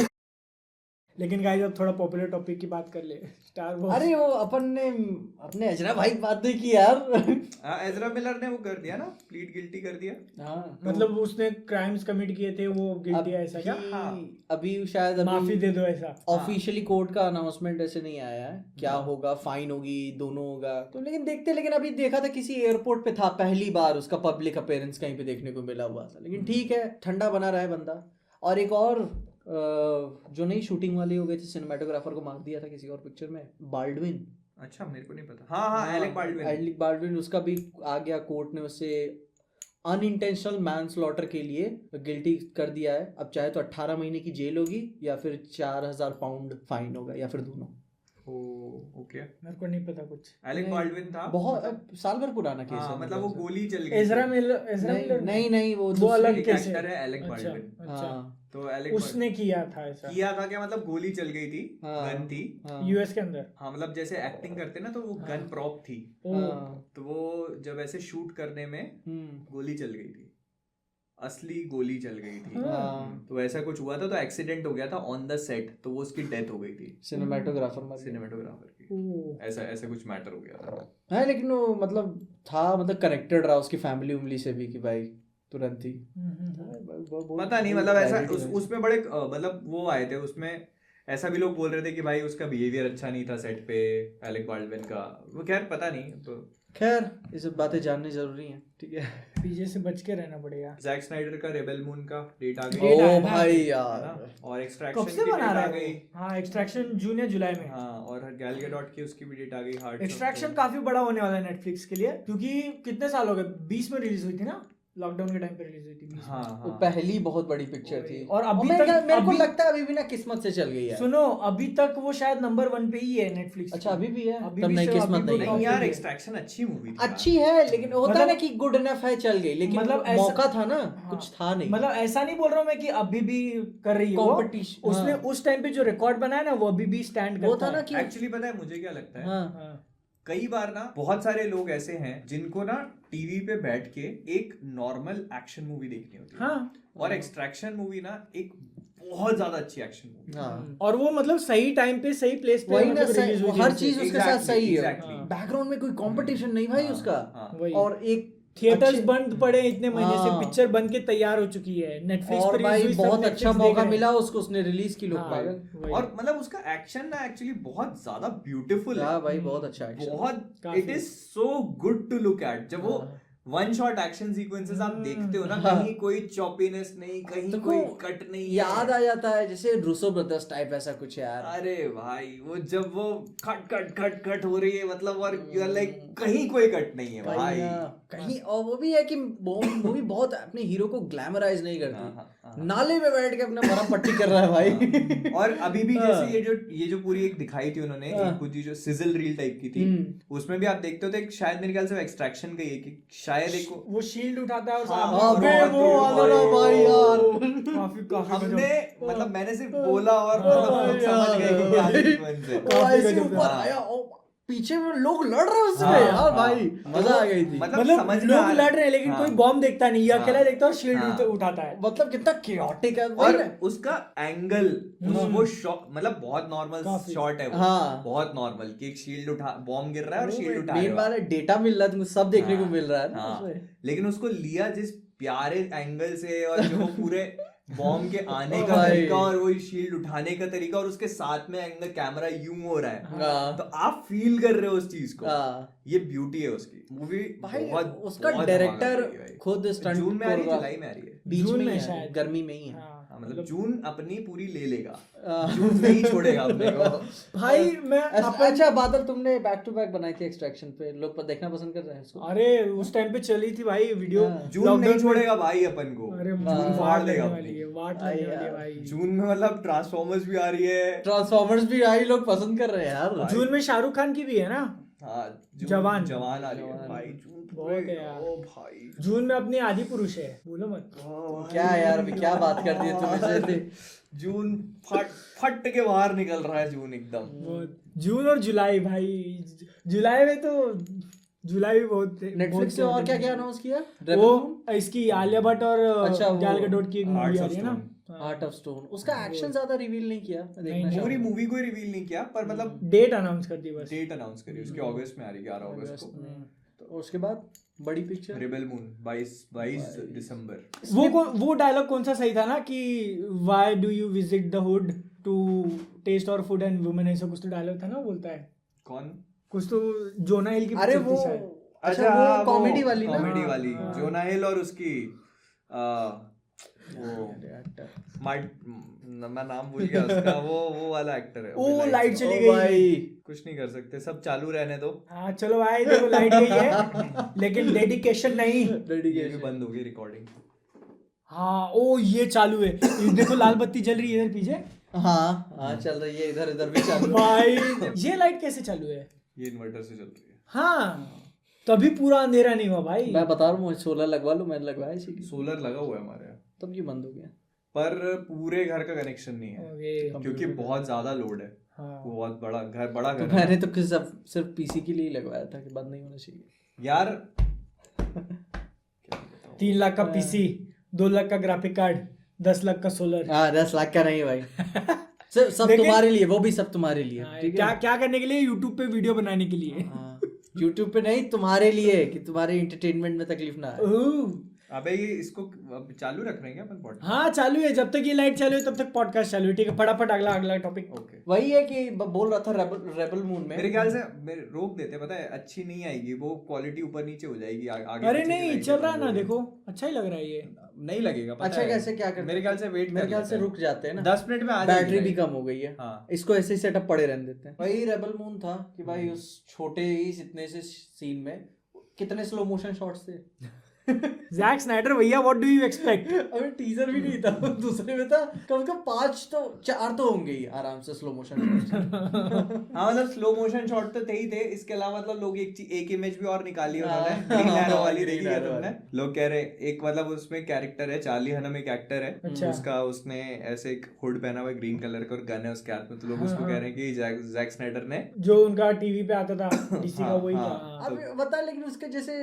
लेकिन गाइस अब थोड़ा पॉपुलर टॉपिक की बात कर ले, स्टार वॉर्स। अरे वो अपन ने अपने अजरा भाई की बात नहीं की यार। एजरा मिलर ने वो कर दिया ना, प्लीड गिल्टी कर दिया। हाँ मतलब उसने क्राइम्स कमिट किए थे, वो गिल्टी है ऐसा क्या? अभी शायद माफी दे दो ऐसा। ऑफिशियली कोर्ट का अनाउंसमेंट ऐसे नहीं आया है, क्या होगा, फाइन होगी, दोनों होगा तो। लेकिन अभी देखा था किसी एयरपोर्ट पे था, पहली बार उसका पब्लिक अपीयरेंस कहीं पे देखने को मिला हुआ था। लेकिन ठीक है, ठंडा बना रहा है बंदा। और एक और जो नई शूटिंग वाली हो गई थी, सिनेमेटोग्राफर को मार दिया था किसी और पिक्चर में, बाल्डविन। अच्छा मेरे को नहीं पता। हाँ हाँ, एलेक बाल्डविन। एलेक बाल्डविन, उसका भी आ गया, कोर्ट ने उसे अनइंटेंशनल मैनस्लॉटर के लिए गिल्टी कर दिया है। अब चाहे तो 18 महीने की जेल होगी, या फिर 4000 पाउंड फाइन होगा, या फिर दोनों। ओके, मेरे को नहीं पता कुछ। एलेक बाल्डविन था बहुत साल भर पुराना केस हाँ, है। मतलब वो गोली चल गई एजरा थी। मिलर नहीं वो वो अलग एक केस है। एक्टर है एलेक अच्छा, बाल्डविन। अच्छा। हाँ तो एलेक उसने किया था ऐसा किया था क्या, मतलब गोली चल गई थी, हाँ। गन थी। हाँ यूएस के अंदर। हाँ मतलब जैसे एक्टिंग करते ना, तो वो गन प्रॉप थी। ओ, हाँ। तो वो जब ऐसे शूट करने में गोली चल गई थी, असली गोली चल गई थी। हाँ। तो ऐसा कुछ हुआ था, तो एक्सीडेंट हो गया था ऑन द सेट, तो वो उसकी डेथ हो गई थी, सिनेमेटोग्राफर सिनेमेटोग्राफर की। ओ। ऐसा कुछ मैटर हो गया था। हाँ, लेकिन वो मतलब था, मतलब कनेक्टेड रहा उसकी फैमिली उमली से भी, कि भाई तुरंत ही। पता नहीं, मतलब ऐसा उसमें बड़े मतलब वो आए थे उसमें, ऐसा भी लोग बोल रहे थे कि भाई उसका बिहेवियर अच्छा नहीं था सेट पे, एलेक बाल्डविन का। वो खैर पता नहीं। तो खैर ये सब बातें जाननी जरूरी हैं, ठीक है। पीछे से बच के रहना पड़ेगा। जैक स्नाइडर का रेबेल मून का डेट आ Date गई आया ओ ना? भाई है यार, ना? और कब एक्सट्रैक्शन से की बना डेट रहा आ है गई। वो? हाँ, एक्सट्रैक्शन जून या जुलाई में। हाँ, और गैल गैडोट की उसकी भी डेट आ गई, हार्ट। एक्सट्रैक्शन काफी बड़ा होने वाला है नेटफ्लिक्स के लिए, क्योंकि कितने साल हो गए, 20 में रिलीज हुई थी ना। लॉकडाउन के टाइम पे रिलीज हुई थी 20 में। हाँ वो हाँ पहली बहुत बड़ी पिक्चर थी और अभी मेरे तक मेरे को लगता है अभी भी ना किस्मत से चल गई है। सुनो अभी तक वो शायद नंबर 1 पे ही है नेटफ्लिक्स। अच्छा अभी भी है, अभी तब भी नहीं से- किस्मत अभी नहीं भी है। नहीं यार, है। एक्सट्रैक्शन अच्छी मूवी थी। अच्छी है लेकिन होता है ना मतलब- कि गुड इनफ है, चल गई, लेकिन मतलब मतलब ऐसा- मौका था ना, हाँ, कुछ था नहीं, मतलब ऐसा नहीं बोल रहा हूँ मैं कि अभी भी कर रही है वो। Competition, उसने हाँ। उस टाइम पे जो रिकॉर्ड बनाया ना वो अभी भी स्टैंड करता वो था ना है। कि एक्चुअली पता है मुझे क्या लगता है, हाँ हाँ। कई बार ना बहुत सारे लोग ऐसे हैं जिनको ना टीवी पे बैठ के एक नॉर्मल एक्शन मूवी देखनी होती है, हाँ और एक्सट्रैक्शन मूवी ना एक बहुत ज्यादा अच्छी एक्शन मूवी। हाँ और वो मतलब सही टाइम पे सही प्लेस पे वही ना, मतलब release हुई थी हर उनसे। चीज उसके साथ सही है, Exactly. बैकग्राउंड में कोई कंपटीशन नहीं भाई उसका, हाँ। वही। और एक थिएटर्स अच्छे- बंद पड़े इतने महीने से, हाँ। पिक्चर बन के तैयार हो चुकी है, नेटफ्लिक्स और पे भाई release हुई, सब बहुत Netflix अच्छा देख मौका रहे हैं। मिला उसको, उसने रिलीज की, लोग हाँ, पागल। वही। और मतलब उसका एक्शन ना एक्चुअली बहुत ज्यादा ब्यूटीफुल है, हाँ भाई बहुत अच्छा एक्शन, बहुत, काफी। It is so good to look at. जब वो हाँ। वन शॉट एक्शन सीक्वेंसेस आप देखते हो ना, हाँ। कहीं कोई चॉपीनेस नहीं, कहीं तो कोई को कट नहीं याद है। आ जाता है जैसे रूसो ब्रदर्स टाइप ऐसा कुछ यार। अरे भाई वो जब वो कट कट कट कट हो रही है, मतलब, और यू आर लाइक कहीं कोई कट नहीं है भाई। कहीं, और वो भी है कि मूवी बहुत अपने हीरो को ग्लैमराइज नहीं हाँ, करती, हाँ। नाले में बैठ के अपना मरम पट्टी कर रहा है भाई। और अभी भी हाँ। जैसे ये जो पूरी एक दिखाई थी उन्होंने, हाँ। एक कुछ जो सिजल रील टाइप की थी, उसमें भी आप देखते हो तो एक शायद मेरे ख्याल से एक्सट्रैक्शन का ही है कि शायद एक वो शील्ड उठाता है और हाँ, सामने- हाँ, अबे बहुत वो वाला ना भाई यार, काफी काफी हमने गजब। मतलब मैंने सिर्फ बोला और मतलब लोग समझ गए कि क्या सीक्वेंस है। वो ऐसे गजब ऊपर था। आया और पीछे में लोग लड़ रहे हैं उसमें हाँ, यार हाँ। भाई, मजा आ गई थी। मतलब समझ मतलब में आ लोग रहा- लड़ रहे हैं लेकिन हाँ। कोई बॉम्ब देखता नहीं, ये हाँ। अकेला देखता है और शील्ड हाँ। उठाता है। मतलब कितना chaotic है और वही ना? उसका एंगल, वो शॉट, मतलब बहुत नॉर्मल काफी। शॉट है वो, हाँ। बहुत नॉर्मल कि एक शील्ड उठा, बॉम्ब गिर रहा है और शील्ड उठा मेन रहे हो बात है डेटा मिल रहा है, तुमको सब देखने को हाँ, मिल रहा है ना हाँ। उसमें। लेकिन उसको लिया जिस प्यारे एंगल से, और जो पूरे बॉम्ब के आने का भाई। तरीका और वही शील्ड उठाने का तरीका, और उसके साथ में एंगल कैमरा यूं हो रहा है, हाँ। तो आप फील कर रहे हो उस चीज को। हाँ। ये ब्यूटी है उसकी मूवी। भाई बहुत उसका बहुत डायरेक्टर धमाका करी है भाई। खुद स्टंट जून में आ रही है, जुलाई में आ रही है। बीच जून में में ही है, शायद। गर्मी में ही है। हाँ, हाँ, मतलब जून अपनी पूरी ले लेगा, हाँ। जून नहीं छोड़ेगा अपने को। भाई मैं अच्छा बादल, तुमने बैक टू बैक बनाई थी एक्सट्रैक्शन पे, लोग पर देखना पसंद कर रहे हैं उसको। अरे उस टाइम पे चली थी भाई वीडियो। हाँ। जून Lockdown नहीं में- छोड़ेगा भाई अपन को, अरे जून वाट फाड़ लगने लेगा वाली है, अपनी। वाट लगने वाली है भाई। जून में मतलब ट्रांसफॉर्मर्स भी आ रही है। ट्रांसफॉर्मर्स भी आई, लोग पसंद कर रहे हैं यार। जून में शाहरुख खान की भी है ना। हाँ, जवान। जवान आ रही है जवान। भाई। जून बहुत पूरे- है यार। ओ भाई जून में अपनी आदि पुरुष है, बोलो मत। क्या यार, अभी क्या बात कर दी है तुमने से? जून फट फट के बाहर निकल रहा है जून एकदम। बहुत। जून और जुलाई भाई, जुलाई में तो जुलाई भी बहुत नेटफ्लिक्स से और क्या क्या अनाउंस किया? वो इसकी आलिया भट्ट और अच्छा, वो गैल गडोट की एक मूवी Hearts आ of रही है ना। Stone। हार्ट ऑफ स्टोन, उसका एक्शन ज्यादा रिवील नहीं किया, मैं देखना नहीं, पूरी चाहूंगा। मूवी को रिवील नहीं किया, पर मतलब डेट अनाउंस कर दी बस। डेट अनाउंस करी उसकी, अगस्त में आ रही है, 11 अगस्त को। तो उसके बाद बड़ी पिक्चर रिबेल मून 22 दिसंबर। वो डायलॉग कौन सा सही था ना कि why do you visit the hood to taste और फूड एंड वुमेन, ऐसा कुछ तो डायलॉग था ना, बोलता है कौन? कुछ तो जोना हिल की अरे picture वो थी शायद। अच्छा वो कॉमेडी वाली ना, कॉमेडी वाली हाँ। जोना हिल और उसकी वो एक्टर मैं नाम भूल गया उसका, वो वाला एक्टर है। ओ अभी लाइट चल- चली ओ गई भाई, कुछ नहीं कर सकते, सब चालू रहने दो। हाँ चलो भाई, देखो लाइट गई है लेकिन डेडिकेशन नहीं। ये भी डेडिकेशन। बंद हो गई रिकॉर्डिंग। हाँ ओ ये चालू है, ये देखो लाल बत्ती जल रही है इधर पीछे। हाँ हाँ चल रही है, इधर इधर भी चालू है। भाई ये लाइट कैसे चालू है? ये इन्वर्टर से चल रही है। हाँ तभी पूरा अंधेरा नहीं हुआ भाई। मैं बता रहा हूँ, सोलर लगवा लूं, मैंने लगवाया इसीलिए, सोलर लगा हुआ है हमारे यहाँ, तब क्यों बंद हो गया? पर पूरे घर का कनेक्शन नहीं है ओके, क्योंकि बहुत ज्यादा लोड है। हाँ। वो बहुत बड़ा तो घर है मैंने तो सिर्फ पीसी के लिए ही लगवाया था कि बंद नहीं होना चाहिए यार। 3 लाख का पीसी, 2 लाख का ग्राफिक कार्ड, 10 लाख का सोलर। हाँ 10 लाख का नहीं भाई, सब लेकिन- तुम्हारे लिए, वो भी सब तुम्हारे लिए, हाँ, ठीक क्या है? क्या करने के लिए? यूट्यूब पे वीडियो बनाने के लिए। हाँ यूट्यूब पे नहीं, तुम्हारे लिए, कि तुम्हारे एंटरटेनमेंट में तकलीफ ना आए। ओह, अबे ये इसको अब चालू रख रहे हैं क्या अपन पॉडकास्ट? हाँ चालू है, जब तक ये लाइट चालू है तब तक पॉडकास्ट चालू है। ठीक है, फटाफट अगला टॉपिक। ओके, वही है कि बोल रहा था रेबल मून में, मेरे ख्याल से मेरे रोक देते, पता है अच्छी नहीं आएगी वो, क्वालिटी ऊपर नीचे हो जाएगी आगे अरे पीछे नहीं की चल रहा है लाइटें ना, बंद हो देखो अच्छा ही लग रहा है ये। जाएगी। नहीं लगेगा, पता अच्छा है। कैसे क्या करते? मेरे ख्याल से वेट मेरे ख्याल से रुक जाते हैं ना, 10 मिनट में आ जाएगी बैटरी भी लाइट। कम हो गई है। हाँ इसको ऐसे ही सेटअप पड़े रहने देते हैं। वही रेबल मून था कि भाई उस छोटे ही इतने से सीन में कितने स्लो मोशन शॉट्स थे। जैक स्नाइडर भैया, व्हाट डू यू एक्सपेक्ट? अबे टीजर भी नहीं था, दूसरे में था, कम से कम 4 तो होंगे ही आराम से स्लो मोशन। हाँ मतलब स्लो मोशन शॉट तो थे ही थे, इसके अलावा मतलब लोग एक इमेज भी और निकाली उन्होंने, ग्रीन एरो वाली देखी है तुमने? लोग कह रहे एक मतलब उसमें कैरेक्टर है, चार्ली हनम एक एक्टर है, अच्छा। उसका उसने ऐसे एक हुड पहना हुआ ग्रीन कलर का और गन है उसके हाथ में, तो लोग उसको कह रहे हैं कि जैक स्नाइडर ने जो उनका टीवी पे आता था डीसी का वही हाँ, था। अब बता, लेकिन उसके जैसे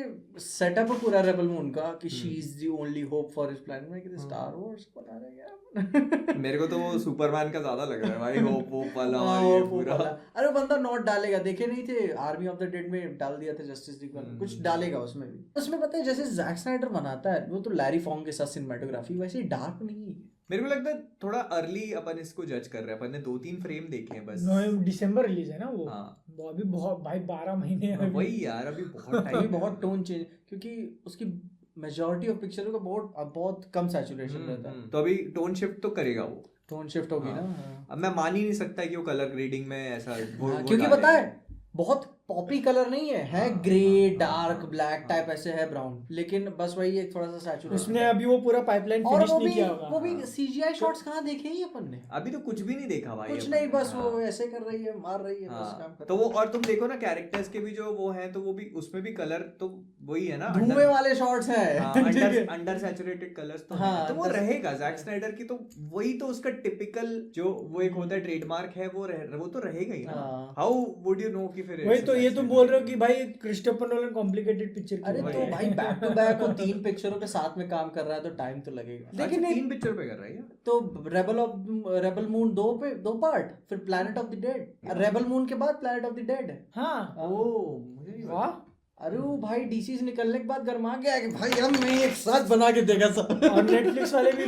सेटअप है पूरा रेबल मून का कि she is the only hope for his plan में, कि स्टार वॉर्स बना रहे हैं यार। मेरे को तो वो सुपरमैन का ज्यादा लग रहा है भाई, होप वाला हाँ, ये hope पूरा। वाला। अरे बंदा नोट डालेगा, देखे नहीं थे आर्मी ऑफ द डेड में डाल दिया था जस्टिस लीग में, कुछ डालेगा उसमें भी। उसमें पता है जैसे जैक स्नाइडर बनाता है वो तो लैरी फॉन्ग के साथ सिनेमेटोग्राफी वैसे ही डार्क नहीं है। मेरे को लगता है थोड़ा अर्ली अपन इसको जज कर रहे हैं, अपन ने 2-3 फ्रेम देखे हैं बस। 9 दिसंबर रिलीज है ना वो। हाँ। वो अभी बहुत भाई 12 महीने हैं अभी। वही यार, अभी बहुत अभी टाइम बहुत टोन चेंज, क्योंकि उसकी मेजॉरिटी ऑफ पिक्चरों का बहुत कम सैचुरेशन रहता है, तो अभी टोन शिफ्ट तो करेगा वो। टोन शिफ्ट होगी हाँ। ना। अब मैं मान ही नहीं सकता कि वो कलर ग्रेडिंग में ऐसा वो क्योंकि डाले। पता है बहुत पॉपी कलर नहीं है ग्रे डार्क ब्लैक टाइप ऐसे है ब्राउन, लेकिन बस वही एक थोड़ा सा सैचुरेशन। उसने अभी वो पूरा पाइपलाइन और फिनिश वो नहीं भी किया होगा। वो भी सीजीआई शॉट्स कहाँ देखे ही अपन ने? अभी तो कुछ भी नहीं देखा भाई, कुछ अपन नहीं, ने। बस हाँ। वो ऐसे कर रही है, मार रही है, बस काम कर तो वो, और तुम देखो ना कैरेक्टर्स के भी जो वो हैं, तो वो भी उसमें भी कलर तो वही है ना, धुएं वाले शॉट्स हैं। अंडर सैचुरेटेड कलर्स तो हाँ, हैं, तो वो अंदर- रहेगा जैक स्नाइडर की, तो वही तो उसका टिपिकल जो वो एक होता है ट्रेडमार्क है, वो तो रहेगा ही ना। हाँ। हाउ वुड यू नो कि फिर वही it's तो, Zack ये तुम Snyder? बोल रहे हो कि भाई क्रिस्टोफर नोलन कॉम्प्लिकेटेड पिक्चर क्यों अरे बना तो रहा है? भाई बैक टू बैक वो 3 पिक्चरों पे साथ में काम कर रहा है तो टाइम तो लगेगा। लेकिन अच्छा, 3 पिक्चर पे कर रहा है क्या? तो रेबल मून 2 पार्ट, फिर planet of the dead, rebel Moon के बाद प्लैनेट ऑफ द डेड है। हाँ ओह, मुझे नहीं वाह। अरे वो भाई डीसी से निकलने के बाद गरमा गया कि भाई हम नहीं एक साथ बना के देगा सब। और नेटफ्लिक्स वाले भी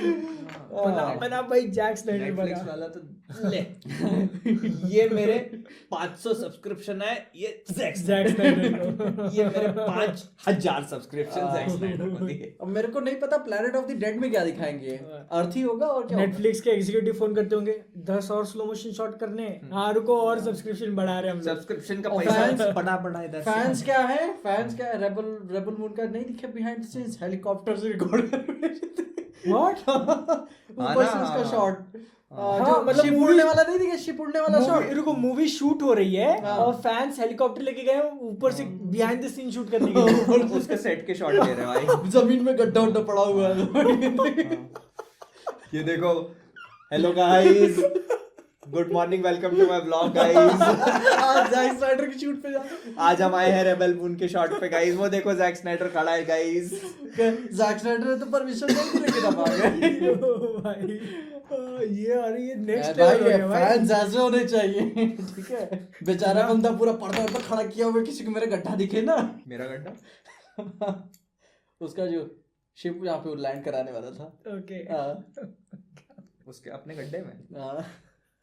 बना भाई जैक स्नाइडर नेटफ्लिक्स बना। वाला तो ले ये मेरे 500 सब्सक्रिप्शन है, ये जैक स्नाइडर को। ये मेरे 5000 सब्सक्रिप्शन जैक स्नाइडर को दिए। अब मेरे को नहीं पता प्लैनेट ऑफ द डेड में क्या दिखाएंगे, अर्थ ही होगा और क्या होगा? नेटफ्लिक्स के एग्जीक्यूटिव फोन करते होंगे 10 और स्लो मोशन शॉट करने, हाँ रुको और सब्सक्रिप्शन बढ़ा रहे हैं हम लोग। सब्सक्रिप्शन का और पैसा fans- बड़ा इधर फैंस क्या है, रेबल मून का नहीं दिखे बिहाइंड द सीन्स, हेलीकॉप्टर से रिकॉर्ड कर रहे थे। What? ऊपर से उसका शॉट, हाँ, जो मतलब शिप movie- उड़ने वाला नहीं दिखा, शिप उड़ने वाला शॉट। रुको, मूवी शूट हो रही है हाँ। और फैंस हेलीकॉप्टर लेके गए हैं ऊपर से बिहाइंड द सीन शूट करने के लिए। उसके सेट के शॉट ले रहे हैं भाई। जमीन में गड्ढा उड्ढा पड़ा हुआ है। ये देखो, hello guys, good morning, welcome to my blog guys. आज जैक स्नाइडर की शूट पे जा, आज हम आए हैं रेबल मून के शॉट पे गाइस। वो देखो जैक स्नाइडर खड़ा है गाइस। जैक स्नाइडर ने तो परमिशन नहीं दी लेकिन अब आ गए। ओ भाई, ये अरे ये नेक्स्ट भाई लेवल हो ये गया भाई। फैंस ऐसे होने चाहिए, ठीक है? बेचारा बंदा पूरा पर्दा वर्दा खड़ा किया हुआ, किसी को मेरा गड्ढा दिखे ना। मेरा गड्ढा उसका जो शिप यहाँ पे लैंड कराने वाला था, ओके, हाँ, उसके अपने गड्ढे में। हाँ।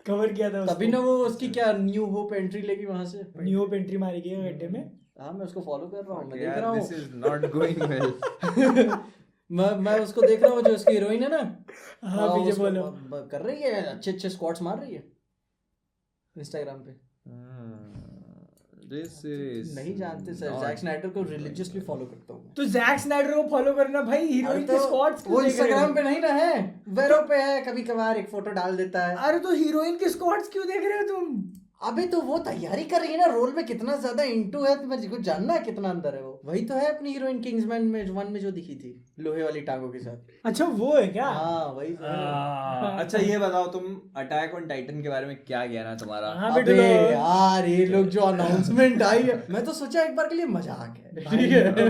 कवर किया था तभी ना वो उसकी क्या न्यू होप एंट्री लेगी वहां से। न्यू होप एंट्री मारी गई है गड्ढे में। हाँ मैं उसको फॉलो कर रहा हूँ, मैं Okay, देख यार, रहा this हूँ। is not going well. मैं उसको देख रहा हूँ, जो उसकी हीरोइन है ना, हाँ पीछे उसको बोलो। कर रही है, अच्छे स्क्वाट्स मार रही है इंस्टाग्राम पे। This is नहीं जानते सर, not- जैक स्नाइडर को रिलीजियसली फॉलो करता हूँ। तो जैक स्नाइडर को फॉलो करना भाई, हीरोइन के स्क्वाड्स वो इंस्टाग्राम पे नहीं ना है, वेरो पे है, कभी कभार एक फोटो डाल देता है। अरे तो हीरोइन के स्क्वाड्स क्यों देख रहे हो तुम? अबे तो वो तैयारी कर रही है ना, रोल में कितना ज्यादा इंटू है, तुम्हें को जानना है कितना अंदर है वो। वही तो है अपनी हीरोइन किंग्समैन में 1 में जो दिखी थी लोहे वाली टांगों के साथ। अच्छा वो है क्या? हाँ वही तो है। अच्छा ये बताओ, तुम अटैक ऑन टाइटन के बारे में क्या कहना तुम्हारा? हाँ अबे बेटो यार ये लोग जो अनाउंसमेंट आई है, मैं तो सोचा एक बार के लिए मजाक है। भाई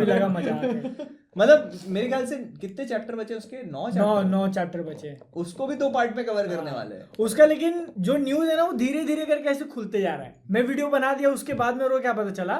लगा मजाक है। मतलब मेरे ख्याल से कितने चैप्टर बचे उसके? 9 9 चैप्टर बचे। उसको भी 2 पार्ट में कवर करने वाले हैं। उसका लेकिन जो न्यूज है ना वो धीरे धीरे करके ऐसे खुलते जा रहा है। मैं वीडियो बना दिया, उसके बाद मेरे को क्या पता चला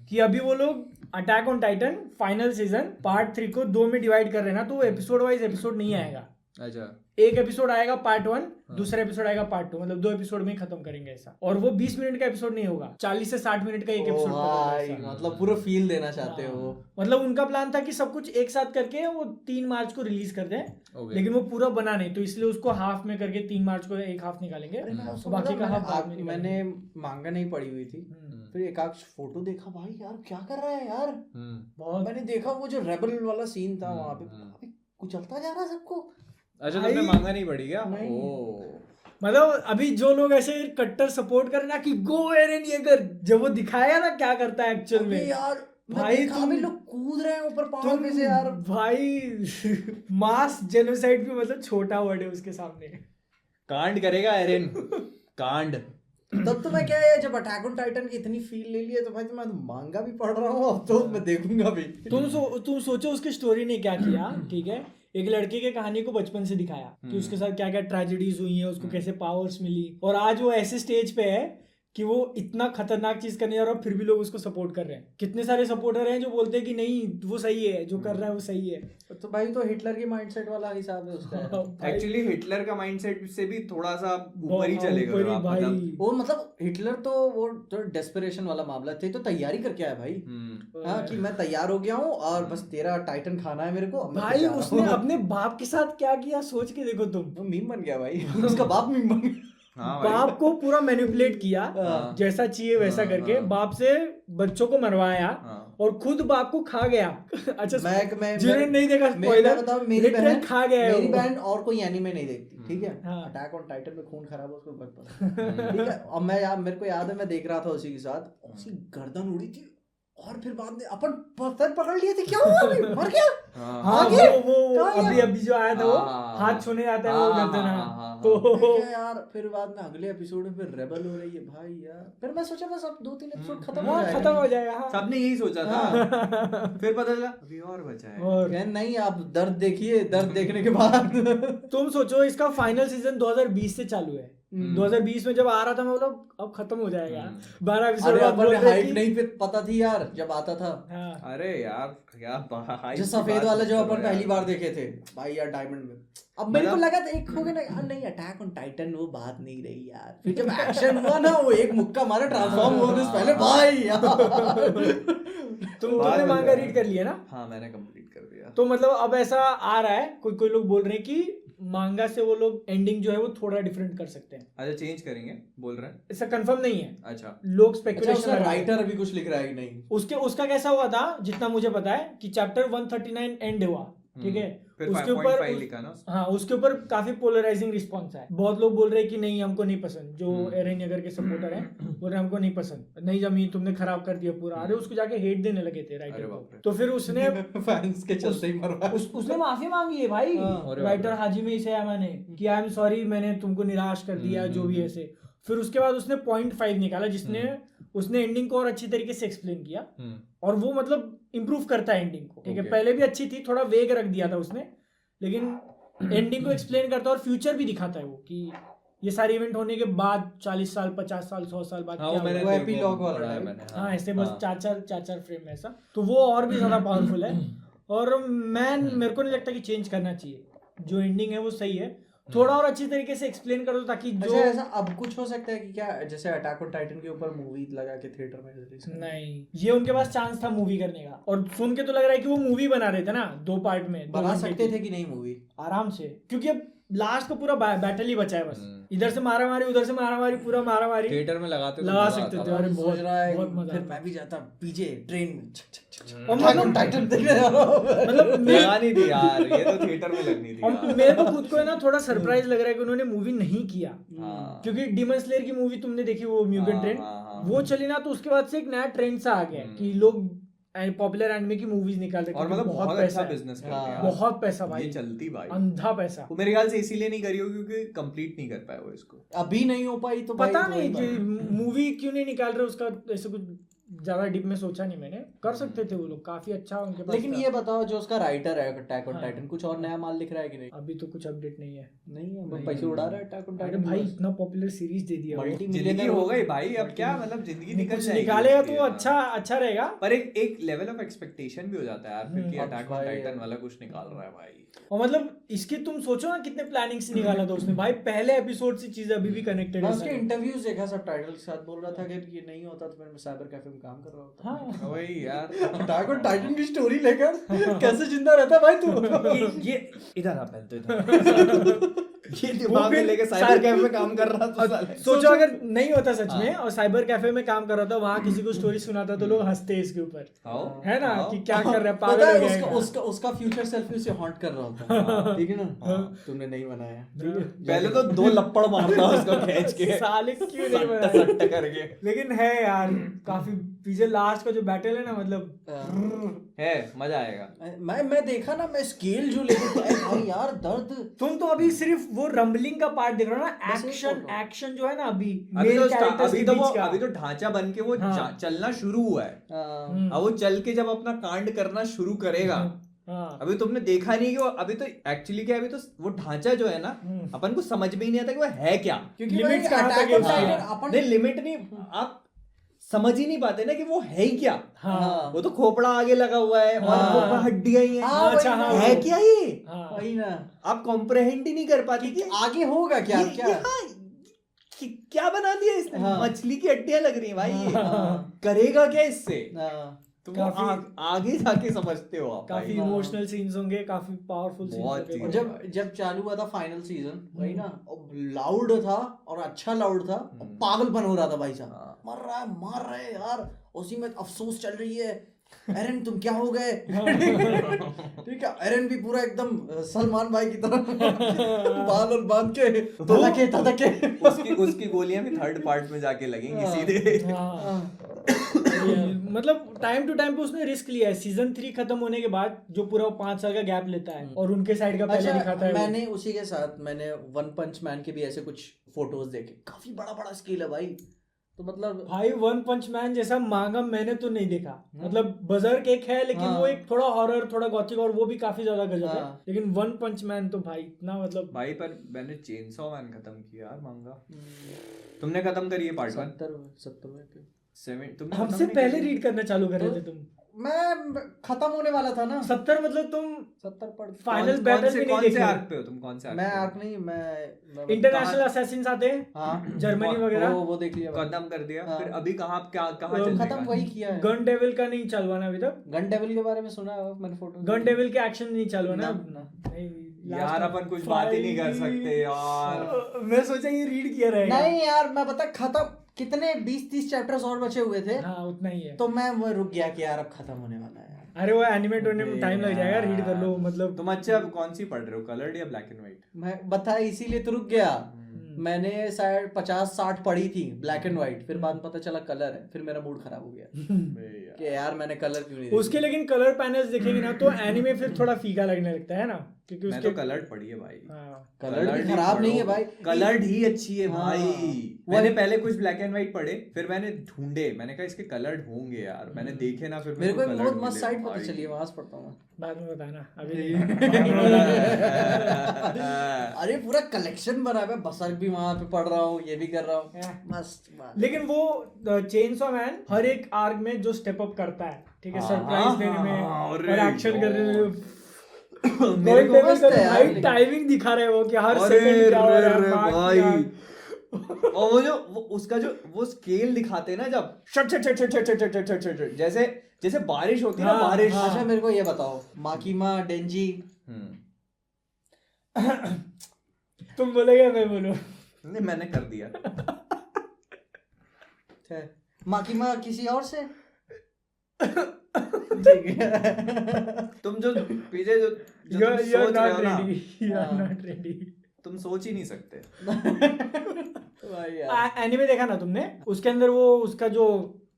कि अभी वो लोग attack on Titan final season part 3 को 2 में डिवाइड कर रहे हैं ना, तो वो एपिसोड वाइज एपिसोड नहीं आएगा। अच्छा, एक एपिसोड आएगा पार्ट 1, दूसरा एपिसोड आएगा पार्ट 2, मतलब 2 एपिसोड में ही खत्म करेंगे ऐसा। और वो 20 मिनट का एपिसोड नहीं होगा, 40 से 60 मिनट का एक ओ एपिसोड भाई, मतलब पूरा फील देना चाहते हो वो। मतलब उनका प्लान था कि सब कुछ एक साथ करके वो 3 मार्च को रिलीज कर दें, Okay. लेकिन वो पूरा बना नहीं, तो इसलिए उसको हाफ में करके 3 मार्च को एक हाफ निकालेंगे, अरे मैं उसको बाकी पता, का हाफ बाद में मैंने मांगा नहीं पढ़ी हुई थी, फिर एक आध फोटो देखा, भाई यार क्या कर रहा है यार। बहुत मैंने देखा वो जो रेबल वाला सीन था वहां पे, अबे कुचलता जा रहा है सबको। अच्छा तुमने मांगा नहीं पड़ी क्या? नहीं। मतलब अभी जो लोग ऐसे कट्टर सपोर्ट कर रहे ना कि गो एरन येगर, जब वो दिखाया ना क्या करता है एक्चुअल अबे में यार भाई भाई तुम लोग कूद रहे हैं ऊपर पहाड़ पे से यार। भाई मास जेनोसाइड भी मतलब छोटा वर्ड है उसके सामने। कांड करेगा एरन, कांड। तब तो मैं क्या है, जब अटैक ऑन टाइटन की इतनी फील ले लिया तो भाई तो मैं मांगा भी पढ़ रहा हूँ, अब तो मैं देखूंगा भी। तुम सोचो उसकी स्टोरी ने क्या किया, ठीक है। एक लड़के के कहानी को बचपन से दिखाया कि उसके साथ क्या क्या ट्रेजेडीज हुई है, उसको कैसे पावर्स मिली, और आज वो ऐसे स्टेज पे है कि वो इतना खतरनाक चीज करने जा रहा है, फिर भी लोग उसको सपोर्ट कर रहे हैं। कितने सारे सपोर्टर हैं जो बोलते हैं कि नहीं वो सही है, जो कर रहा है वो सही है। तो भाई तो हिटलर की माइंडसेट वाला हिसाब है उसका। एक्चुअली हिटलर का माइंडसेट से भी थोड़ा सा ऊपर ही चलेगा ऊपर ही आप, भाई। मतलब वो मतलब हिटलर तो वो तो डेस्परेशन वाला मामला थे, तो तैयारी करके आया भाई। हाँ कि मैं तैयार हो गया हूँ और बस तेरा टाइटन खाना है मेरे को। अब मैं भाई तैयार उसने हूँ। अपने बाप के साथ क्या किया सोच के देखो तुम। वो मीम बन गया भाई। उसका बाप मीम बन गया। हाँ भाई। बाप को पूरा मैनिपुलेट किया जैसा चाहिए वैसा करके, बाप से बच्चों को मरवाया और खुद बाप को खा गया। अच्छा जिन्होंने नहीं देखा स्पॉइलर, लिटरली खा गया है मेरी वो। बहन और कोई एनीमे नहीं देखती, ठीक है। हाँ। अटैक ऑन टाइटन में खून खराब है उसको बहुत पसंद, ठीक है। अब मैं यार मेरे को याद है मैं देख रहा था उसी के साथ, उसकी गर्दन उड़ी थी और फिर बाद में अपन पत्थर पकड़ लिए थे, क्या हुआ अभी मर गया। हाँ आगे? वो कहाँ अभी गया? अभी जो आया था वो हाँ, हाथ छूने जाता है वो गर्दन। हाँ, तो क्या यार, फिर बाद में अगले एपिसोड में फिर रेबल हो रही है भाई यार। फिर मैं सोचा बस अब 2-3 एपिसोड खत्म हो जाएगा। खत्म हो जाएगा। हाँ। सबने यही सोचा था। फिर पता चला अभी और बचा है। और यार नहीं, आप दर्द देखिए, दर्द देखने के बाद तुम सोचो इसका फाइनल सीजन 2020 से चालू है। 2020 में जब आ रहा था मैं बोला अब खत्म हो जाएगा। 12 एपिसोड अरे बाद अपन बोल रहे हाइप कि- नहीं पे पता थी यार जब आता था। हाँ। अरे यार क्या जो सफेद वाला जो अपन पहली बार देखे थे भाई यार डायमंड में, अब मेरे को लगा था एक हो गया ना यार, नहीं अटैक ऑन टाइटन वो बात नहीं रही यार। फिर जब एक्शन हुआ ना, वो एक मुक्का मारा ट्रांसफॉर्म होने से पहले भाई यार। तुमने मांगा रीड कर लिया ना? हाँ मैंने कंप्लीट कर दिया। तो मतलब अब ऐसा आ रहा है, कोई लोग बोल रहे हैं कि मांगा से वो लोग एंडिंग जो है वो थोड़ा डिफरेंट कर सकते हैं। अच्छा चेंज करेंगे बोल रहे हैं? ऐसा कंफर्म नहीं है, अच्छा लोग अच्छा, स्पेकुलेशन उसका राइटर अभी कुछ लिख रहा है कि नहीं? उसका कैसा हुआ था जितना मुझे पता है कि चैप्टर 139 एंड हुआ, ठीक है। फिर उसके 5.5 ऊपर लिखा ना उसने। हाँ उसके ऊपर काफी पोलराइजिंग रिस्पॉन्स है। बहुत लोग बोल रहे हैं कि नहीं हमको नहीं पसंद, जो एरन येगर के सपोर्टर हैं बोल रहे हैं हमको नहीं पसंद, नहीं जमी तुमने खराब कर दिया पूरा। अरे उसको जाके हेट देने लगे थे राइटर को, तो फिर उसने फैंस के चलते ही मरवा। उसने माफी मांगी है भाई राइटर हाजिमी इसेयामा ने कि आई एम सॉरी मैंने तुमको निराश कर दिया जो भी ऐसे। फिर उसके बाद उसने 0.5 निकाला जिसने उसने एंडिंग को और अच्छी तरीके से एक्सप्लेन किया और वो मतलब इम्प्रूव करता है एंडिंग को, ठीक है। पहले भी अच्छी थी, थोड़ा वेग रख दिया था उसने, लेकिन एंडिंग को एक्सप्लेन करता है और फ्यूचर भी दिखाता है वो कि ये सारे इवेंट होने के बाद 40 साल 50 साल 100 साल बाद क्या मैंने वो एपिलॉग वाला है मैंने। हाँ ऐसे बस चार फ्रेम में ऐसा, तो वो और भी ज्यादा पावरफुल है। और मेरे को नहीं लगता कि चेंज करना चाहिए, जो एंडिंग है वो सही है, थोड़ा और अच्छी तरीके से एक्सप्लेन कर दो ताकि जो अच्छा ऐसा अब कुछ हो सकता है कि क्या जैसे अटैक ऑन टाइटन के ऊपर मूवी लगा के थिएटर में रिलीज करें? नहीं, ये उनके पास चांस था मूवी करने का, और सुन के तो लग रहा है कि वो मूवी बना रहे थे ना 2 पार्ट में, 2 बना घंटे सकते की। थे कि नहीं मूवी आराम से, क्योंकि अब लास्ट का पूरा बैटल ही बचा है बस, इधर से मारा मारी उधर से मारा मारी पूरा मारा मारी थिएटर में लगाते तो लगा मजा सकते आता थे। था। अरे सोच रहा है बहुत मजा फिर आता। मैं भी जाता पीछे ट्रेन में और अटैक ऑन मतलब टाइटन देखने जा रहा हूं। मतलब लगानी थी यार, ये तो थिएटर में लगनी थी और यार। मेरे को खुद को है ना थोड़ा सरप्राइज लग रहा है कि उन्होंने मूवी नहीं किया, हाँ। क्योंकि डिमन स्लेयर की मूवी तुमने देखी वो म्यूगन हाँ, ट्रेंड, हाँ। वो चली ना तो उसके बाद से एक नया ट्रेंड सा आ गया है कि लोग पॉपुलर एनिमे की मूवीज निकाल रहे हैं, और क्योंकि मतलब बहुत अच्छा है। बिजनेस कर हाँ। दिया। बहुत पैसा भाई, ये चलती भाई, अंधा पैसा। वो मेरे ख्याल से इसीलिए नहीं करी हो क्योंकि कंप्लीट नहीं कर पाए वो इसको। अभी नहीं हो पाई तो पता भाई नहीं कि मूवी क्यों नहीं निकाल रहे उसका, ऐसे कुछ ज्यादा डीप में सोचा नहीं मैंने। कर सकते थे वो लोग, काफी अच्छा उनके पास लेकिन था। ये बताओ जो उसका राइटर है अटैक ऑन हाँ। टाइटन कुछ और नया माल लिख रहा है कि नहीं? अभी तो कुछ अपडेट नहीं है। नहीं है, नहीं। पैसे उड़ा रहा है अटैक ऑन अरे टाइटन भाई इतना पॉपुलर सीरीज दे दिया वो। जिंदगी हो गई भाई, अब क्या मतलब जिंदगी निकल कुछ जाएगी निकालेगा उसकी, तो हाँ। अच्छा रहेगा। पर एक लेवल ऑफ एक्सपेक्टेशन भी हो जाता है यार फिर कि अटैक ऑन टाइटन वाला कुछ निकाल रहा है भाई। और मतलब इसके तुम सोचो ना कितने प्लानिंग से निकाला था उसने भाई, पहले एपिसोड से चीजें अभी भी कनेक्टेड मैं है उसके इंटरव्यूज देखा सबटाइटल के साथ, बोल रहा था कि ये नहीं होता तो फिर मैं साइबर कैफे में काम कर रहा होता। हाँ वही यार। अटैक ऑन टाइटन की स्टोरी लेकर कैसे जिंदा रहता है भाई तू? ये इधर आ पहले तो इधर। ये दिमाग में फिर लेके साइबर कैफे में काम कर रहा था साले। सोचो अगर नहीं होता सच में और साइबर कैफे में काम कर रहा था, वहां किसी को स्टोरी सुनाता तो लोग हंसते इसके ऊपर, है ना, कि क्या कर रहा है, पागल पता हो है गया है क्या? उसका फ्यूचर सेल्फ उसे हॉन्ट कर रहा होता, ठीक है ना, तुमने नहीं बनाया, पहले तो 2 लपड़ मारता उसको खींच के साले क्यों नहीं सट्टा बनाया? सट्टा करके। लेकिन है यार काफी पीछे लास्ट का जो बैटल है ना, मतलब है, मजा आएगा। मैं देखा ना, मैं स्केल जो लेके गए भाई यार, दर्द। तुम तो अभी सिर्फ वो रंबलिंग का पार्ट देख रहे हो ना, बस एक एक्शन photo। एक्शन जो है ना अभी अभी मेल तो कैरेक्टर्स के बीच का, अभी तो ढांचा बन के वो हाँ। चलना शुरू हुआ है। हाँ। अब वो चल के जब अपना कांड करना शुरू करेगा, हाँ। अभी तुमने देखा नहीं कि वो अभी तो एक्चुअली क्या है, अभी तो वो ढांचा जो है ना, अपन को समझ में ही नहीं आता कि वो है क्या। क्योंकि Limits भाई कहाँ तक Attack है on उसकी? Titan अपन नहीं, लिमिट नहीं, आप समझ ही नहीं पाते ना कि वो है ही क्या। हाँ। वो तो खोपड़ा आगे लगा हुआ है और हाँ। वो हड्डियां ही हैं। हाँ, अच्छा, वही हाँ, ना। है क्या ये? हाँ। वही ना, आप कॉम्प्रहेंड ही नहीं कर पाते कि आगे होगा क्या ये- क्या। ये हाँ, क्या बना दिया इसने? हाँ। मछली की हड्डियां लग रही हैं भाई, ये हाँ। करेगा क्या इससे? हाँ। तुम काफी- आगे जाके समझते हो आप काफी भाई। इमोशनल सीन्स होंगे, काफी पावरफुल बहुत सीन्स ही। और जब चालू हुआ था फाइनल सीजन, वही ना, लाउड था और अच्छा लाउड था, और पागलपन हो रहा था भाई साहब, हाँ। मर रहा है, मार रहे हैं यार, उसी में अफसोस चल रही है, एरन तुम क्या हो गए, ठीक है, एरन भी पूरा एकदम सलमान भाई की तरह बाल और बांध के तड़के उसकी गोलियां भी थर्ड पार्ट में जाके लगेंगी सीधे। मतलब टाइम टू टाइम पे उसने रिस्क लिया है। सीजन 3 खत्म होने के बाद जो पूरा 5 साल का गैप लेता है और उनके साइड का पहले दिखाता है वो। मैंने उसी के साथ मैंने वन पंच मैन के भी ऐसे कुछ फोटोज देखे, काफी बड़ा बड़ा स्केल है भाई, तो मतलब भाई वन पंच मैन जैसा मांगा मैंने तो नहीं देखा। मतलब बजर्क एक है लेकिन वो एक थोड़ा हॉरर थोड़ा गॉथिक और वो भी काफी ज्यादा गजब है, लेकिन वन पंच मैन तो भाई इतना मतलब भाई पर मैंने चेनसॉ मैन खत्म किया यार मांगा। तुमने खत्म करी है पार्ट 1? 70 में पे 7 तुमने हमसे पहले रीड करना चालू कर रहे थे तुम। मैं खत्म होने वाला था ना, 70 मतलब तुम 70 पढ़ फाइनल बैटल भी नहीं कौन से देखे। आर्क पे हो तुम? कौन से मैं आर्क आर्क नहीं, मैं इंटरनेशनल असैसिन्स आते हैं, हाँ जर्मनी वगैरह वो देख लिया भाई। खत्म कर दिया? हाँ। फिर अभी कहाँ कहाँ चल खत्म वही किया है। गन डेविल का नहीं चालू है ना अभी तक? गन डेविल के बारे में सुना है मैंने, फोटो गन डेविल के एक्शन नहीं चालू है ना? ना। नहीं, यार last अपन कुछ बात ही नहीं कर सकते यार। मैं सोचा ये रीड किया रहेगा। नहीं यार, मैं बता खत्म, कितने 20-30 चैप्टर्स और बचे हुए थे, हाँ उतना ही है। तो मैं वो रुक गया कि यार अब खत्म होने वाला है यार। अरे वो एनिमेट होने में टाइम लग जाएगा, रीड कर लो मतलब। तुम अच्छा अब कौन सी पढ़ रहे हो, कलर्ड या ब्लैक एंड व्हाइट? मैं बता इसीलिए तो रुक गया। मैंने शायद 50-60 पढ़ी थी ब्लैक एंड व्हाइट, फिर बाद में पता चला कलर है, फिर मेरा मूड खराब हो गया कि यार मैंने कलर क्यों नहीं उसके लेकिन कलर पैनल्स देखेंगे ना तो एनिमे फिर थोड़ा फीका लगने लगता है ना, क्योंकि मैं उसके तो कलर्ड पढ़ी है भाई। कलर भी खराब नहीं है भाई, कलर्ड ही अच्छी है हाँ। भाई। मैंने पहले कुछ ब्लैक एंड व्हाइट पढ़े, फिर मैंने ढूंढे, मैंने कहा इसके कलर्ड होंगे यार, मैंने देखे ना, फिर मेरे को एक colored बहुत मस्त मिले साइट पता भाई। चली है, वहां से पढ़ता हूँ। बाद में बताना अभी नहीं। अरे पूरा कलेक्शन बना है, बसर्क भी वहां पे पढ़ रहा हूँ, ये भी कर रहा हूँ, मस्त बात। लेकिन वो चेनसॉ मैन हर एक आर्क में जो स्टेप अप करता है, ठीक है, सरप्राइज देने में और एक्शन करने में मेरे को मस्त है यार, भाई लेकिन- टाइमिंग दिखा रहे हो कि हर अरे सेकंड क्या हो रहा रे है भाई। और वो जो उसका जो वो स्केल दिखाते हैं ना, जब shut shut shut shut shut shut shut shut shut, जैसे जैसे बारिश होती है ना, हाँ, बारिश। अच्छा मेरे को ये बताओ, माकीमा डेंजी तुम बोलोगे मैं बोलूं? नहीं, मैंने कर दिया। माकीमा किसी और से ठीक है। तुम जो पीछे जो तुम You're सोच रहे हो not ना, ready. You're हाँ। not ready. तुम सोच ही नहीं सकते। भाई यार। एनिमे देखा ना तुमने? उसके अंदर वो उसका जो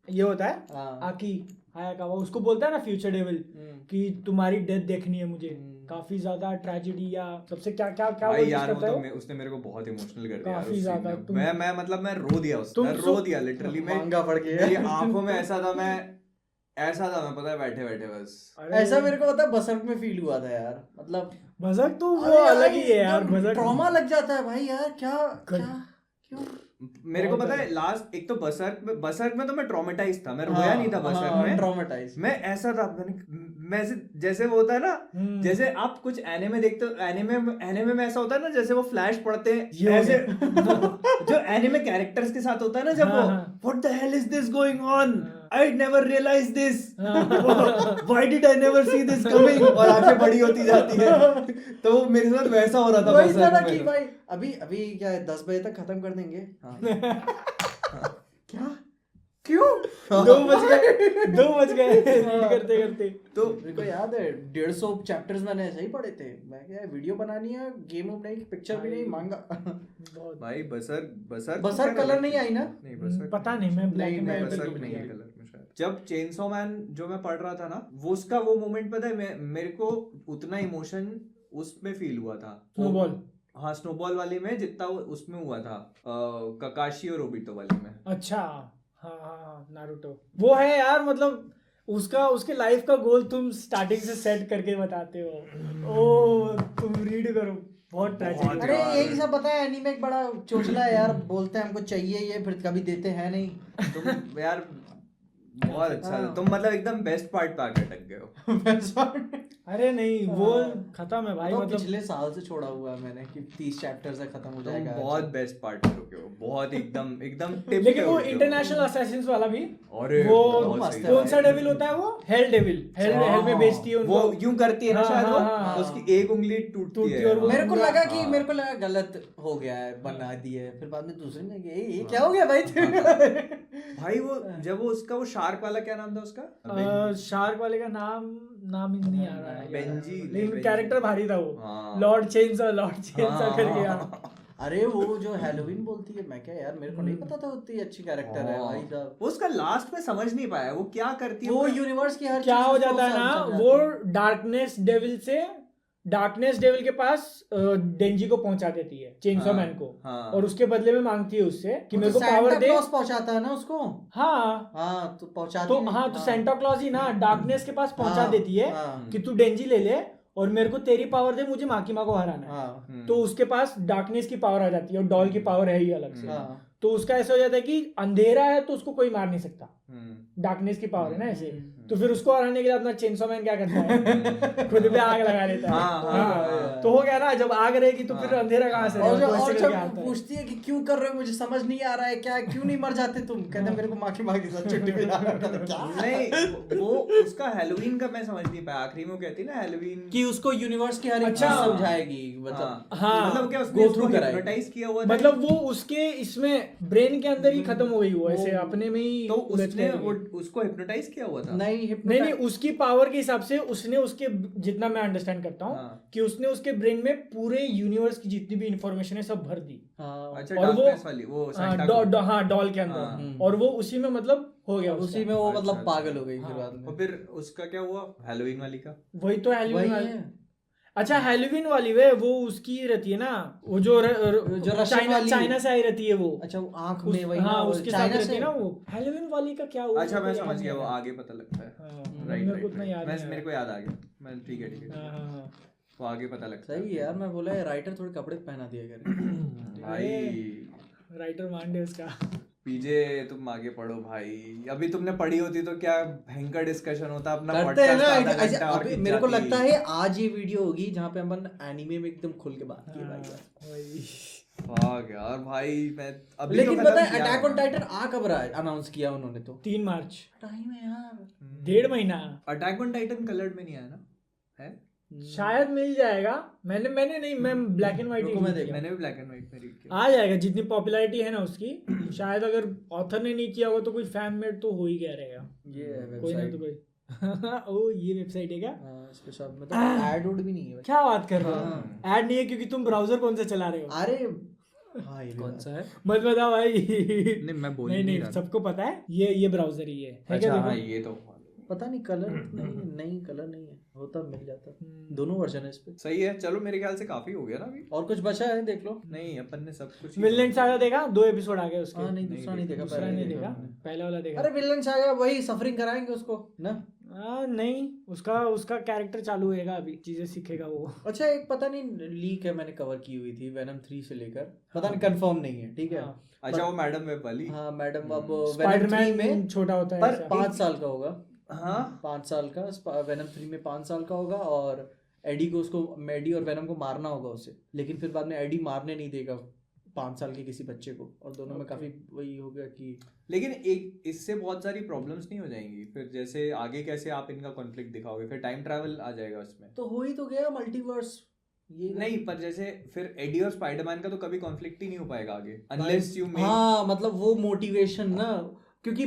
ये होता है हाँ। आकी हायाकावा, उसको बोलता है ना फ्यूचर डेविल कि तुम्हारी डेथ देखनी है मुझे, काफी ज्यादा ट्रेजेडी या सबसे क्या क्या क्या भाई वो यार, वो करता है तो वो? उसने मेरे को बहुत इमोशनल कर दिया यार काफी उस scene ज्यादा, में। तुम- मैं मतलब मैं रो दिया तुम मैं रो दिया लिटरली। मांगा पढ़ के। मेरी आंखों में ऐसा था, मैं पता है बैठे बैठे बस। अरे ऐसा मेरे को पता है बसंत में फील हुआ था यार, मतलब भजक तो वो अरे यार, अलग ही है यार। एकदम भजक ट्रॉमा लग जाता है भाई यार, क्या क्यों? मेरे को पता है लास्ट एक तो बसर्क में तो मैं ट्रॉमेटाइज था, मैं रोया नहीं था बसर्क में। ट्रॉमेटाइज मैं ऐसा था, मैं जैसे वो होता है ना, जैसे आप कुछ एनिमे देखते हो, एनिमे में ऐसा होता है ना, जैसे वो फ्लैश पढ़ते हैं ऐसे जो एनिमे कैरेक्टर्स के साथ होता है ना, जब वो what the hell is this going on, I never realized this. Why did I never see this coming? और आंखें बड़ी होती जाती है। तो वो मेरे साथ वैसा हो रहा था वही था ना बरसात कि में। भाई अभी क्या है 10 बजे तक खत्म कर देंगे। क्या क्यों 2 बज गए रीड करते करते। तो मेरे को याद है 150 चैप्टर्स मैंने ऐसे ही पढ़े थे। मैं क्या वीडियो बनानी है, गेम नहीं, पिक्चर भी नहीं, मांगा। भाई बसर बसर कलर नहीं आई ना? नहीं बसर पता नहीं, मैं ब्लैक एंड नहीं, व्हाइट बसर नहीं है कलर में शायद। जब चेनसो मैन जो मैं पढ़ रहा था ना, वो उसका वो मोमेंट पता है, मेरे को उतना इमोशन उसमें फील हुआ था। स्नोबॉल, हाँ स्नोबॉल वाली में जितना उसमें हुआ था ककाशी और ओबिटो वाली में। अच्छा हाँ नारुतो वो है यार, मतलब उसके लाइफ का गोल तुम स्टार्टिंग से सेट करके बताते हो। ओ तुम रीड करो, बहुत ट्रेजेडी। अरे यही सब पता है, एनीमे एक बड़ा चोचला है यार, बोलते हैं हमको चाहिए ये, फिर कभी देते हैं नहीं। तुम यार बहुत अच्छा था। तुम मतलब एकदम बेस्ट पार्ट पे आके अटक गए हो। अरे नहीं वो खत्म है भाई, तो मतलब पिछले साल से छोड़ा हुआ है मैंने कि 30 चैप्टर से खत्म हो तुम जाएगा। बहुत बेस्ट पार्ट पे रुके हो, बहुत एकदम टिप लेकिन पे वो रुके हो। इंटरनेशनल असैसिन्स वाला भी, अरे वो बहुत सही कौन था। सा डेविल होता है वो? हेल डेविल, हेल में बेचती है उनको। वो यूं करती है ना हाँ, शायद हाँ, वो हाँ, उसकी एक उंगली टूटती है और वो मेरे को पूरा- लगा कि हाँ। मेरे को लगा गलत हो गया है, बना दिए, फिर बाद में दूसरे ने कि ये क्या हो गया भाई? भाई वो जब वो उसका वो शार्क वाला क्या नाम था उसका? शार्क वाले का नाम ही नहीं आ रहा है, बेंजी, लेकिन बेंजी। कैरेक्टर भारी था वो। हाँ। लॉर्ड चेन्सॉ कर गया। अरे वो जो हैलोवीन बोलती है, मैं क्या यार मेरे को नहीं पता था उतनी अच्छी कैरेक्टर है भाई साहब। वो उसका लास्ट में समझ नहीं पाया वो क्या करती है। वो यूनिवर्स की हर क्या चीज़ हो उसको जाता है ना, समझ वो जाती डार्कनेस डेविल के पास डेंजी को पहुंचा देती है, चेनसो हाँ, मैन को। हाँ। और उसके बदले में मांगती है उससे कि है। मेरे तो को पावर Santa दे। Claus पहुंचाता है ना उसको। हाँ हाँ तो पहुंचाती तो नहीं। हाँ तो सेंटा क्लॉज ही ना डार्कनेस के पास पहुंचा हाँ, देती है हाँ। कि तू डेंजी ले ले और मेरे को तेरी पावर दे, मुझे माँ को हराना है। हाँ तो उसके पास डार्कनेस की पावर आ जाती है और डॉल की पावर है ही अलग से। हाँ। तो उसका ऐसा हो जाता है कि अंधेरा है तो उसको कोई मार नहीं सकता, हम्म। डार्कनेस की पावर है ना ऐसे। तो फिर उसको हराने के लिए अपना चेनसो मैन क्या करता है, खुद पे आग लगा लेता है। हाँ, हाँ, हाँ। तो हो गया ना, जब आग रहेगी तो फिर अंधेरा कहाँ से और रहेगा? तो ऐसे जब करके आता है। पूछती है कि क्यों कर रहे हो, मुझे समझ नहीं आ रहा है, क्या क्यों नहीं मर जाते तुम? कहते हैं मेरे को माँ के साथ छुट्टी पे जाना है। क्या नहीं वो उसका हैलोवीन का मैं समझ नहीं पाया। आखिरी में वो कहती है ना हैलोवीन कि उसको यूनिवर्स की हर एक अच्छा। चीज समझाएगी, मतलब हाँ, मतलब क्या उसने go उसको through कराएगी। हिप्नोटाइज किया हुआ था। मतलब वो उसके इसमें ब्रेन के अंदर ही खत्म हो गई, वो ऐसे अपने में ही तो उलझ उसने गई। वो उसको हिप्नोटाइज किया हुआ था। नहीं उसकी पावर के हिसाब से उसने उसके, जितना मैं अंडरस्टैंड करता हूँ हाँ। कि उसने उसके ब्रेन में पूरे यूनिवर्स की जितनी भी इंफॉर्मेशन है सब भर दी। हाँ, अच्छा और वो डार्कनेस वाली वो Santa को। हाँ डॉल के हाँ। अंदर, और वो उसी में मतलब हो गया उसी में उसका। वो अच्छा, मतलब अच्छा। पागल हो गई फिर हाँ। बाद में। और फिर उसका क्या हुआ हैलोवीन वाली का? वही तो वही हैलोवीन है। अच्छा हैलोवीन वाली वे वो उसकी रहती है ना, वो जो जो रशियन वाली चाइना से आई रहती है वो। अच्छा वो आंख उस, में वही हाँ ना, वो उसके साथ चाइना रहती से है ना वो। हैलोवीन वाली का क्या हुआ? अच्छा मैं मेरे को समझ याद गया, वो नहीं आ आगे पता लगता है। रहा। हाँ, राइट मेरे को उतना याद नहीं आ मेरे को याद आ गया। मैं ठीक है रहा। हाँ, हाँ, हाँ। वो आगे पता लगता है। सही है यार, मैं बोला राइटर थोड़े कपड़े पहना दिया करे। भाई राइटर मांडे उसका। पीजे तुम आगे पढ़ो भाई। अभी तुमने पढ़ी होती तो क्या भयंकर डिस्कशन होता अपना करते हैं podcast ना आधा ऐसे। घंटा और अभी खिंच मेरे को जाती। लगता है आज ये वीडियो होगी जहाँ पे अपन एनीमे में एकदम खुल के बात की भाई। वही। भाग यार भाई मैं अभी लेकिन तो पता खत्म है किया अटैक ऑन है। टाइटन आ कब रहा है? अनाउंस किया उन्होंने तो 3 मार्च, टाइम है यार। 1.5 महीना अटैक ऑन टाइटन कलर्ड में नहीं आया ना? है? शायद मिल जाएगा। मैंने नहीं, मैं ब्लैक एंड व्हाइट रुको, मैं देख मैंने भी ब्लैक एंड व्हाइट में रीड किया। आ जाएगा, जितनी पॉपुलैरिटी है ना उसकी। शायद अगर ऑथर ने नहीं किया होगा तो कोई फैन मेड तो हो ही गया रहेगा, ये है कोई ना वेबसाइट। तो कोई। ओ ये वेबसाइट है क्या? हाँ, इसके साथ मतलब ऐड उड भी नहीं है भाई। क्या बात कर रहे हो? ऐड नहीं है क्योंकि तुम ब्राउजर कौन सा चला रहे हो? अरे हाँ ये कौन सा है? मत बताओ भाई। नहीं मैं बोल नहीं नहीं नहीं रहा। सबको पता है ये ब्राउजर ही है क्या? अच्छा देखो। हाँ ये तो पता नहीं कलर नहीं कलर नहीं है, होता मिल जाता। दोनों वर्जन है इस पे। सही है। चलो मेरे ख्याल से काफी हो गया ना अभी। और कुछ बचा है देख लो। नहीं अपन ने सब कुछ ही विलेन सागा देखा? 2 एपिसोड आ गए उसके। हाँ नहीं दूसरा नहीं देखा, दूसरा पहले नहीं देखा देखा, हमने। पहला वाला देखा। अरे विलन सागा वही सफरिंग कराएंगे उसको ना। नहीं उसका कैरेक्टर चालू होएगा, अभी चीजें सीखेगा वो। अच्छा एक पता नहीं लीक है, मैंने कवर की हुई थी वेनम 3 से लेकर, पता नहीं कंफर्म नहीं है, ठीक है। हाँ। अच्छा वो मैडम वेब वाली। हाँ मैडम अब वेनम 3 स्पाइडरमैन में छोटा होता है पर ऐसा। 5 साल का होगा। हाँ 5 साल का वेनम 3 में 5 साल का होगा, और एडी को उसको एडी और वेनम को मारना होगा उसे, लेकिन फिर बाद में एडी मारने नहीं देगा 5 साल के किसी बच्चे को, और दोनों में काफी वही हो गया कि लेकिन एक इससे बहुत सारी प्रॉब्लम्स नहीं हो जाएंगी फिर? जैसे आगे कैसे आप इनका कॉन्फ्लिक्ट दिखाओगे? फिर टाइम ट्रैवल आ जाएगा उसमें। तो हो ही तो गया मल्टीवर्स ये नहीं, पर जैसे फिर एडी और स्पाइडरमैन का तो कभी कॉन्फ्लिक्ट ही नहीं हो पाएगा आगे, अनलेस यू मेक। हाँ मतलब वो मोटिवेशन ना, क्योंकि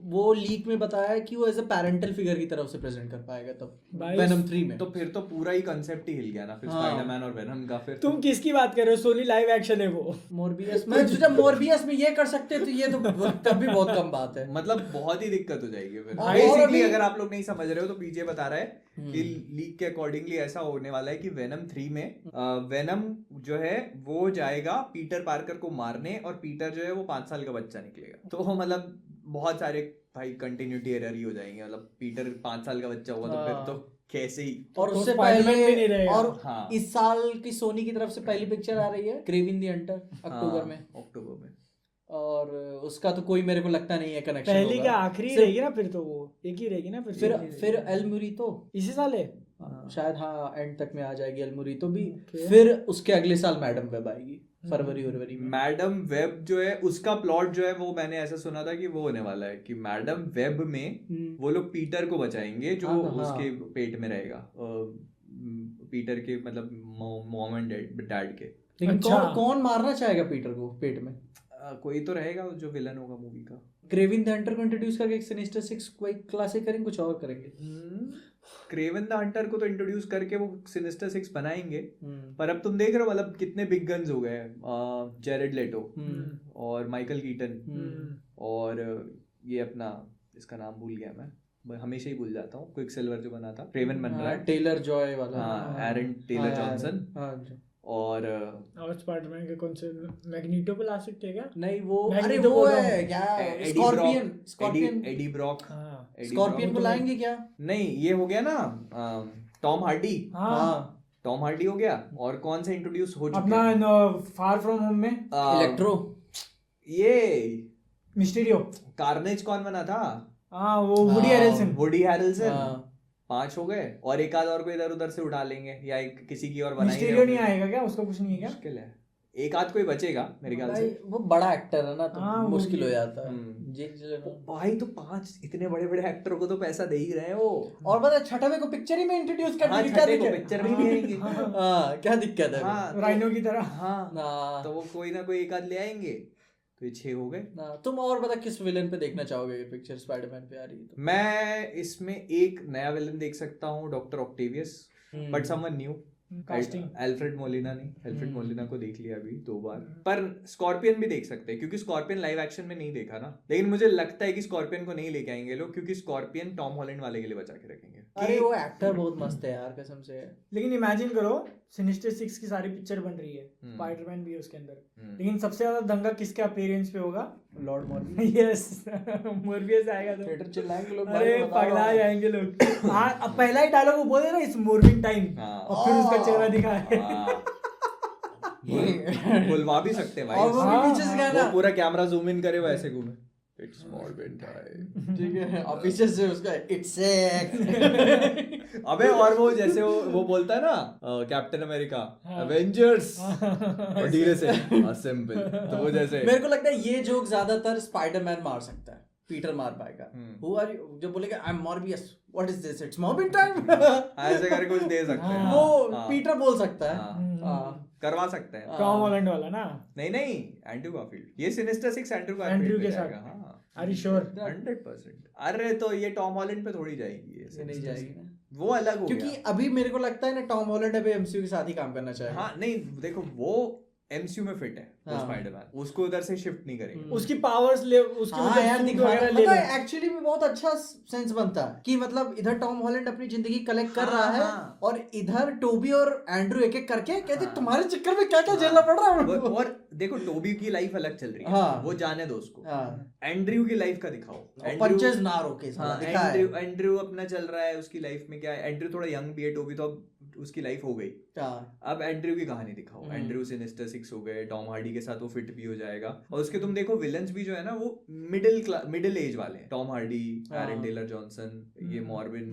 वो लीक में बताया है कि वो एज अ पैरेंटल फिगर की तरफ से प्रेजेंट कर पाएगा तब वेनम 3 में। तो फिर तो पूरा ही कंसेप्ट ही हिल गया ना फिर स्पाइडरमैन और वेनम का। फिर तुम किसकी बात कर रहे हो? सोनी लाइव एक्शन है वो। मोरबियस, मैं सोचा मोरबियस में ये कर सकते तो ये तो तब भी बहुत कम बात है। मतलब बहुत ही दिक्कत हो जाएगी फिर। और बेसिकली अभी- अगर आप लोग नहीं समझ रहे हो तो पीजे बता रहा है कि लीक के अकॉर्डिंगली ऐसा होने वाला है कि वेनम 3 में वेनम जो है वो जाएगा पीटर पार्कर को मारने, और पीटर जो है वो 5 साल का बच्चा निकलेगा। तो मतलब बहुत सारे भाई कंटिन्यूटी एरर ही हो जाएंगे। मतलब पीटर 5 साल का बच्चा होगा तो फिर तो कैसे ही। और तो उससे Spider-Man भी नहीं पहले रहेगा। और हाँ। इस साल की सोनी की तरफ से पहली पिक्चर आ रही है क्रेविन द हंटर अक्टूबर में। अक्टूबर में। और उसका तो कोई मेरे को लगता नहीं है कनेक्शन पहली क्या आखिरी सिर्फ- रहेगी ना फिर? तो वो एक ही रहेगी ना फिर एल मुरीतो इसी साल है शायद, हाँ एंड तक में आ जाएगी एल मुरीतो भी। Okay. फिर उसके अगले साल मैडम वेब आएगी फरवरी में। मैडम वेब जो है उसका प्लॉट जो है वो मैंने ऐसा सुना था कि वो होने वाला है कि मैडम वेब में वो लोग पीटर को बचाएंगे जो उसके पेट में रहेगा, पीटर के मतलब मॉम एंड डैड के। लेकिन अच्छा। कौन मारना चाहेगा पीटर को पेट में? कोई तो रहेगा जो विलन होगा मूवी का। क्रेविन द हंटर को इंट्रोड्यूस करके एक सिनिस्टर 6 कोई क्लासिक करेंगे, कुछ और करेंगे? क्रेवन द हंटर को तो इंट्रोड्यूस करके वो सिनिस्टर 6 बनाएंगे। पर अब तुम देख रहे हो मतलब कितने बिग गन्स हो गए, जेरेड लेटो और माइकल कीटन और ये अपना इसका नाम भूल गया मैं हमेशा ही भूल जाता हूँ, क्विक सिल्वर जो बना था, रेवन बन रहा है, टेलर जॉय वाला, हाँ एरन टेलर जॉनसन। और स्पाइडरमैन के कौन से मैग्नीटो पे ला सकते हैं क्या? नहीं वो Magneto अरे वो बोल रहा है हूँ। क्या, स्कॉर्पियन, एडी ब्रॉक। स्कॉर्पियन को लाएंगे क्या? नहीं ये हो गया ना टॉम हार्डी। हाँ टॉम हार्डी हो गया। और कौन सा इंट्रोड्यूस हो चुका अपना फार फ्रॉम होम में इलेक्ट्रो, ये मिस्टीरियो। कार्नेज कौन बना था? हाँ वो वुडी हैरिल्सन। वुडी हैरिल्सन। 5 हो गए और एक आध और को इधर उधर से उठा लेंगे या किसी की और बनाएंगे। मिस्टीरियो नहीं आएगा क्या? उसका कुछ नहीं है क्या? मुश्किल है, एक आध कोई बचेगा मेरे ख्याल से। वो बड़ा एक्टर है ना तो हाँ, मुश्किल हो जाता है। भाई तो 5 इतने बड़े बड़े एक्टरों को तो पैसा दे ही रहे हैं वो। और बता छठवे को पिक्चर ही में इंट्रोड्यूस कर देंगे, क्या दिक्कत? पिक्चर में ही लेंगे। हाँ क्या दिक्कत है? राइनो की तरह। हाँ तो वो कोई ना कोई एक आध ले आएंगे, तो ये 6 हो गए। तुम और बता किस विलेन पे देखना चाहोगे ये पिक्चर स्पाइडरमैन पे आ रही है तो? मैं इसमें एक नया विलन देख सकता हूँ, doctor Octavius, but someone new. Alfred Molina नहीं, एल्फ्रेड मोलिना को देख लिया अभी 2 बार। पर स्कॉर्पियन भी देख सकते हैं क्योंकि स्कॉर्पियन लाइव एक्शन में नहीं देखा ना। लेकिन मुझे लगता है कि स्कॉर्पियन को नहीं लेके आएंगे लोग क्योंकि स्कॉर्पियन टॉम हॉलैंड वाले के लिए बचा के रखेंगे। अरे वो एक्टर बहुत मस्त है यार कसम से। लेकिन इमेजिन करो सिनिस्टर 6 की सारी पिक्चर बन रही है, स्पाइडरमैन भी है उसके अंदर, लेकिन सबसे ज्यादा दंगा किसके अपीयरेंस पे होगा? Lord Morbius. यस मोरबियस आएगा तो थिएटर चिल्लाएंगे लोग, अरे पगला जाएंगे लोग। हाँ अब पहला ही डायलॉग वो बोले ना इट्स मोर्बिन टाइम, और फिर उसका चेहरा दिखाए। बुलवा भी सकते हैं भाई। और वो भी पीछे से गाना, वो पूरा कैमरा जूम इन करे वो ऐसे घूमे, इट्स मोर्बिन टाइम, ठीक है, और पीछे से उसका इट्स सेक्स। अबे और वो जैसे वो बोलता है ना कैप्टन अमेरिका एवेंजर्स और धीरे से असेंबल, तो वो जैसे मेरे को लगता है ये जोक ज्यादातर स्पाइडरमैन मार सकता है, पीटर मार पाएगा। हु आर यू जो बोलेगा I am Morbius, what is this, it's morbin time, ऐसे करके कुछ दे सकते हैं। वो पीटर बोल सकता है, करवा सकते हैं। टॉम हॉलैंड वाला ना? नहीं एंड्रू गारफील्ड, ये सिनिस्टर 6 एंड्रू के साथ। हाँ आर यू श्योर? 100%। अरे तो ये टॉम हॉलैंड पे थोड़ी जाएगी, ये नहीं जाएगी ना, वो अलग हो क्योंकि अभी मेरे को लगता है ना टॉम हॉलैंड अभी एमसीयू के साथ ही काम करना चाहेगा। हाँ नहीं देखो वो एमसीयू में फिट है, वो स्पाइडरमैन, उसको उधर से शिफ्ट नहीं करेंगे। उसकी पावर्स ले, उसकी हाँ मतलब यार suit दिखा वगैरह ले लो। एक्चुअली में बहुत अच्छा सेंस बनता है कि मतलब इधर टॉम हॉलैंड अपनी जिंदगी कलेक्ट कर रहा है और इधर टोबी और एंड्रू एक एक करके कहते तुम्हारे चक्कर में क्या क्या झेलना पड़ रहा है। और देखो टोबी की लाइफ अलग चल रही है, वो जाने दो उसको, एंड्रयू की लाइफ का दिखाओ, पंचेस ना रोके, एंड्रयू अपना चल रहा है, उसकी लाइफ में क्या है, एंड्रयू थोड़ा यंग भी है, टोबी तो उसकी लाइफ हो गई। अब एंड्रयू की कहानी दिखाओ, एंड्रयू सिनिस्टर 6 हो गए, टॉम हार्डी के साथ वो फिट भी हो जाएगा, और उसके तुम देखो विलन्स भी जो है ना वो मिडिल एज वाले हैं, Tom Hardy, Aaron Taylor Johnson, ये मॉर्बिन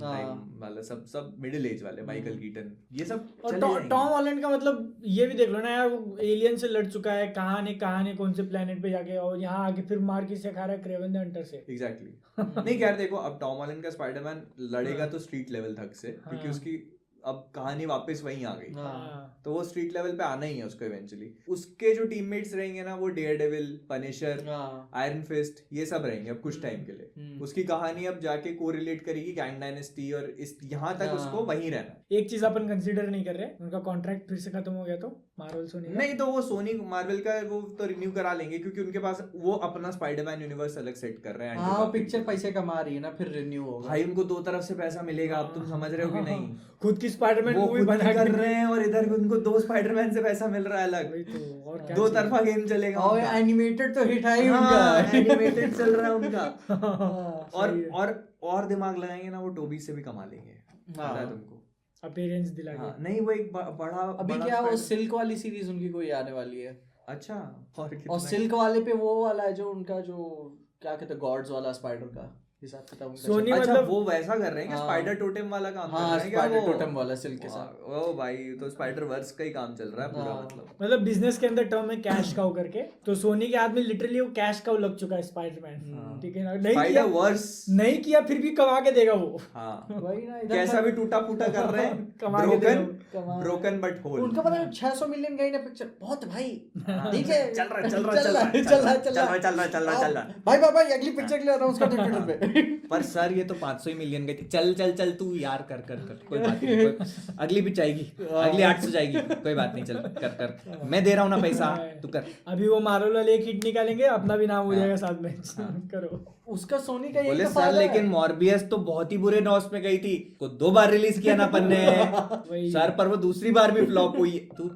वाला सब मिडिल एज वाले, माइकल कीटन, ये सब। और टॉम हॉलैंड का मतलब ये भी देख लो ना यार, वो एलियन से लड़ चुका है, कहाँ ने कौन से प्लेनेट पे जाके, और यहाँ आके फिर मार किससे खा रहा है, क्रेवन द हंटर से। एग्जैक्टली नहीं यार देखो, अब टॉम हॉलैंड का स्पाइडरमैन लड़ेगा तो स्ट्रीट लेवल तक से, क्योंकि उसकी अब कहानी वापस वहीं आ गई, तो वो स्ट्रीट लेवल पे आना ही है उसको इवेंचुअली। उसके जो टीममेट्स रहेंगे ना वो डेयरडेविल, पनिशर, आयरन फिस्ट, ये सब रहेंगे अब कुछ टाइम के लिए। उसकी कहानी अब जाके कोरिलेट करेगी गैंग डायनेस्टी, और इस यहाँ तक उसको वहीं रहना। एक चीज अपन कंसीडर नहीं कर रहे, उनका कॉन्ट्रैक्ट फिर से खत्म हो गया तो मार्वल सोनी नहीं, तो वो सोनी मार्वल का वो तो रिन्यू करा लेंगे, क्योंकि उनके पास वो अपना स्पाइडरमैन यूनिवर्स अलग सेट कर रहे हैं। हाँ, पिक्चर पैसे कमा रही है ना, फिर रिन्यू होगा भाई, उनको दो तरफ से पैसा मिलेगा, अब तुम समझ रहे हो कि नहीं? खुद की स्पाइडरमैन मूवी बना कर रहे हैं, और इधर उनको दो स्पाइडरमैन से पैसा मिल रहा है अलग, तो दो तरफा गेम चलेगा। और एनिमेटेड तो हिट है ही उनका, एनिमेटेड चल रहा है उनका। और दिमाग लगाएंगे ना वो टोबी से भी कमा लेंगे, पता है तुमको, अपीयरेंस दिला के। नहीं वो एक बड़ा अभी क्या वो सिल्क वाली सीरीज उनकी कोई आने वाली है। अच्छा, और सिल्क वाले पे वो वाला है जो उनका जो क्या कहते हैं गॉड्स वाला स्पाइडर का हिसाब किताब सोनी, अच्छा मतलब वो वैसा कर रहे हैं कि स्पाइडर टोटेम वाला काम कर रहे हैं क्या? स्पाइडर टोटेम वाला सिल्क के साथ। ओ भाई, तो स्पाइडर वर्स का ही काम चल रहा है पूरा, मतलब बिजनेस के अंदर टर्म है कैश काउ करके, तो सोनी के हाथ में लिटरली वो कैश काउ लग चुका है स्पाइडरमैन, ठीक है ना? नहीं किया फिर भी कमा के देगा वो। वही ना, कैसा भी टूटा फूटा कर रहे हैं, कमा ब्रोकन बट होल। उनका पता है 600 मिलियन गई ना पिक्चर, बहुत भाई, ठीक है, चल रहा भाई अगली पिक्चर के लिए अनाउंस कर दो ट्विटर पे। पर सर ये तो 500 ही मिलियन गई थी, चल तू यार कर कोई बात नहीं, अगली भी जाएगी, अगली 800 जाएगी, कोई बात नहीं, चल कर मैं दे रहा हूँ ना पैसा, तू कर। अभी वो मार्वल वाले एक हिट निकालेंगे, अपना भी नाम हो जाएगा साथ में, करो। उसका सोनी का बोले सर, लेकिन मॉर्बियस तो बहुत ही बुरे नॉस में गई थी, को 2 बार रिलीज किया ना अपन ने सर, पर वो दूसरी बार भी फ्लॉप हुई। तू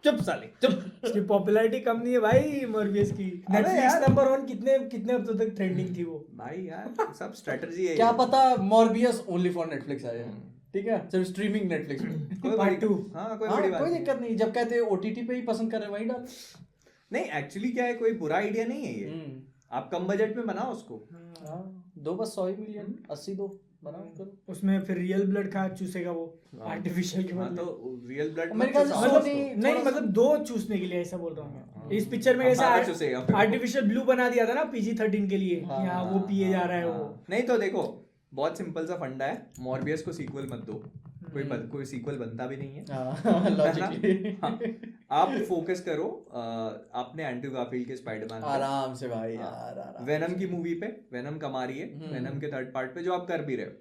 चुप साले चुप। उसकी पॉपुलैरिटी कम नहीं है भाई मॉर्बियस की। नेटफ्लिक्स नंबर 1 कितने हफ्तों तक ट्रेंडिंग थी वो। भाई यार सब स्ट्रेटजी है। क्या पता मॉर्बियस ओनली फॉर नेटफ्लिक्स आया, ठीक है, सिर्फ स्ट्रीमिंग नेटफ्लिक्स में। कोई पार्ट 2 कोई दिक्कत नहीं, जब कहते हैं ओटीटी पे ही पसंद कर रहे हैं वही डाल। नहीं एक्चुअली क्या है, कोई बुरा आइडिया नहीं है ये, आप कम बजट में बनाओ उसको। दो बस 100 मिलियन 80 दो बनाओ, उसमें फिर रियल ब्लड का चूसेगा वो आर्टिफिशियल के तो रियल ब्लड मेरे ख्याल से मतलब नहीं, मतलब 2 चूसने के लिए ऐसा बोल रहा हूँ मैं। इस पिक्चर में ऐसा आर्टिफिशियल ब्लू बना दिया था ना PG-13 के लिए, यहाँ वो पिए जा रहा है वो। नहीं तो देखो बहुत सिंपल सा फंडा है, मॉर्बियस को सीक्वल मत दो, कोई सीक्वल बनता भी नहीं है। आप फोकस करो आपने एंड्रयू गारफील्ड के स्पाइडरमैन आराम से भाई यार, वेनम की मूवी पे, वेनम कमा रही है वेनम के 3rd पार्ट पे, जो आप कर भी रहे हो।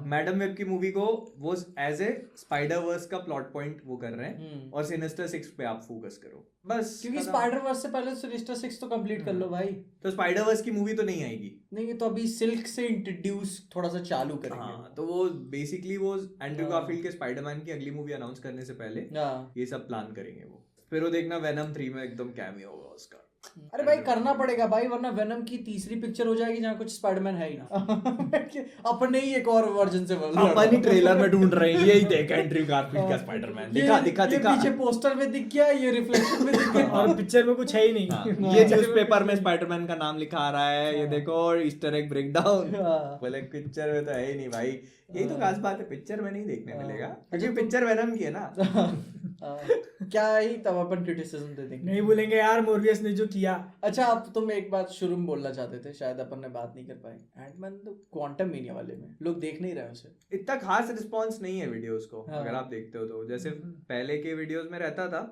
मैडम वेब की मूवी को वो एज ए स्पाइडर वर्स का प्लॉट पॉइंट वो कर रहे हैं, और सिनिस्टर 6 पे आप फोकस करो बस, क्योंकि स्पाइडर वर्स से पहले सिनिस्टर 6 तो कंप्लीट कर लो भाई। तो स्पाइडर वर्स की मूवी तो नहीं आएगी, नहीं तो अभी सिल्क से इंट्रोड्यूस थोड़ा सा चालू करेंगे। तो वो बेसिकली वो एंड्रयू गारफील्ड के स्पाइडरमैन की अगली मूवी अनाउंस करने से पहले ये सब प्लान करेंगे वो। फिर वो देखना वेनम 3 में एकदम कैमियो होगा उसका। अरे भाई करना पड़ेगा भाई, वरना वेनम की तीसरी पिक्चर हो जाएगी जहाँ कुछ स्पाइडरमैन है ही ना। अपने ही एक और वर्जन से अपन ही ट्रेलर में ढूंढ रहे हैं, यही देख एंड्रयू गारफील्ड का स्पाइडरमैन, दिखा पीछे पोस्टर में दिख गया, ये रिफ्लेक्शन में दिख गया, और पिक्चर में कुछ है ही नहीं। ये न्यूज़पेपर में स्पाइडरमैन का नाम लिखा आ रहा है, ये देखो, और ईस्टर एग ब्रेकडाउन। बोले पिक्चर में तो है ही नहीं भाई, यही तो खास बात है, पिक्चर में नहीं देखने मिलेगा, क्योंकि पिक्चर वेनम की है ना। क्या ही तब अपन क्रिटिसिज्म दे देंगे, नहीं बोलेंगे यार मॉर्बियस ने जो किया। अच्छा अब तुम एक बात शुरू में बोलना चाहते थे, शायद अपन ने बात नहीं कर पाए, एंटमैन तो क्वांटम मीनिया वाले में लोग देख नहीं रहे उसे, इतना खास रिस्पांस नहीं है वीडियोस को। अगर आप देखते हो तो जैसे पहले के वीडियोस में रहता था,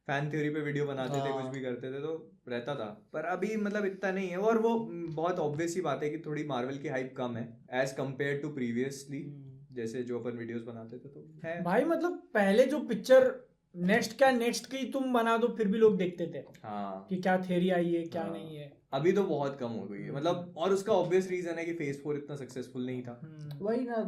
फैन थ्योरी पे वीडियो बनाते थे, कुछ भी करते थे तो रहता था, पर अभी मतलब इतना नहीं है। और वो बहुत ऑब्वियस ही बात है कि थोड़ी मार्वल की हाइप कम है एज कम्पेयर टू प्रीवियसली, जैसे जो अपन वीडियोस बनाते थे, तो है भाई मतलब पहले जो पिक्चर नेक्स्ट की तुम बना दो फिर भी लोग देखते थे कि क्या थ्योरी आई है क्या नहीं है। अभी तो बहुत कम हो गई है मतलब, और उसका ऑब्वियस रीजन है कि फेज 4 इतना सक्सेसफुल नहीं था। वही ना,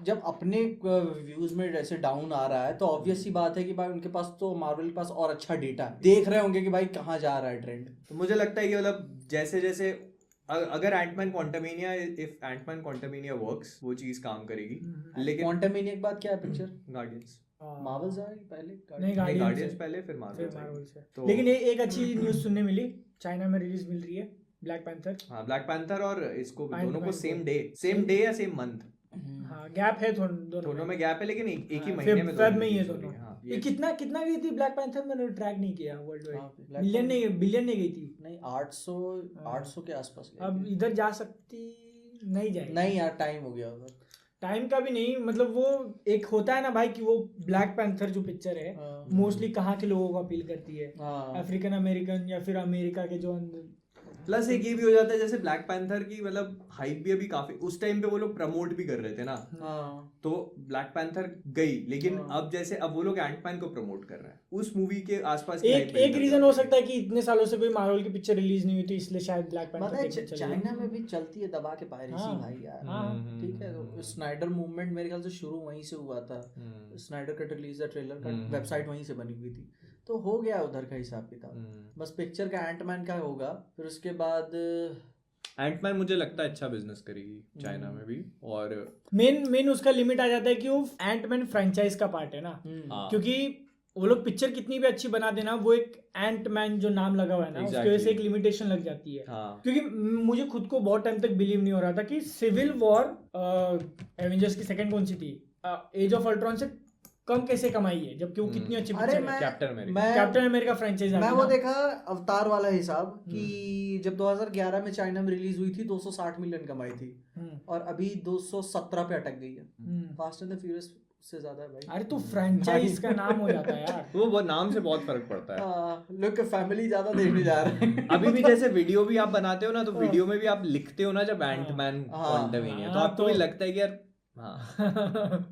जब अपने व्यूज में जैसे डाउन आ रहा है तो ऑब्वियस सी बात है कि भाई उनके पास तो मार्वल के पास और अच्छा डेटा है, देख रहे होंगे कि भाई कहाँ जा रहा है ट्रेंड। तो मुझे लगता है कि मतलब जैसे जैसे अगर Ant Man Quantumania, if Ant Man Quantumania works, वो चीज काम करेगी। लेकिन क्वांटमेनिया के बाद क्या है पिक्चर? गार्डियंस। मार्वल्स आई पहले, नहीं गार्डियंस गार्डियंस पहले फिर मार्वल से। तो लेकिन एक अच्छी न्यूज़ सुनने मिली, चाइना में रिलीज मिल रही है ब्लैक पैंथर। हाँ ब्लैक पैंथर और इसको Ant-Man दोनों को को। सेम डे या सेम मंथ, हाँ गैप है दोनों में गैप है लेकिन एक ही हाँ, महीने में फेब में ही है release हो रही दोनों। है। हाँ, ये कितना गई थी ब्लैक पैंथर, मैंने ट्रैक नहीं किया वर्ल्ड हाँ, वाइड। Black बिलियन नहीं गई थी। नहीं 800 के आसपास गई अब थी। इधर जा सकती नहीं जाएगी। नहीं यार टाइम हो गया उधर। टाइम का भी नहीं, मतलब वो एक होता है ना भाई कि वो ब्लैक पैंथर जो पिक्चर है मोस्टली कहाँ के लोगों को अपील करती है, अफ्रीकन अमेरिकन या फिर अमेरिका के जो प्लस एक ये भी हो जाता है जैसे ब्लैक पैंथर की मतलब हाइप भी अभी काफी उस टाइम पे वो लोग प्रमोट भी कर रहे थे ना, तो ब्लैक पैंथर गई लेकिन अब जैसे अब वो लोग एंटमैन को प्रमोट कर रहे हैं उस मूवी के आसपास की hype एक build रीजन कर हो रहे हैं। सकता है कि इतने सालों से कोई मार्वल की पिक्चर रिलीज नहीं हुई थी इसलिए शायद ब्लैक पता पैंथर है चाइना में भी चलती है दबा के पायरेसी हाँ, भाई यार। हाँ, ठीक है, तो स्नाइडर मूवमेंट मेरे ख्याल से शुरू वहीं से हुआ था। स्नाइडर कट रिलीज ट्रेलर का वेबसाइट वहीं से बनी हुई थी, तो हो गया उधर का हिसाब किताब। बस पिक्चर का एंटमैन का होगा, फिर उसके बाद एंटमैन मुझे लगता है अच्छा बिजनेस करेगी चाइना में भी। और मेन उसका लिमिट आ जाता है कि वो एंटमैन फ्रेंचाइज का पार्ट है ना, क्योंकि वो लोग पिक्चर कितनी भी अच्छी बना देना, वो एक एंटमैन जो नाम लगा हुआ है ना उसकी वजह से एक लिमिटेशन लग जाती है। क्योंकि मुझे खुद को बहुत टाइम तक बिलीव नहीं हो रहा था कि सिविल वॉर एवेंजर्स की सेकंड कौन सी थी, एज ऑफ अल्ट्रॉन से कम कैसे कमाई है जबकि वो कितनी अच्छी पिक्चर है। कैप्टन अमेरिका फ्रेंचाइज मैं वो देखा अवतार वाला हिसाब कि जब 2011 में चाइना में रिलीज हुई थी 260 मिलियन कमाई थी और अभी 217 पे अटक गई है। फास्ट एंड द फ्यूरियस से ज्यादा है भाई। अरे तो फ्रेंचाइज का नाम हो जाता है यार, वो नाम से बहुत फर्क पड़ता है। लोग फैमिली ज्यादा देखने जा रहे हैं। अभी भी जैसे वीडियो भी आप बनाते हो ना, तो वीडियो में भी आप लिखते हो ना जब एंटमैन क्वांटमैनिया, तो आपको भी लगता है कि यार हाँ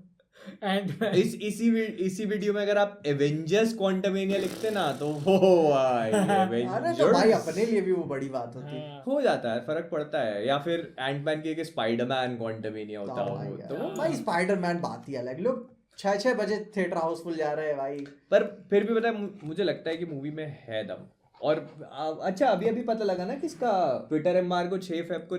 इसी वीडियो में अगर आप एवेंजर्स क्वांटमैनिया लिखते ना तो वो अरे तो भाई अपने लिए भी वो बड़ी बात होती है, हो जाता है, फर्क पड़ता है। या फिर एंटमैन की स्पाइडरमैन क्वांटमैनिया होता हो तो भाई स्पाइडरमैन बात ही अलग, लोग 6 बजे थिएटर हाउसफुल जा रहे हैं भाई। पर फिर भी पता है मुझे लगता है कि मूवी में है दम। और अच्छा अभी पता लगा ना कि इसका ट्विटर एम्बार्गो 6 फेब को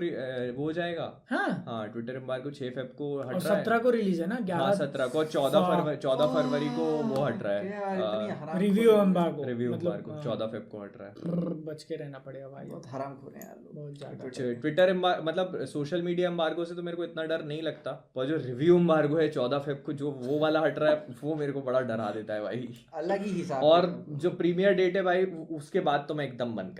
वो हो जाएगा। हाँ ट्विटर एम्बार्गो 6 फेब को हट रहा है, 17 को रिलीज है ना, 11 17 को 14 फरवरी को वो हट रहा है रिव्यू एम्बार्गो 14 फेब को हट रहा है। बच के रहना पड़ेगा भाई, बहुत हरामखोर हैं यार लोग, बहुत ज्यादा। ट्विटर मतलब सोशल मीडिया एम्बार्गो से तो मेरे को इतना डर नहीं लगता, पर जो रिव्यू एम्बार्गो है 14 फेब को जो वो वाला हट रहा है वो मेरे को बड़ा डरा देता है भाई, अलग ही हिसाब। और जो प्रीमियर डेट है भाई उसके बाद तो मैं एकदम बंद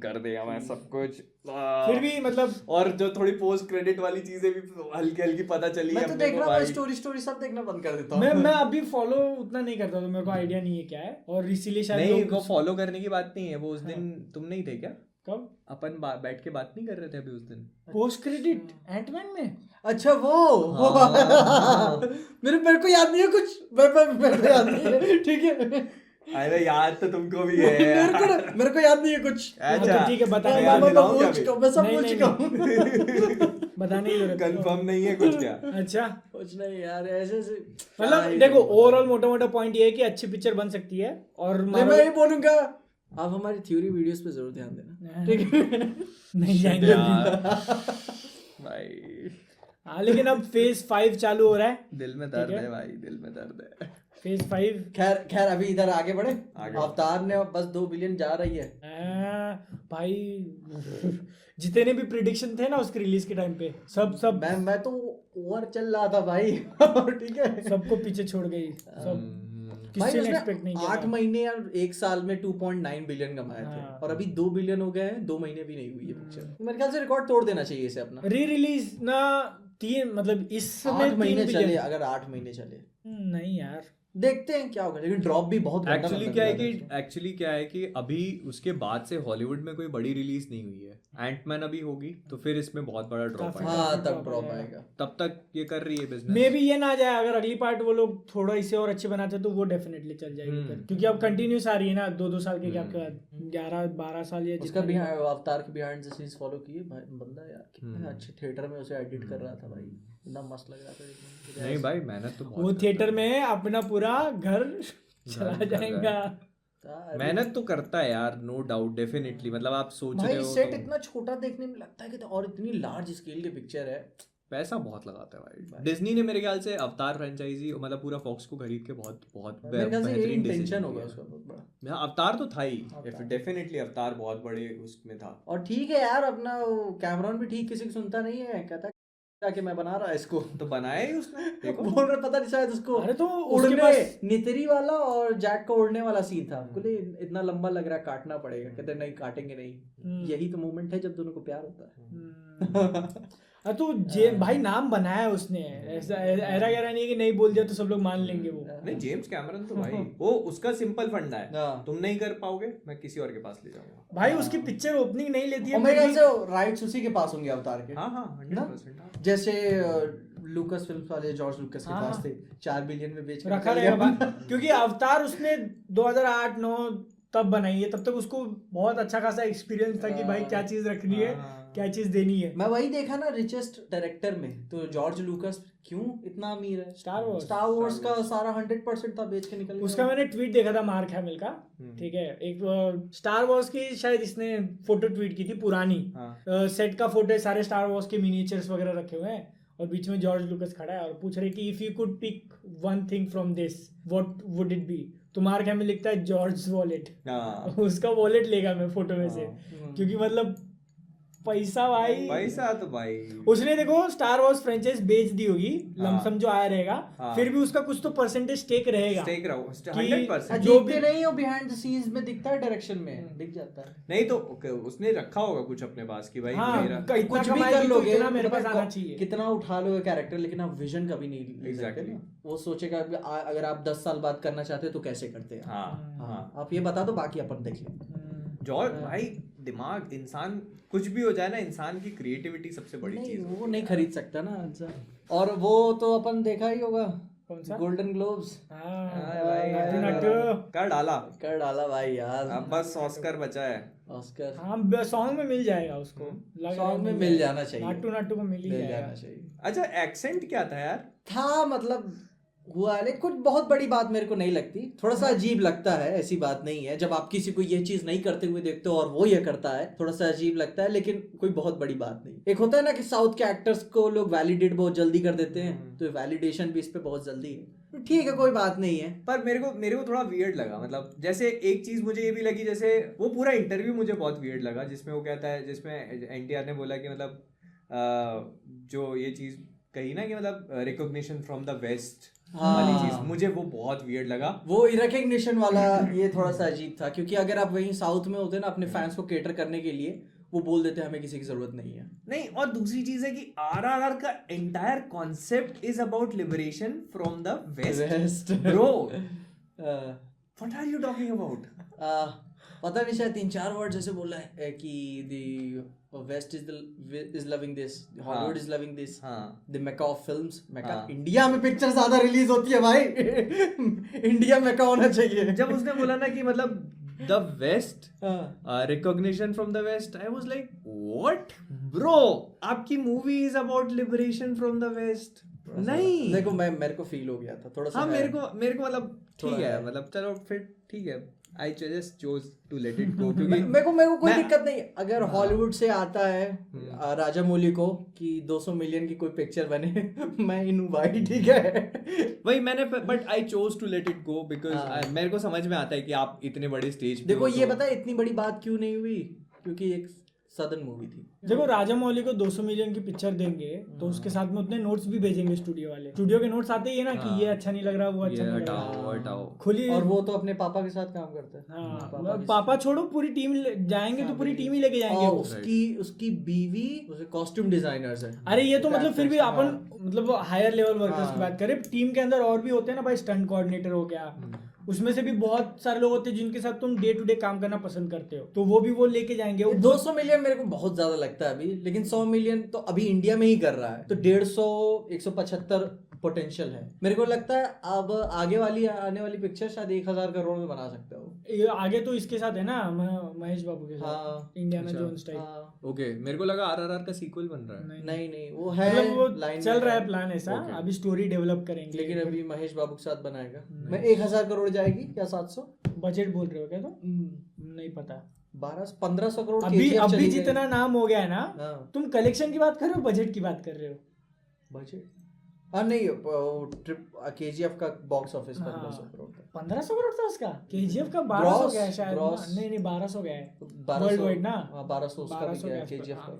कर देगा मैं सब कुछ। फिर भी मतलब और जो थोड़ी पोस्ट क्रेडिट वाली चीजें भी हल्की पता चली मैं तो देख रहा हूँ, स्टोरी सब देखना बंद कर देता हूँ। मैं अभी फॉलो उतना नहीं करता तो मेरे को आइडिया नहीं है क्या है, और इसीलिए शायद नहीं वो फॉलो करने की बात नहीं है। वो उस दिन तुम नहीं थे क्या? कब अपन बैठ के बात नहीं कर रहे थे अभी उस दिन पोस्ट क्रेडिट एंटमैन में? अच्छा वो मेरे को याद नहीं है कुछ, मेरे को याद नहीं है, ठीक है। अरे याद तो तुमको भी है मेरे को याद नहीं है कुछ। अच्छा ठीक है बता मैं सब पूछ चुका हूँ। बताने की जरूरत कंफर्म नहीं है कुछ क्या? अच्छा कुछ नहीं यार, ऐसे मतलब देखो ओवरऑल मोटा पॉइंट ये है कि अच्छी पिक्चर बन सकती है। और मैं ये बोलूंगा आप हमारी थ्योरी वीडियोस पे जरूर ध्यान देना, ठीक है? नहीं जाएंगे भाई। हाँ लेकिन अब फेज 5 चालू हो रहा है, दिल में दर्द है भाई, दिल में दर्द है। फेज 5 खैर अभी इधर आगे बढ़े। अवतार ने बस 2 बिलियन जा रही है भाई। जितने भी प्रिडिक्शन थे ना उसके रिलीज के टाइम पे सब मैं तो ओवर चल रहा था भाई। ठीक है, सबको पीछे छोड़ गई सब। भाई किसी ने उसने एक्सपेक्ट नहीं किया 8 महीने या 1 साल में 2.9 बिलियन कमाए थे और अभी 2 बिलियन हो गए हैं, 2 महीने भी नहीं हुई है पिक्चर। मेरे ख्याल से रिकॉर्ड तोड़ देना चाहिए इसे अपना। री रिलीज ना 3 मतलब इस समय 8 महीने चले, अगर 8 महीने चले नहीं यार देखते हैं क्या होगा, लेकिन ड्रॉप भी बहुत एक्चुअली क्या है कि अभी उसके बाद से हॉलीवुड में कोई बड़ी रिलीज नहीं हुई है। एंटमैन अभी होगी तो फिर इसमें बहुत बड़ा ड्रॉप आएगा। हाँ तब ड्रॉप आएगा, तब तक ये कर रही है बिजनेस। मे भी ये ना जाए, अगर अगली पार्ट वो लोग थोड़ा इसे और अच्छे बनाते तो वो डेफिनेटली चल जाएगी फिर, क्योंकि अब कंटिन्यूस आ रही है ना 2-2 साल के गैप के बाद, 11-12 साल या उसका अवतार के बिहाइंड द सीन्स फॉलो किए बंदा यार, कितने अच्छे थिएटर में उसे एडिट कर रहा था भाई, इतना मस्त लग रहा था। नहीं भाई मेहनत तो वो थिएटर में अपना पूरा घर चला जाएगा। मेहनत तो करता है यार, नो डाउट डेफिनेटली। मतलब आप सोच रहे हो सेट इतना छोटा देखने में लगता है कि और इतनी लार्ज स्केल की पिक्चर है, पैसा बहुत लगाता है भाई। डिज्नी ने मेरे ख्याल से अवतार फ्रेंचाइजी मतलब पूरा फॉक्स को खरीद के बहुत बहुत मेरे ख्याल से ये बेहतरीन इंटेंशन डिसीजन होगा होगा उसका बहुत बड़ा। हाँ, अवतार तो था ही, डेफिनेटली अवतार बहुत बड़े उसमें था। और ठीक है यार, अपना कैमरॉन भी ठीक किसी की सुनता नहीं है, कहता कि मैं बना रहा इसको, तो बनाया ही उसने, देखो बोल रहा पता नहीं शायद उसको। अरे तो उसके उड़ने पास नितरी वाला और जैक का उड़ने वाला सीन था, बोले इतना लंबा लग रहा है, काटना पड़ेगा, कहते नहीं काटेंगे नहीं, यही तो मोमेंट है जब दोनों को प्यार होता है। तो भाई नाम बनाया उसने, ऐसा ऐरा गैरा नहीं है कि नहीं बोल दिया तो सब लोग मान लेंगे। वो नहीं, जेम्स कैमरन तो भाई वो उसका सिंपल फंडा है, तुम नहीं कर पाओगे मैं किसी और के पास ले जाऊंगा भाई। उसकी पिक्चर ओपनिंग नहीं लेती है, और मेरे ख्याल से राइट्स उसी के पास होंगे अवतार के। हाँ हाँ 100%। जैसे लूकस फिल्म्स वाले जॉर्ज लूकस के पास थे, 4 बिलियन में बेच रखा रहेगा क्योंकि अवतार उसने 2008-9 तब बनाई है, तब तक उसको बहुत अच्छा खासा एक्सपीरियंस था कि भाई क्या चीज रखनी है, क्या चीज देनी है। मैं वही देखा ना रिचेस्ट डायरेक्टर में, तो जॉर्ज लूकस क्यों इतना अमीर है? स्टार वॉर्स का सारा 100% था बेच के निकल गया। उसका मैंने ट्वीट देखा था मार्क हैमिल का, ठीक है, एक स्टार वॉर्स की शायद इसने फोटो ट्वीट की थी पुरानी, सेट का फोटो है, सारे स्टार वॉर्स के मिनिएचर्स वगैरह रखे हुए हैं और बीच में जॉर्ज लूकस खड़ा है और पूछ रहे कि if you could pick one thing from this what would it be, तो मार्क हैमिल लिखता है जॉर्ज वॉलेट। उसका वॉलेट लेगा मैं फोटो में से, क्योंकि मतलब पैसा भाई, पैसा तो भाई उसने देखो स्टार वॉर्स फ्रेंचाइज बेच दी होगी, लमसम जो आया रहेगा, फिर भी उसका कुछ तो परसेंटेज स्टेक रहेगा। 100% जो भी नहीं हो बिहाइंड द सीन्स में दिखता है, डायरेक्शन में दिख जाता है। नहीं तो उसने रखा होगा कुछ अपने पास की भाई मेरा कुछ भी कर लोगे, इतना मेरे पास आना चाहिए, कितना उठा लोगे कैरेक्टर, लेकिन आप विजन कभी नहीं ले सकते ना। वो सोचेगा अगर आप 10 साल बाद करना चाहते हो तो कैसे करते हैं। आप ये बता दो, बाकी अपन देख लें। जॉर्ज भाई दिमाग, इंसान कुछ भी हो जाए ना, इंसान की क्रिएटिविटी सबसे बड़ी चीज है, वो नहीं खरीद सकता ना इंसान। और वो तो अपन देखा ही होगा, कौन सा गोल्डन ग्लोब्स कर डाला भाई यार। अब बस ऑस्कर बचा है। ऑस्कर हाँ सॉन्ग में मिल जाएगा उसको, सॉन्ग में मिल जाना चाहिए, नाटू को मिल ही जाना चाहिए। अच्छा एक्सेंट क्या था यार? था मतलब हुआ, लेकिन कुछ बहुत बड़ी बात मेरे को नहीं लगती, थोड़ा सा अजीब लगता है, ऐसी बात नहीं है। जब आप किसी को ये चीज नहीं करते हुए देखते हो और वो ये करता है, थोड़ा सा अजीब लगता है, लेकिन कोई बहुत बड़ी बात नहीं। एक होता है ना कि साउथ के एक्टर्स को लोग वैलिडेट बहुत जल्दी कर देते हैं, तो वैलिडेशन भी इस पे बहुत जल्दी है। ठीक है, कोई बात नहीं है। पर मेरे को थोड़ा वियर्ड लगा, मतलब जैसे एक चीज मुझे ये भी लगी, जैसे वो पूरा इंटरव्यू मुझे बहुत वियर्ड लगा, जिसमें वो कहता है, जिसमें एनटीआर ने बोला कि मतलब जो ये चीज कही ना कि मतलब रिकॉग्निशन फ्रॉम द वेस्ट वाली चीज, मुझे वो बहुत वियर्ड लगा। वो रिकॉग्निशन वाला ये थोड़ा सा अजीब था, क्योंकि अगर आप वहीं साउथ में होते ना अपने फैंस को केटर करने के लिए, वो बोल देते हमें किसी की जरूरत नहीं है। नहीं, और दूसरी चीज है कि आरआरआर का entire concept is about liberation from the west bro. What are you talking about? पता नहीं, शायद 3-4 वर्ड जैसे बोला है कि the west is loving this, Hollywood is loving this, the mecca of films. Mecca India में picture ज्यादा release होती है भाई। इंडिया मेका होना चाहिए। जब उसने बोला ना कि मतलब the west, recognition from the west, I was like what bro, आपकी movie is about liberation from the west. नहीं देखो, मेरे को फील हो गया था थोड़ा सा। हाँ, मेरे को मतलब ठीक है, मतलब चलो फिर ठीक है, I just chose to let it go, क्योंकि मेरे को कोई दिक्कत नहीं अगर हॉलीवुड से आता है राजा मौली को कि 200 मिलियन की कोई पिक्चर बने। मैं इन हूँ भाई, ठीक है। वही मैंने, but I chose to let it go because मेरे को समझ में आता है कि आप इतने बड़े स्टेज पे देखो, ये पता है इतनी बड़ी बात क्यों नहीं हुई, क्योंकि एक सदन मूवी थी। देखो, राजा मौली को 200 मिलियन की पिक्चर देंगे तो उसके साथ में उतने नोट्स भी भेजेंगे स्टूडियो वाले। स्टूडियो के नोट्स आते ही है ना कि ये अच्छा नहीं लग रहा, वो अच्छा नहीं लग रहा, हटाओ खुली। और वो तो अपने पापा के साथ काम करता है। हाँ, पापा छोड़ो, पूरी टीम जाएंगे तो पूरी टीम ही लेके जाएंगे। उसकी बीवी कॉस्ट्यूम डिजाइनर्स है। अरे ये तो मतलब फिर भी अपन मतलब हायर लेवल वर्कर्स की बात करें, टीम के अंदर और भी होते हैं ना भाई, स्टंट कोऑर्डिनेटर हो गया, उसमें से भी बहुत सारे लोग होते हैं जिनके साथ तुम डे टू डे काम करना पसंद करते हो, तो वो भी वो लेके जाएंगे। 200 मिलियन मेरे को बहुत ज्यादा लगता है अभी, लेकिन 100 मिलियन तो अभी इंडिया में ही कर रहा है, तो 150-175 पोटेंशियल है। मेरे को लगता है अब आगे वाली आने वाली पिक्चर शायद 1000 करोड़ में बना सकते हो। आगे तो इसके साथ है ना, महेश बाबू के साथ, इंडियाना जोन्स टाइप। ओके, मेरे को लगा आरआरआर का सीक्वल बन रहा है। नहीं, वो है, वो चल रहा है प्लान ऐसा, अभी स्टोरी डेवलप करेंगे, लेकिन अभी महेश बाबू के साथ बनाएगा। मैं 1000 करोड़ जाएगी या 700 बजट बोल रहे हो क्या? तो नहीं पता, 1200-1500 करोड़ अभी जितना नाम हो गया है ना, तुम कलेक्शन की बात कर रहे हो, बजट की बात कर रहे हो? बजट नहीं, ट्रिप KGF का बॉक्स ऑफिस 1500 करोड़ था। 1500 करोड़ था उसका। KGF का 1200 गया है शायद। नहीं 1200 गया है वर्ल्ड वाइड ना। 1200 उसका भी गया है KGF का।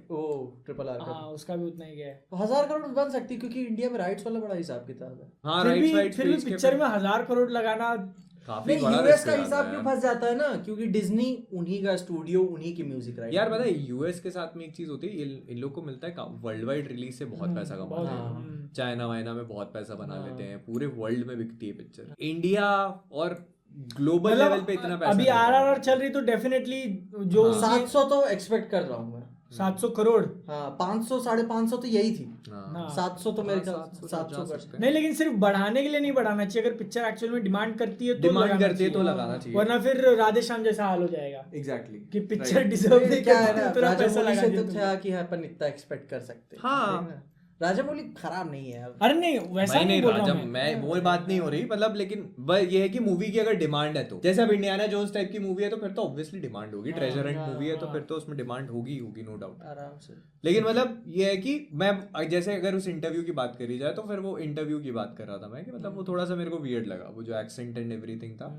RRR का उसका भी उतना ही गया है। 1000 करोड़ बन सकती, क्योंकि इंडिया में राइट्स वाला बड़ा हिसाब किताब है। हाँ, फिर भी पिक्चर में 1000 करोड़ लगाना काफी बड़ा यूएस रिस्क का हो जाता हिसाब है क्यों यार। फंस जाता है ना, क्योंकि डिज्नी उन्हीं का स्टूडियो, उन्हीं की म्यूजिक राइट। यार पता है यूएस के साथ में एक चीज होती है, इन लोग को मिलता है वर्ल्ड वाइड रिलीज से बहुत पैसा कमाते हैं। चाइना वाइना में बहुत पैसा बना लेते हैं, पूरे वर्ल्ड में बिकती है पिक्चर। इंडिया और ग्लोबल लेवल पे इतना पैसा अभी नहीं RRR चल रही तो डेफिनेटली जो 700 तो एक्सपेक्ट कर रहा हूँ मैं। 700 करोड़। हाँ 500 550 तो यही थी। हाँ। 700 तो मेरे ख्याल 700 कर सकते। नहीं लेकिन सिर्फ बढ़ाने के लिए नहीं बढ़ाना चाहिए। अगर पिक्चर एक्चुअल में डिमांड करती है तो डिमांड करती है तो लगाना चाहिए, वरना फिर राधे श्याम जैसा हाल हो जाएगा एग्जैक्टली कि पिक्चर डिजर्व नहीं क्या है करती ना, तो पैसा राजामौली लगा से दिया तो तुमने। था कि अपन इतना एक्सपेक्ट कर सकते हैं। हाँ। राजामौली खराब नहीं है यार। अरे नहीं वैसा नहीं बोल रहा राजा, हूँ मैं वो बात नहीं हो रही, मतलब लेकिन ये है कि मूवी की अगर डिमांड है तो, जैसे अब इंडियाना जोन्स टाइप की मूवी है तो फिर तो ऑब्वियसली डिमांड होगी। ट्रेजर हंट मूवी है तो फिर तो उसमें डिमांड होगी नो डाउट। आराम से। लेकिन मतलब ये है कि मैं जैसे अगर उस इंटरव्यू की बात करी जाए तो फिर वो इंटरव्यू की बात कर रहा था मैं, कि मतलब वो थोड़ा सा मेरे को वियर्ड लगा, वो जो एक्सेंट एंड एवरीथिंग था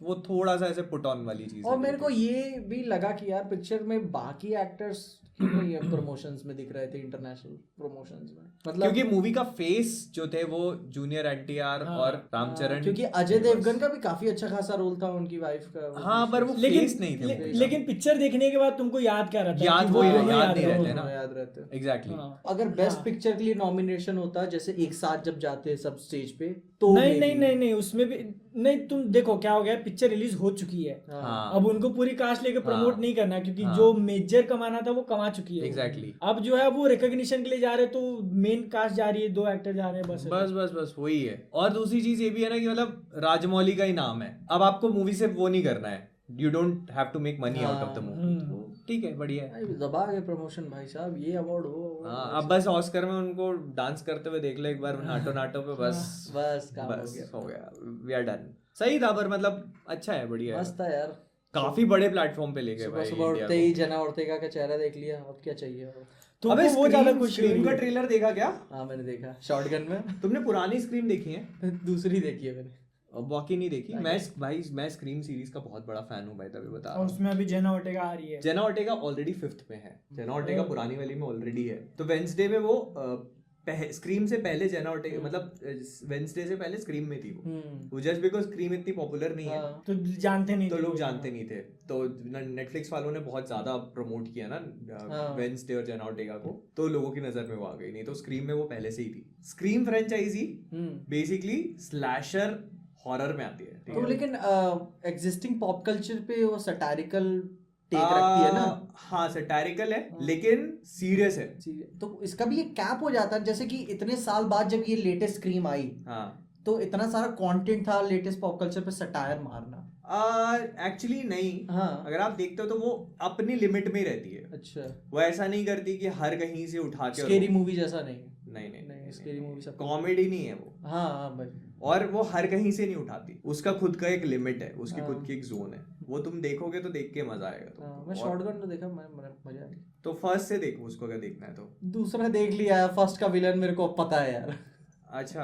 तो वो थोड़ा सा ऐसे पुट ऑन वाली चीज। और मेरे को ये भी लगा कि यार पिक्चर में बाकी एक्टर्स क्यों नहीं है प्रमोशंस में दिख रहे थे, इंटरनेशनल प्रमोशंस में, मतलब क्योंकि मूवी का फेस जो थे वो जूनियर NTR और रामचरण, क्योंकि अजय देवगन का भी काफी अच्छा खासा रोल था उनकी वाइफ का। हाँ पर वो फेस नहीं थे। लेकिन पिक्चर देखने के बाद तुमको याद क्या रहता है? याद कि वही वो याद नहीं रहते ना, ना, याद रहते हैं। एग्जैक्टली। अगर बेस्ट पिक्चर के लिए नॉमिनेशन होता है, जैसे एक साथ जब जाते हैं सब स्टेज पे, तो नहीं उसमें भी नहीं। तुम देखो क्या हो गया, पिक्चर रिलीज हो चुकी है। हाँ। अब उनको पूरी कास्ट लेके प्रमोट नहीं करना, क्योंकि हाँ। जो मेजर कमाना था वो कमा चुकी है। एग्जैक्टली। अब जो है वो रिकॉग्निशन के लिए जा रहे हैं, तो मेन कास्ट जा रही है, 2 एक्टर जा रहे हैं बस। बस वही है। और दूसरी चीज ये भी है ना कि मतलब राजमौली का ही नाम है, अब आपको मूवी से वो नहीं करना है, you don't have to make money out of the movie. ठीक है, बढ़िया है। दबा के प्रमोशन भाई साहब, ये अवार्ड हो। हाँ, अब बस ऑस्कर में उनको डांस करते हुए देख लो एक बार नाटो पे, बस काम हो गया, वी आर डन। सही था, पर मतलब अच्छा है, बढ़िया है, मस्त था यार। काफी बड़े प्लेटफॉर्म पे ले गए भाई। सुबह उठते ही जेना ओर्टेगा का चेहरा देख लिया, अब क्या चाहिए और। तो वो ज्यादा खुश स्क्रीम का ट्रेलर देखा क्या? हाँ मैंने देखा, शॉटगन में। तुमने पुरानी स्क्रीम देखी है? दूसरी देखी है मैंने, बाकी नहीं देखी। मैं स्क्रीम सीरीज का बहुत बड़ा फैन हूँ भाई, तभी बता रहा और हूँ। उसमें अभी जेना ओर्टेगा आ रही है। जेना ओर्टेगा ऑलरेडी 5th में है, जेना ओर्टेगा पुरानी वाली में ऑलरेडी है। तो वेंसडे में वो स्क्रीम से पहले जेना ओर्टेगा, मतलब वेंसडे से पहले स्क्रीम में थी वो जस्ट बिकॉज स्क्रीम इतनी पॉपुलर नहीं है तो जानते नहीं तो थे लोग जानते नहीं थे। तो नेटफ्लिक्स वालों ने बहुत ज्यादा प्रमोट किया ना वेंसडे और जेना ओर्टेगा को, तो लोगों की नजर में वो आ गई। नहीं तो स्क्रीम में वो पहले से ही थी। Scream franchise basically slasher horror में आती है, तो लेकिन एग्जिस्टिंग पॉप कल्चर पे वो सैटारिकल टेक रखती है ना। हाँ सैटारिकल है लेकिन सीरियस है। तो इसका भी एक कैप हो जाता है, जैसे कि इतने साल बाद जब ये लेटेस्ट स्क्रीम आई, हाँ तो इतना सारा कंटेंट था लेटेस्ट पॉप कल्चर पे सटायर मारना। एक्चुअली नहीं। हाँ। अगर आप देखते हो तो वो अपनी लिमिट में ही रहती है। अच्छा, वो ऐसा नहीं करती कि हर कहीं से उठा के स्केरी मूवी जैसा नहीं। नहीं स्केरी मूवी सब कॉमेडी नहीं है वो। हाँ भाई। और वो हर कहीं से नहीं उठाती, उसका खुद का एक लिमिट है, उसकी खुद की एक जोन है। वो तुम देखोगे तो देख के मजा आएगा। मैं शॉटगन तो देखा, मजा आ गया। तो फर्स्ट से देखो उसको अगर देखना है तो। दूसरा देख लिया, फर्स्ट का विलन मेरे को पता है यार। अच्छा,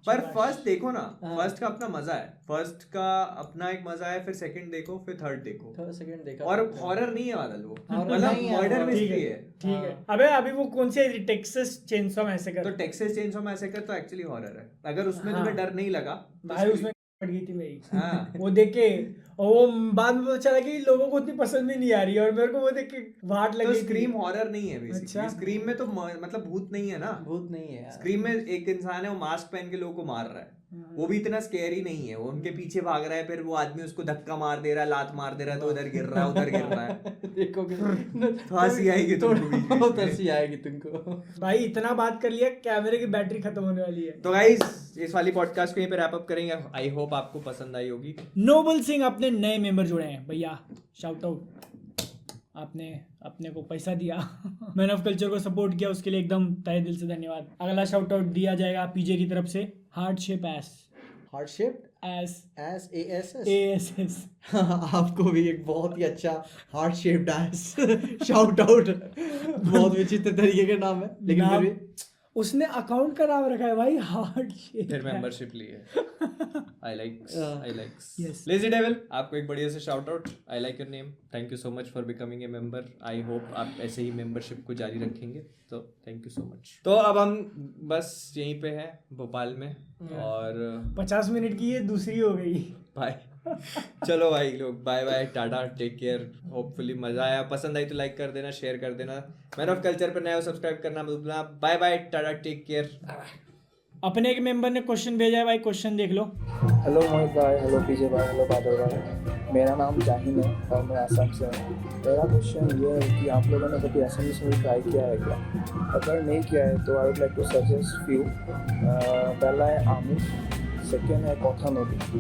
पर फर्स्ट देखो ना, फर्स्ट का अपना मजा है, फर्स्ट का अपना एक मजा है, फिर सेकंड देखो, फिर थर्ड देखो। सेकंड देखा और हॉरर नहीं है वाला, वो Horror मतलब नहीं है, मर्डर horror मिस्ट्री है। ठीक है। अबे अभी वो कौन से टेक्सास चेनसॉ मैसेकर, तो टेक्सास चेनसॉ मैसेकर तो एक्चुअली हॉरर है। अगर उसमें तुम्हें डर नहीं लगा तो भाई उसमें पड़ गई थी मेरी। हाँ। वो देख के, और वो बाद में पता चला कि लोगों को उतनी पसंद भी नहीं आ रही है, और मेरे को वो देख के वाट लगी तो थी। स्क्रीम हॉरर नहीं है बेसिकली। अच्छा। स्क्रीम में तो मतलब भूत नहीं है ना। भूत नहीं है यार। स्क्रीम में एक इंसान है, वो मास्क पहन के लोगों को मार रहा है, वो भी इतना स्कैरी नहीं है। वो उनके पीछे भाग रहा है, फिर वो आदमी उसको धक्का मार दे रहा है, लात मार दे रहा है, तो उधर गिर रहा है, उधर गिर रहा है। देखोगे तो हंसी आएगी तुमको बीच बीच में। बहुत हंसी आएगी तुमको। भाई इतना बात कर लिया, कैमरे की बैटरी खत्म होने वाली है। तो गाइस इस वाली पॉडकास्ट को यहीं पे रैप अप करेंगे। आई होप आपको पसंद आई होगी। नोबल सिंह अपने नए मेंबर जुड़े हैं भैया, शाउट आउट। आपने अपने को पैसा दिया, मैन ऑफ कल्चर को सपोर्ट किया, उसके लिए एकदम तहे दिल से धन्यवाद। अगला शाउट आउट दिया जाएगा पीजे की तरफ से, heart shape S, heart shape S S ASS ASS। आपको भी एक बहुत ही अच्छा heart shaped S shout out. बहुत विचित्र तरीके का नाम है, लेकिन फिर भी उसने अकाउंट का नाम रखा है भाई, हार्ड शेप। फिर मेंबरशिप ली है। आई लाइक्स Yes. लेजी डेविल, आपको एक बढ़िया से shout out. I like your name, thank you so much for becoming a member. I hope आप ऐसे ही मेंबरशिप को जारी रखेंगे, तो थैंक यू सो मच। तो अब हम बस यहीं पे हैं भोपाल में, और 50 मिनट की ये दूसरी हो गई। बाय। चलो भाई लोग, bye bye, tata, take care. Hopefully मजा आया, पसंद आई तो लाइक कर देना, शेयर कर देना। मैन ऑफ कल्चर पर नया हो सब्सक्राइब करना मत भूलना। Bye bye, tata, take care. अपने एक मेंबर ने क्वेश्चन भेजा है भाई, क्वेश्चन देख लो। हेलो मोहित भाई, हेलो पीजे भाई, हेलो बादल भाई। मेरा नाम जाहिन है और मैं असम से हूँ। मेरा क्वेश्चन ये है कि आप लोगों ने कभी असमीज मूवी ट्राई किया है क्या? अगर नहीं किया है तो I would like to suggest few. पहला है आमिश, सेकेंड है कथा नदी।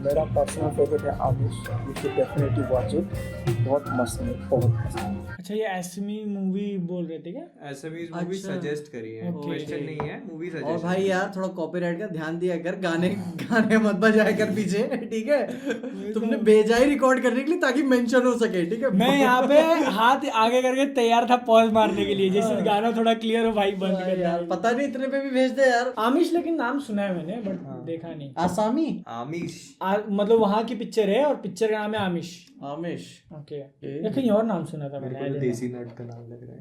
मेरा पर्सनल फेवरेट है Amish, you should definitely watch it. बहुत मस्त है, बहुत मस्त है। अच्छा, ये असमी मूवी बोल रहे थे क्या? ऐसे भी मूवी अच्छा। सजेस्ट करी है, Okay. क्वेश्चन नहीं है, मूवी और सजेस्ट। भाई यार थोड़ा कॉपीराइट का ध्यान दिया कर, गाने गाने मत बजाया कर पीछे, ठीक है? तुमने भेजा ही रिकॉर्ड करने के लिए ताकि मेंशन हो सके, ठीक है? मैं यहाँ पे हाथ आगे करके तैयार था पॉज मारने के लिए, जैसे गाना थोड़ा क्लियर हो भाई, बंद कर यार पता नहीं इतने पे भी भेज दे यार। आमिश, लेकिन नाम सुना है मैंने बट देखा नहीं। आसामी आमिश। मतलब वहाँ की पिक्चर है और पिक्चर का नाम है आमिश। आमिश ओके, या कहीं और नाम सुना था मैंने। देसी नट का नाम लग रहा है।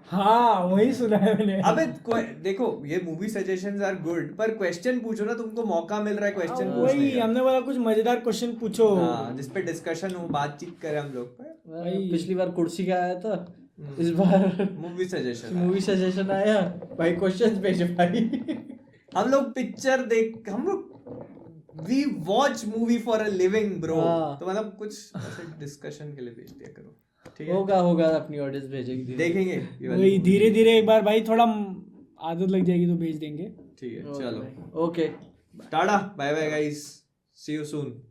हाँ वही सुना है मैंने। अबे देखो, ये मूवी सजेशंस आर गुड, पर क्वेश्चन पूछो ना, तुमको मौका मिल रहा है क्वेश्चन पूछने वही का। हमने बोला कुछ मजेदार क्वेश्चन पूछो। हाँ, जिस पे डिस्कशन हो, बातचीत करें हम लोग पे। पिछली बार कुर्सी का आया था, इस बार मूवी सजेशन। मूवी सजेशन आया भाई, क्वेश्चंस भेज भाई। हम लोग पिक्चर देख, हम लोग we watch movie for a living bro. हाँ। तो मतलब कुछ ऐसे डिस्कशन के लिए भेज दिया करो, ठीक है? होगा अपनी ऑडियंस भेजेगी। देखेंगे ये वाली वही movie। धीरे धीरे एक बार भाई, थोड़ा आदत लग जाएगी तो भेज देंगे। ठीक है, चलो okay tata, bye bye guys, see you soon.